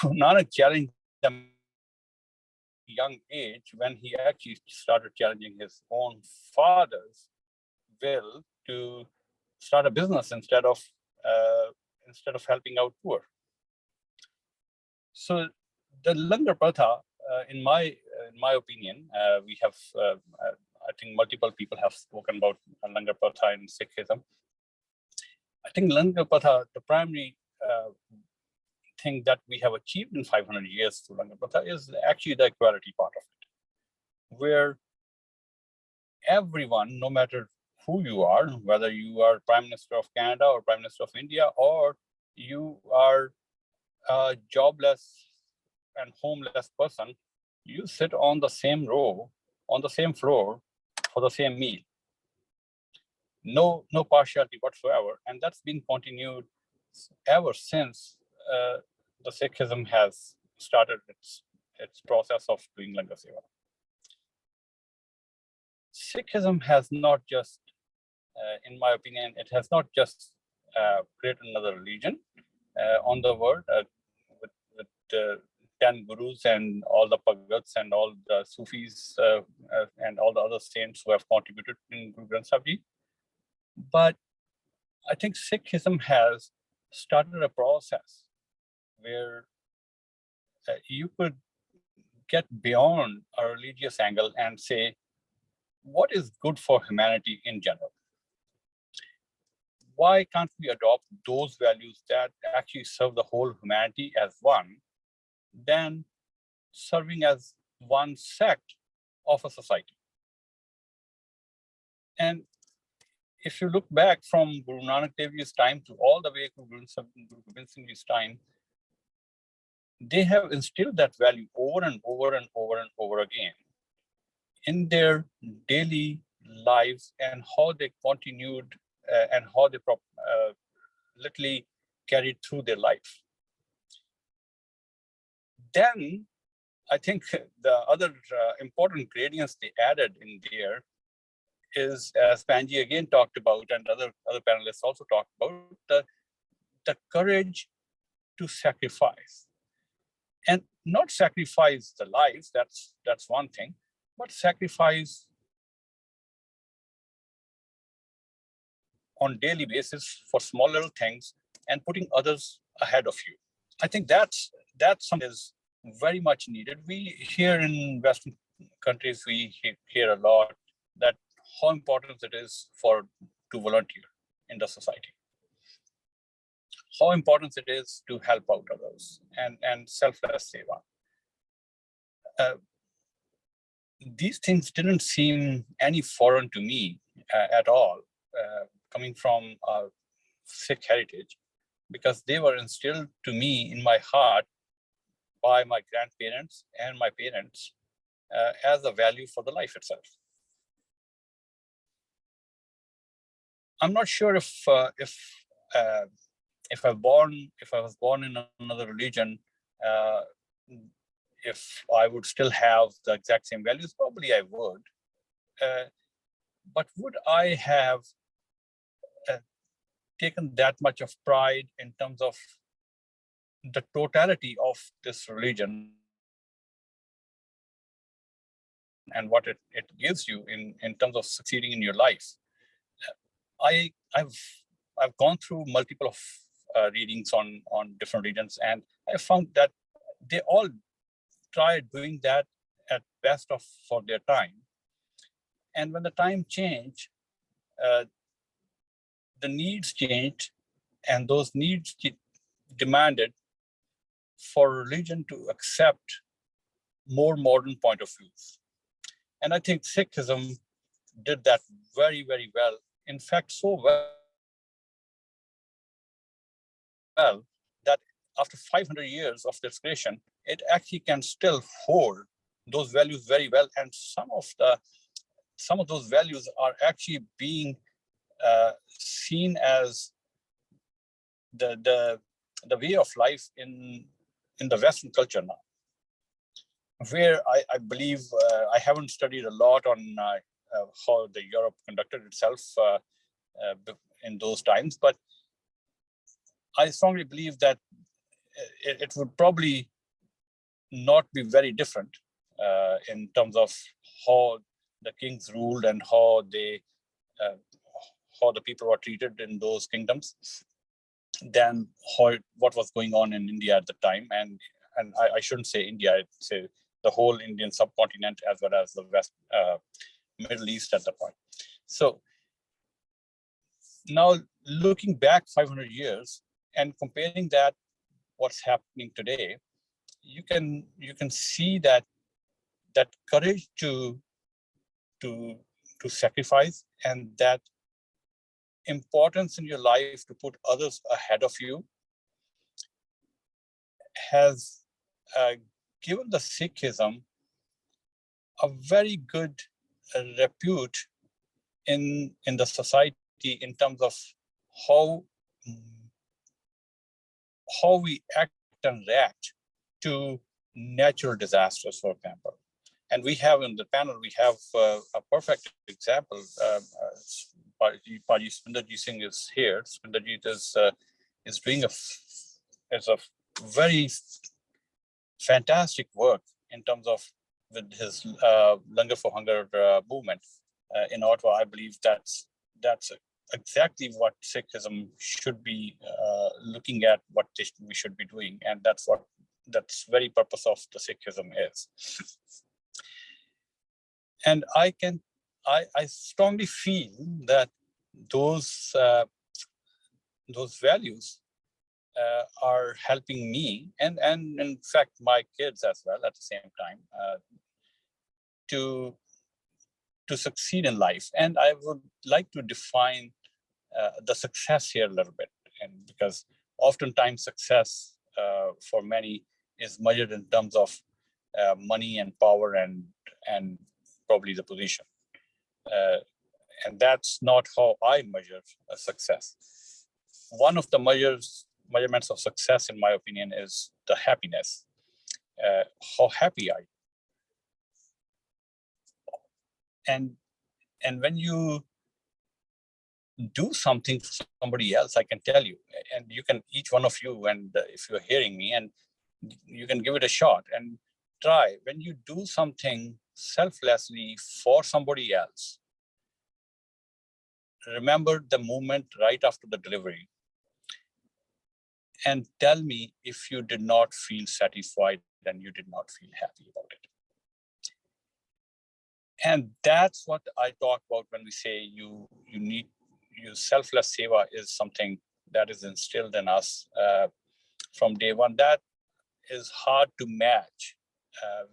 Nanak challenged them at a young age when he actually started challenging his own father's will to start a business instead of helping out poor. So the Langar Pratha, in my opinion, we have I think multiple people have spoken about Langar Pratha in Sikhism. I think Langar Pratha, the primary thing that we have achieved in 500 years through Langar Pratha is actually the equality part of it, where everyone, no matter who you are, whether you are Prime Minister of Canada or Prime Minister of India, or you are a jobless and homeless person, you sit on the same row, on the same floor for the same meal. No partiality whatsoever. And that's been continued ever since the Sikhism has started its process of doing Langar Seva. Sikhism has not just, in my opinion, it has not just created another religion on the world with 10 gurus and all the Bhagats and all the Sufis and all the other saints who have contributed in Guru Granth Sahib Ji. But I think Sikhism has started a process where you could get beyond a religious angle and say, what is good for humanity in general? Why can't we adopt those values that actually serve the whole humanity as one, than serving as one sect of a society? And if you look back from Guru Nanak Dev Ji's time to all the way to Guru Gobind Singh Ji's time, they have instilled that value over and over and over and over again in their daily lives, and how they continued and how they literally carried through their life. Then I think the other important gradients they added in there is, as Panji again talked about, and other panelists also talked about, the courage to sacrifice. And not sacrifice the lives, that's one thing, but sacrifice on daily basis for small little things and putting others ahead of you. I think that's something is very much needed. We here in Western countries, we hear a lot that how important it is to volunteer in the society, how important it is to help out others, and selfless seva. These things didn't seem any foreign to me at all, coming from Sikh heritage, because they were instilled to me in my heart by my grandparents and my parents as a value for the life itself. I'm not sure if I was born in another religion, if I would still have the exact same values. Probably I would. But would I have taken that much of pride in terms of the totality of this religion and what it gives you in terms of succeeding in your life? I've gone through multiple of readings on different religions, and I found that they all try doing that at best for their time. And when the time changed, the needs changed, and those needs demanded for religion to accept more modern point of views. And I think Sikhism did that very, very well. In fact, so well that after 500 years of its creation, it actually can still hold those values very well. And some of those values are actually being seen as the way of life in the Western culture now, where I believe I haven't studied a lot on how the Europe conducted itself in those times, but I strongly believe that it would probably not be very different in terms of how the kings ruled and how the people were treated in those kingdoms than what was going on in India at the time. And I shouldn't say India, I'd say the whole Indian subcontinent as well as the West, Middle East at that point. So now looking back 500 years and comparing that what's happening today, you can see that courage to sacrifice, and that importance in your life to put others ahead of you has given the Sikhism a very good repute in the society in terms of how we act and react to natural disasters, for example. And we have in the panel, we have a perfect example. Paji Spindarji Singh is here. Spindarji is doing a very fantastic work in terms of with his Langar for Hunger movement in Ottawa. I believe that's exactly what Sikhism should be looking at, what we should be doing, and that's very purpose of the Sikhism is. And I strongly feel that those values are helping me and in fact my kids as well at the same time to succeed in life. And I would like to define the success here a little bit, and because oftentimes success for many is measured in terms of money and power and probably the position, and that's not how I measure a success. One of the measurements of success, in my opinion, is the happiness. How happy are you? And when you do something for somebody else, I can tell you, and you can, each one of you, and if you're hearing me, and you can give it a shot and try. When you do something selflessly for somebody else, remember the moment right after the delivery and tell me if you did not feel satisfied and you did not feel happy about it. And that's what I talk about when we say you selfless seva is something that is instilled in us from day one. That is hard to match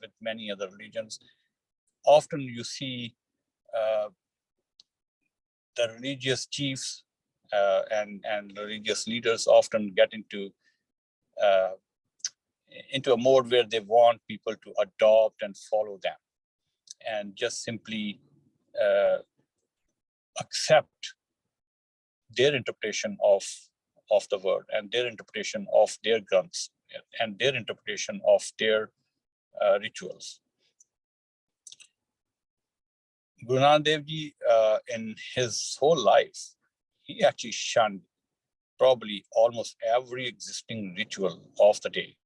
with many other religions. Often you see the religious chiefs and religious leaders often get into a mode where they want people to adopt and follow them and just simply accept their interpretation of the word and their interpretation of their granths and their interpretation of their rituals. Guru Nanak Dev Ji, in his whole life, he actually shunned probably almost every existing ritual of the day.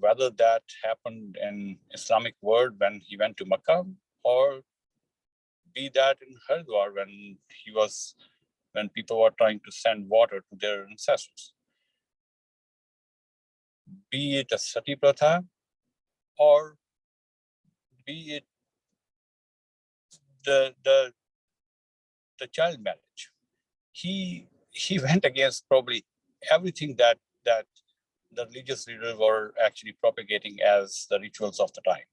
Whether that happened in Islamic world when he went to Makkah, or be that in Haridwar when people were trying to send water to their ancestors. Be it a sati pratha, or be it the child marriage. He went against probably everything that the religious leaders were actually propagating as the rituals of the time.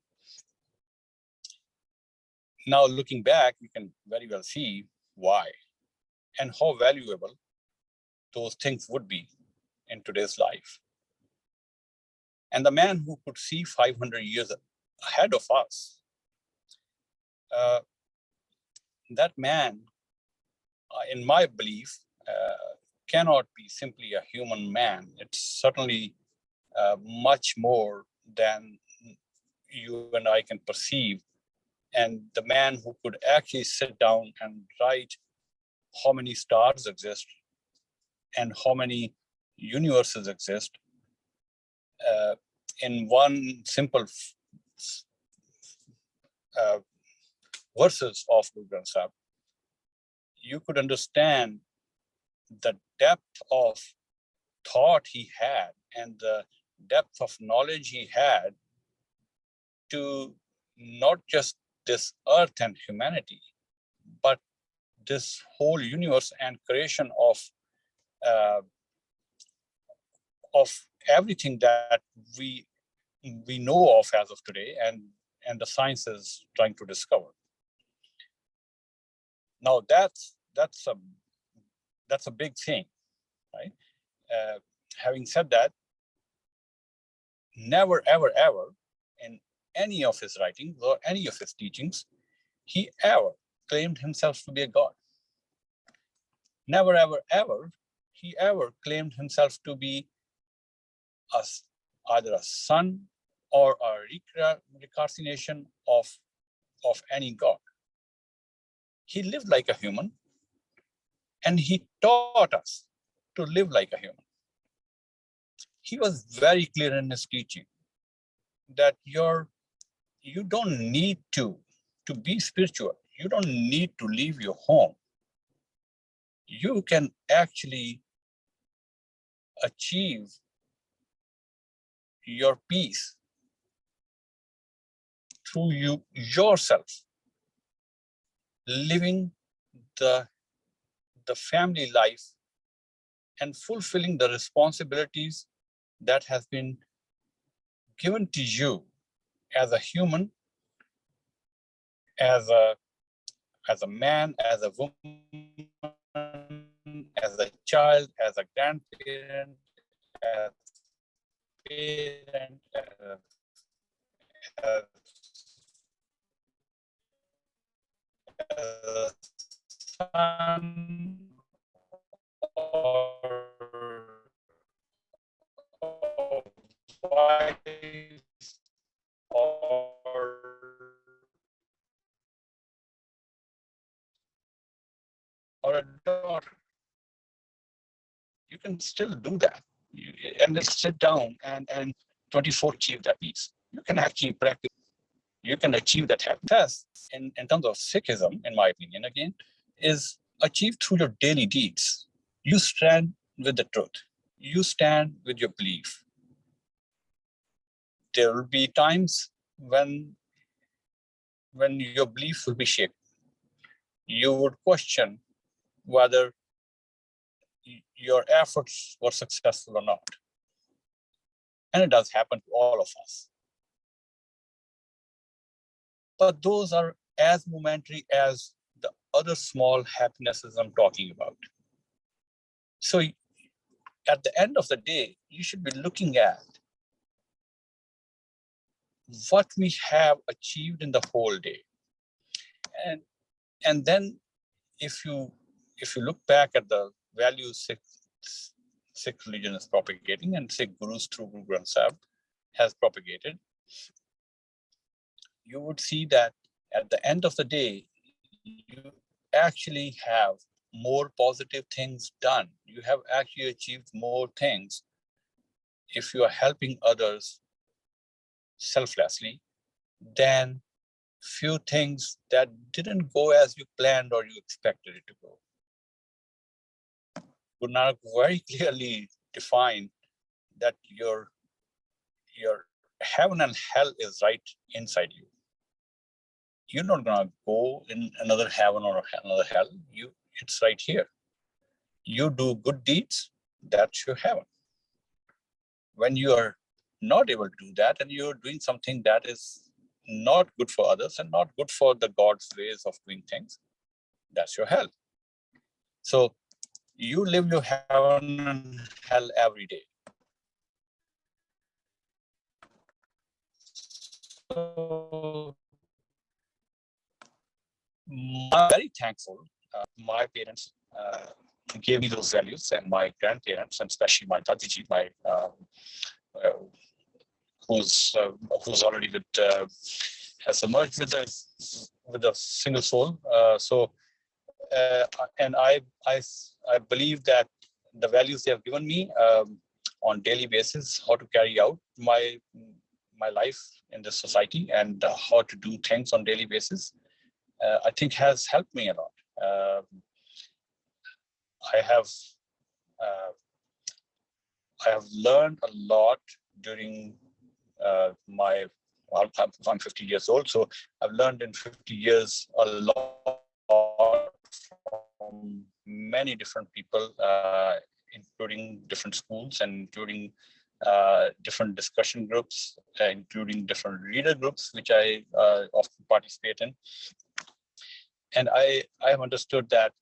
Now, looking back, we can very well see why and how valuable those things would be in today's life. And the man who could see 500 years ahead of us, that man, in my belief, cannot be simply a human man. It's certainly much more than you and I can perceive. And the man who could actually sit down and write how many stars exist and how many universes exist in one simple verses of Guru Granth Sahib, you could understand the depth of thought he had and the depth of knowledge he had to not just this earth and humanity, but this whole universe and creation of everything that we know of as of today, and the science is trying to discover. Now that's a big thing, right? Having said that, never ever in any of his writings or any of his teachings, he ever claimed himself to be a god. Never ever he ever claimed himself to be either a son or a reincarnation of any god. He lived like a human, and he taught us to live like a human. he was very clear in his teaching that you don't need to be spiritual. You don't need to leave your home. You can actually achieve your peace through yourself, living the family life and fulfilling the responsibilities that has been given to you as a human, as a man, as a woman, as a child, as a grandparent, as parent, as a son, or wife, or a daughter. You can still do that. And then sit down and 24 achieve that peace. You can actually practice. You can achieve that happiness. In terms of Sikhism, in my opinion, again, is achieved through your daily deeds. You stand with the truth. You stand with your belief. There will be times when your belief will be shaken. You would question whether your efforts were successful or not. And it does happen to all of us. But those are as momentary as the other small happinesses I'm talking about. So at the end of the day, you should be looking at what we have achieved in the whole day. And then if you look back at the values Sikh religion is propagating and Sikh gurus through Guru Granth Sahib has propagated, you would see that at the end of the day, you actually have more positive things done. You have actually achieved more things if you are helping others selflessly than few things that didn't go as you planned or you expected it to go. Guru Nanak very clearly defined that your heaven and hell is right inside you. You're not gonna go in another heaven or another hell. It's right here. You do good deeds, that's your heaven. When you are not able to do that and you're doing something that is not good for others and not good for the God's ways of doing things, that's your hell. So you live your heaven and hell every day. So I'm very thankful. My parents gave me those values, and my grandparents, and especially my Dadiji, who's already has emerged with a single soul. And I believe that the values they have given me on daily basis, how to carry out my life in this society and how to do things on daily basis, I think has helped me a lot. I have learned a lot during I'm 50 years old, so I've learned in 50 years a lot from many different people, including different schools and including different discussion groups, including different reader groups, which I often participate in. And I have understood that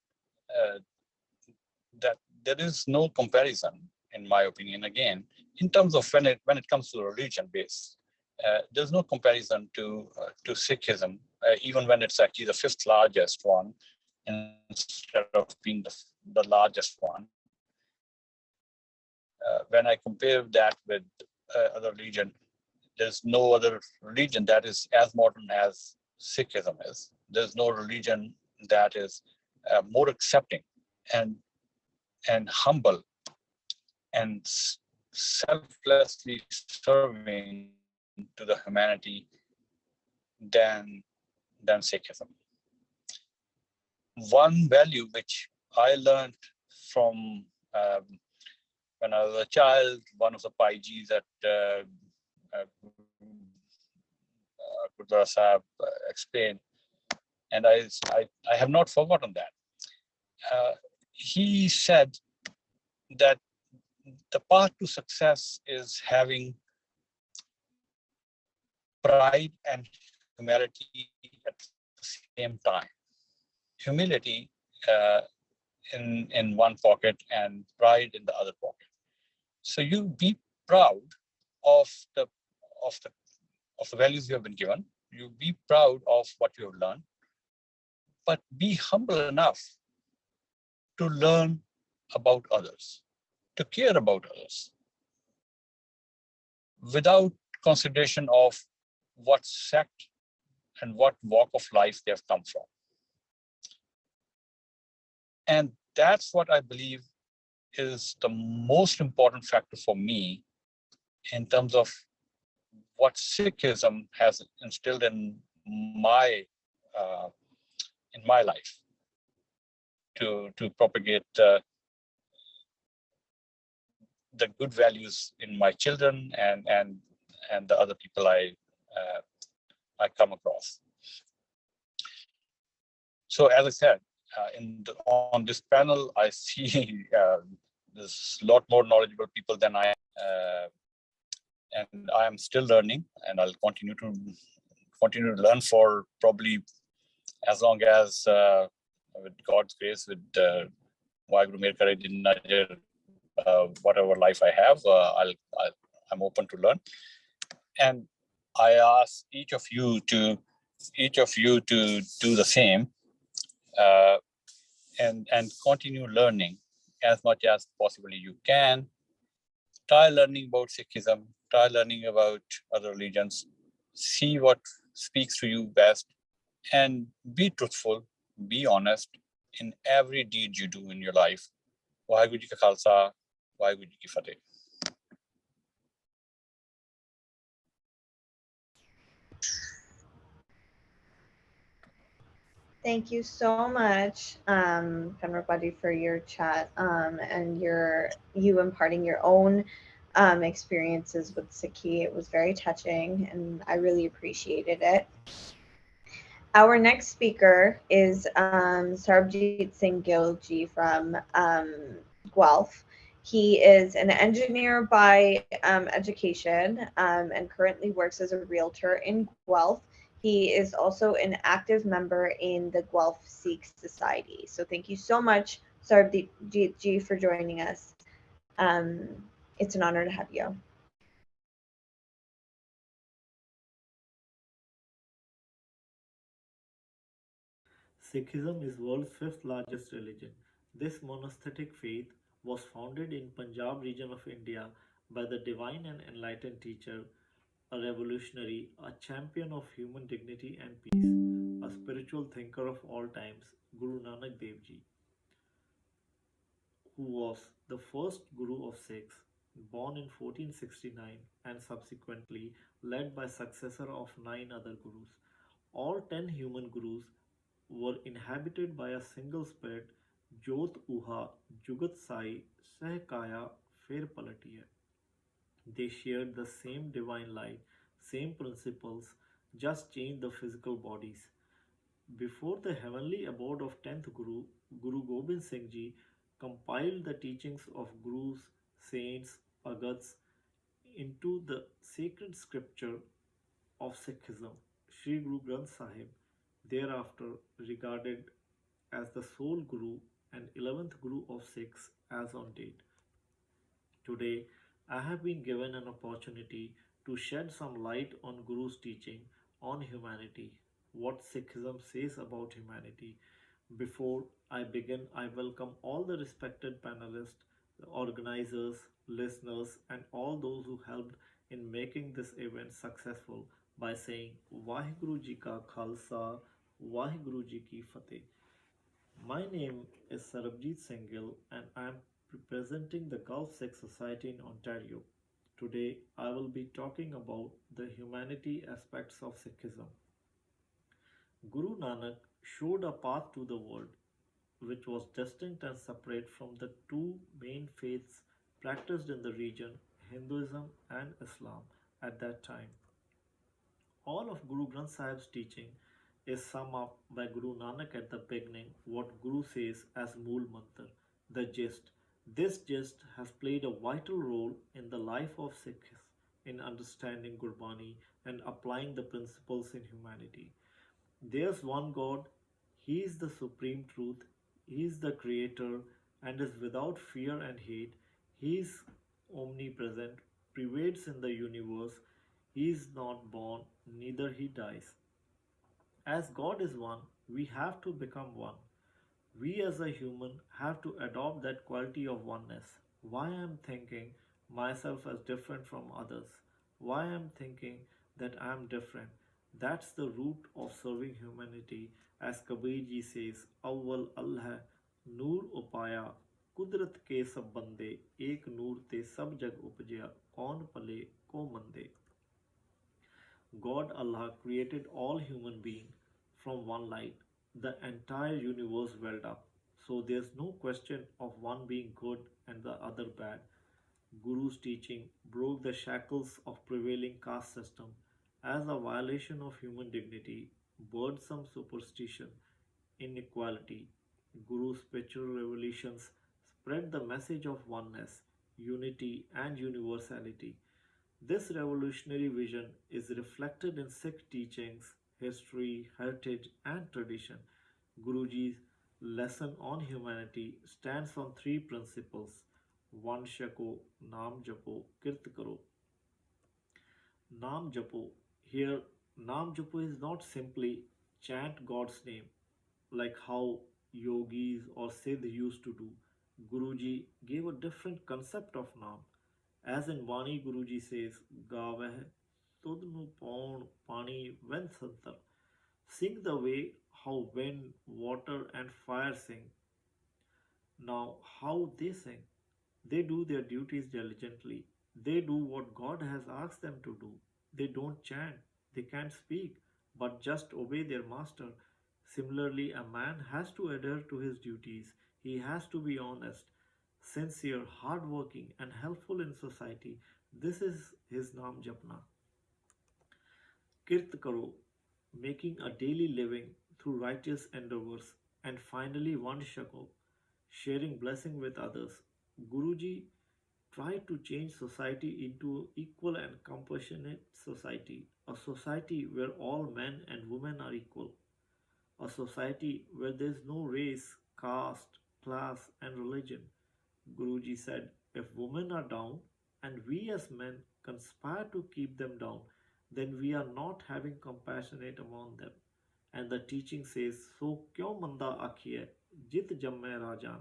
that there is no comparison, in my opinion, again, in terms of when it comes to religion base. There's no comparison to Sikhism, even when it's actually the fifth largest one instead of being the largest one. When I compare that with other religion, there's no other religion that is as modern as Sikhism is. There's no religion that is more accepting and humble and selflessly serving to the humanity than Sikhism. One value which I learned from when I was a child, one of the Paijis at Gurdwara Sahib explained, and I have not forgotten that. He said that the path to success is having pride and humility at the same time. Humility in one pocket and pride in the other pocket. So you be proud of the of the of the values you have been given. You be proud of what you have learned, but be humble enough to learn about others, to care about others, without consideration of what sect and what walk of life they have come from. And that's what I believe is the most important factor for me in terms of what Sikhism has instilled in my life to propagate the good values in my children and the other people I come across. So as I said, on this panel, I see there's a lot more knowledgeable people than I am, and I am still learning, and I'll continue to learn for probably as long as, with God's grace, with Waheguru Mere Kare Jinna Jer, whatever life I have, I'm open to learn. And I ask each of you to do the same, and continue learning as much as possibly you can. Try learning about Sikhism, try learning about other religions, see what speaks to you best, and be truthful, be honest in every deed you do in your life. Waheguru Ji Ka Khalsa, Waheguru Ji Ki Fateh. Thank you so much, Kanwar, for your chat and you imparting your own experiences with Sikhi. It was very touching, and I really appreciated it. Our next speaker is Sarbjit Singh Gill ji from Guelph. He is an engineer by education and currently works as a realtor in Guelph. He is also an active member in the Guelph Sikh Society. So thank you so much, Sarbjit ji, for joining us. It's an honor to have you. Sikhism is world's fifth largest religion. This monastetic faith was founded in Punjab region of India by the divine and enlightened teacher, a revolutionary, a champion of human dignity and peace, a spiritual thinker of all times, Guru Nanak Dev Ji, who was the first Guru of Sikhs, born in 1469 and subsequently led by successor of 9 other Gurus. All 10 human Gurus were inhabited by a single spirit, Jot Uha Jugat Sai Sehkaya Fer Palatiya. They shared the same divine light, same principles, just changed the physical bodies. Before the heavenly abode of 10th Guru, Guru Gobind Singh Ji compiled the teachings of Gurus, saints, Bhagats into the sacred scripture of Sikhism, Sri Guru Granth Sahib, thereafter regarded as the sole Guru and 11th Guru of Sikhs as on date. Today, I have been given an opportunity to shed some light on Guru's teaching on humanity, what Sikhism says about humanity. Before I begin, I welcome all the respected panelists, the organizers, listeners, and all those who helped in making this event successful by saying Waheguru Ji Ka Khalsa, Waheguru Ji Ki Fateh. My name is Sarabjit Singh Gill, and I am representing the Gulf Sikh Society in Ontario. Today, I will be talking about the humanity aspects of Sikhism. Guru Nanak showed a path to the world which was distinct and separate from the two main faiths practiced in the region, Hinduism and Islam, at that time. All of Guru Granth Sahib's teaching is summed up by Guru Nanak at the beginning, what Guru says as Mool Mantra, the gist. This gist has played a vital role in the life of Sikhs in understanding Gurbani and applying the principles in humanity. There's one God, He is the supreme truth, He is the creator and is without fear and hate. He is omnipresent, pervades in the universe. He is not born, neither he dies. As God is one, we have to become one. We as a human have to adopt that quality of oneness. Why I am thinking myself as different from others? Why I am thinking that I am different? That's the root of serving humanity. As Kabir ji says, Awwal Allah Noor upaya Kudrat ke sab bande ek noor te sab jag upjaya kaun pale ko mande. God Allah created all human beings from one light. The entire universe welled up. So there's no question of one being good and the other bad. Guru's teaching broke the shackles of prevailing caste system as a violation of human dignity, burdensome superstition, inequality. Guru's spiritual revelations spread the message of oneness, unity, and universality. This revolutionary vision is reflected in Sikh teachings, history, heritage, and tradition. Guruji's lesson on humanity stands on three principles: Van Shako, Naam Japo, Kirt Karo. Naam Japo. Here, Naam Japo is not simply chant God's name like how yogis or Siddh used to do. Guruji gave a different concept of Naam. As in Vani, Guruji says, Gaveh Tudnu Paun Pani Ven Santar. Sing the way how wind, water, and fire sing. Now, how they sing? They do their duties diligently. They do what God has asked them to do. They don't chant, they can't speak, but just obey their master. Similarly, a man has to adhere to his duties. He has to be honest, sincere, hardworking, and helpful in society. This is his Naam Japna. Kirt Karo, making a daily living through righteous endeavors. And finally, Vanshako, sharing blessing with others. Guruji tried to change society into equal and compassionate society, a society where all men and women are equal, a society where there is no race, caste, class, and religion. Guruji said, if women are down and we as men conspire to keep them down, then we are not having compassionate among them. And the teaching says, so kyo manda akhiye, jit jamme rajan.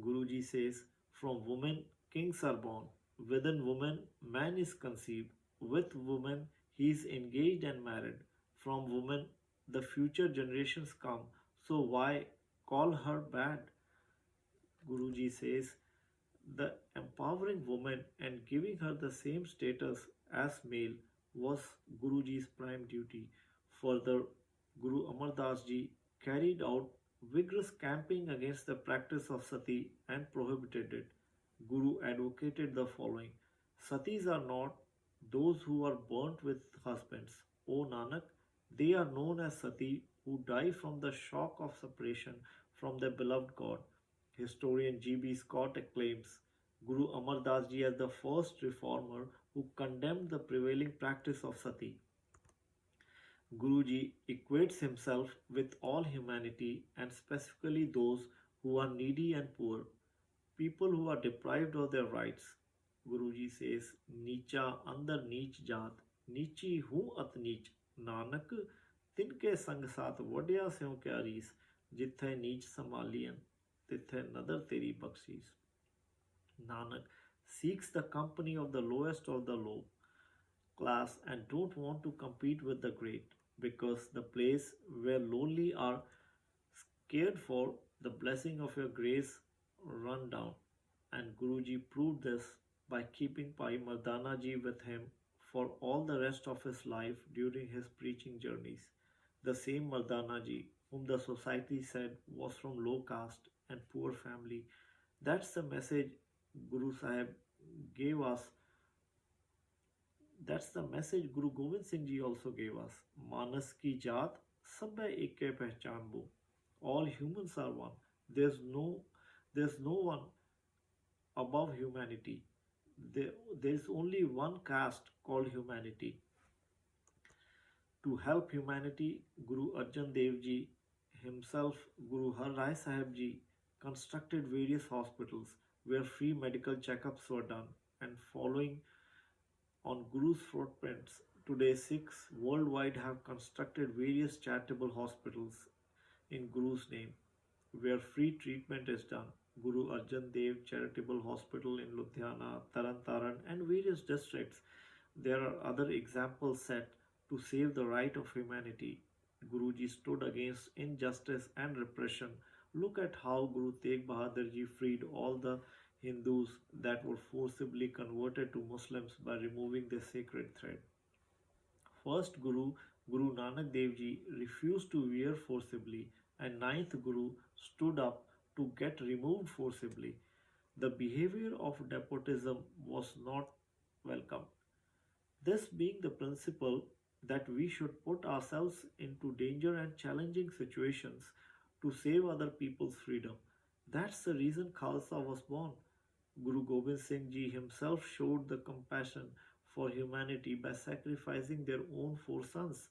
Guruji says, from woman kings are born, within woman man is conceived, with woman he is engaged and married, from woman the future generations come, so why call her bad? Guruji says, the empowering woman and giving her the same status as male was Guruji's prime duty. Further, Guru Amar Das Ji carried out vigorous campaign against the practice of sati and prohibited it. Guru advocated the following: Satis are not those who are burnt with husbands. O Nanak, they are known as sati who die from the shock of separation from their beloved God. Historian G.B. Scott acclaims Guru Amar Das Ji as the first reformer who condemned the prevailing practice of sati. Guruji equates himself with all humanity and specifically those who are needy and poor, people who are deprived of their rights. Guruji says, Nicha andar neech jaat, Nichi hu at neech, Nanak, tinke sang saath vadya seon kya rees, jithe neech samaliyan, tithe nadar teri bakshis. Nanak seeks the company of the lowest of the low class and don't want to compete with the great, because the place where lowly are cared for, the blessing of your grace run down, and Guruji proved this by keeping Pai Mardana ji with him for all the rest of his life during his preaching journeys. The same Mardana ji, whom the society said was from low caste and poor family, that's the message Guru Sahib gave us. That's the message Guru Gobind Singh Ji also gave us. Manas ki jaat sabbe eke pehchan bo. All humans are one. There's no one above humanity. There's only one caste called humanity. To help humanity, Guru Arjan Dev Ji himself, Guru Har Rai Sahib Ji, constructed various hospitals where free medical checkups were done, and following on Guru's footprints, today Sikhs worldwide have constructed various charitable hospitals in Guru's name, where free treatment is done. Guru Arjan Dev Charitable Hospital in Ludhiana, Taran and various districts. There are other examples set to save the right of humanity. Guruji stood against injustice and repression. Look at how Guru Tegh Bahadur Ji freed all the Hindus that were forcibly converted to Muslims by removing their sacred thread. First Guru, Guru Nanak Dev Ji, refused to wear forcibly, and ninth Guru stood up to get removed forcibly. The behavior of despotism was not welcome. This being the principle that we should put ourselves into danger and challenging situations to save other people's freedom. That's the reason Khalsa was born. Guru Gobind Singh Ji himself showed the compassion for humanity by sacrificing their own four sons.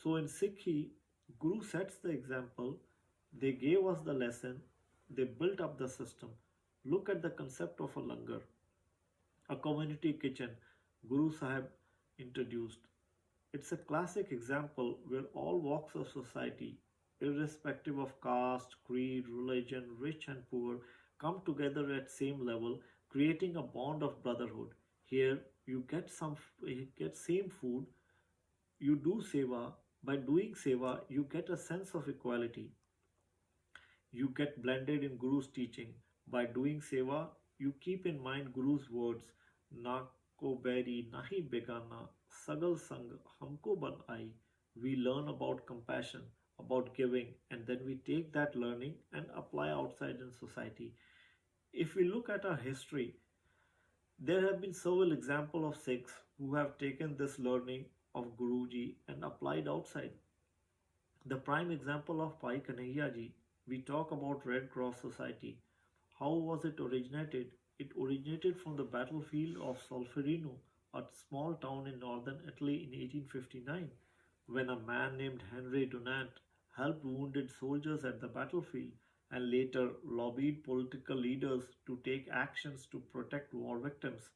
So in Sikhi, Guru sets the example, they gave us the lesson, they built up the system. Look at the concept of a langar, a community kitchen Guru Sahib introduced. It's a classic example where all walks of society, irrespective of caste, creed, religion, rich and poor, come together at same level, creating a bond of brotherhood. Here you get same food, you do seva. By doing seva, you get a sense of equality. You get blended in Guru's teaching. By doing seva, you keep in mind Guru's words, Na ko beri nahi begana, sagal sang humko ban ai. We learn about compassion, about giving, and then we take that learning and apply outside in society. If we look at our history, there have been several examples of Sikhs who have taken this learning of Guruji and applied outside. The prime example of Pai Kanhaiya Ji, we talk about Red Cross Society. How was it originated? It originated from the battlefield of Solferino, a small town in northern Italy in 1859, when a man named Henry Dunant helped wounded soldiers at the battlefield and later lobbied political leaders to take actions to protect war victims.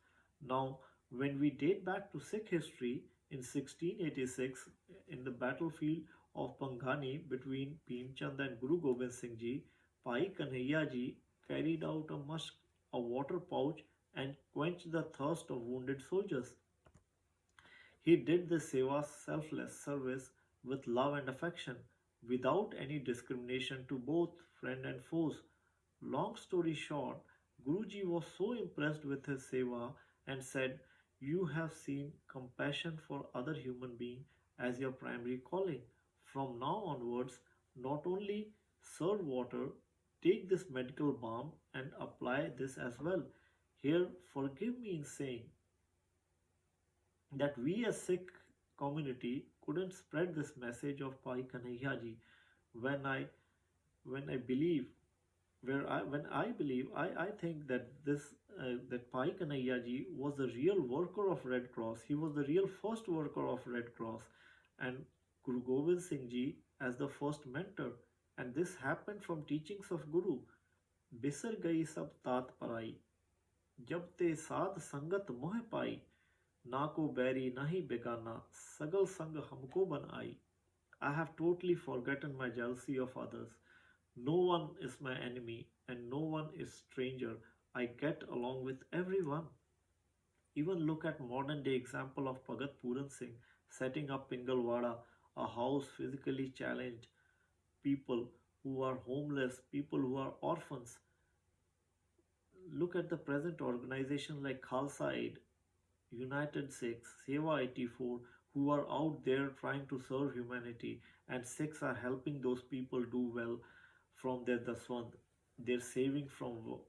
Now, when we date back to Sikh history, in 1686, in the battlefield of Pangani between Bhimchand and Guru Gobind Singh Ji, Pai Kanhaiya Ji carried out a musk, a water pouch, and quenched the thirst of wounded soldiers. He did this seva, selfless service, with love and affection, without any discrimination to both friend and foes. Long story short, Guruji was so impressed with his seva and said, "You have seen compassion for other human being as your primary calling. From now onwards, not only serve water, take this medical balm and apply this as well." Here, forgive me in saying that we as Sikh community couldn't spread this message of Pai Kanhaiya Ji when I believe I think that that Pai Kanhaiya Ji was the real worker of Red Cross. He was the real first worker of Red Cross, and Guru Gobind Singh Ji as the first mentor. And this happened from teachings of Guru. Bisar gayi sab tat parai, jab te saad sangat moh pai, na ko beri nahi begana, sagal sang humko ban ai. I have totally forgotten my jealousy of others. No one is my enemy and no one is stranger. I get along with everyone. Even look at modern day example of Bhagat Puran Singh setting up Pingalwada, a house physically challenged people who are homeless, people who are orphans. Look at the present organizations like Khalsa Aid, United Sikhs, Seva 84, who are out there trying to serve humanity, and Sikhs are helping those people do well from their daswand, their saving from war.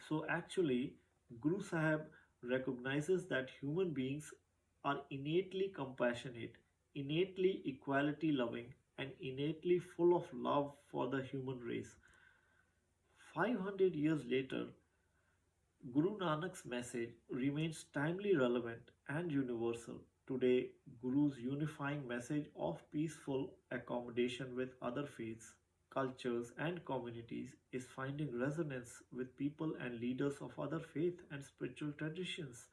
So actually, Guru Sahib recognizes that human beings are innately compassionate, innately equality loving, and innately full of love for the human race. 500 years later, Guru Nanak's message remains timely relevant and universal. Today, Guru's unifying message of peaceful accommodation with other faiths, cultures, and communities is finding resonance with people and leaders of other faith and spiritual traditions.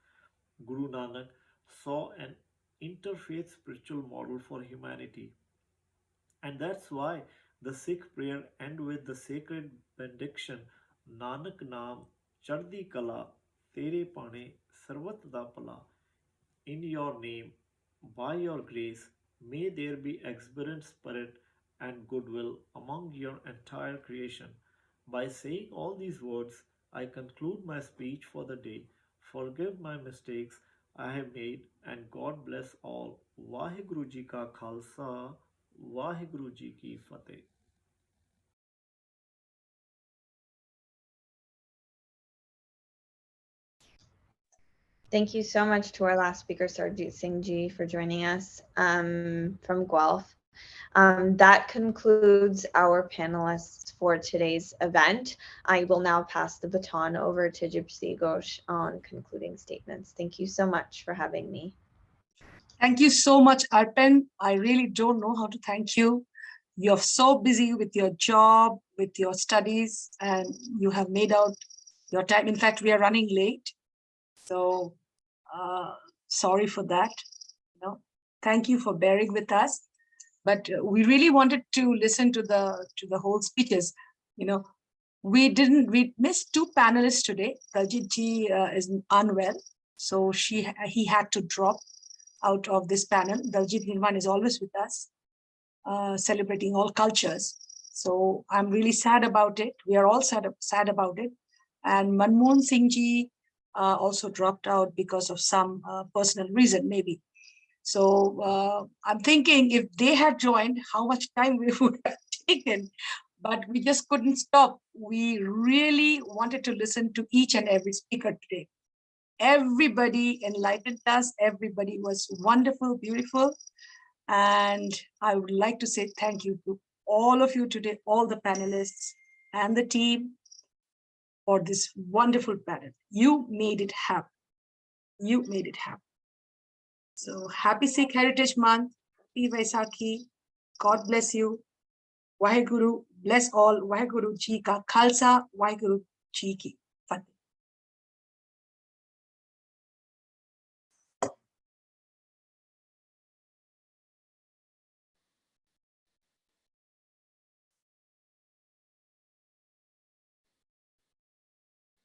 Guru Nanak saw an interfaith spiritual model for humanity, and that's why the Sikh prayer ends with the sacred benediction Nanak Naam Chardi Kala Tere Pane Sarvat Da Pala. In your name, by your grace, may there be exuberant spirit and goodwill among your entire creation. By saying all these words, I conclude my speech for the day. Forgive my mistakes I have made, and God bless all. Vaheguru Ji Ka Khalsa, Vaheguru Ji Ki Fateh. Thank you so much to our last speaker, Sarjeet Singh Ji, for joining us from Guelph. That concludes our panelists for today's event. I will now pass the baton over to Gypsy Ghosh on concluding statements. Thank you so much for having me. Thank you so much, Arpan. I really don't know how to thank you. You're so busy with your job, with your studies, and you have made out your time. In fact, we are running late. So sorry for that. Thank you for bearing with us. But we really wanted to listen to the whole speeches. We missed two panelists today. Daljit ji is unwell, so he had to drop out of this panel. Daljit Nirvan is always with us, celebrating all cultures. So I'm really sad about it. We are all sad about it. And Manmohan Singh ji also dropped out because of some personal reason, maybe. So I'm thinking if they had joined, how much time we would have taken, but we just couldn't stop. We really wanted to listen to each and every speaker today. Everybody enlightened us. Everybody was wonderful, beautiful. And I would like to say thank you to all of you today, all the panelists and the team for this wonderful panel. You made it happen. You made it happen. So happy Sikh Heritage Month, happy Vaisakhi. God bless you. Vaheguru bless all. Vaheguru Ji Ka Khalsa, Vaheguru Ji Ki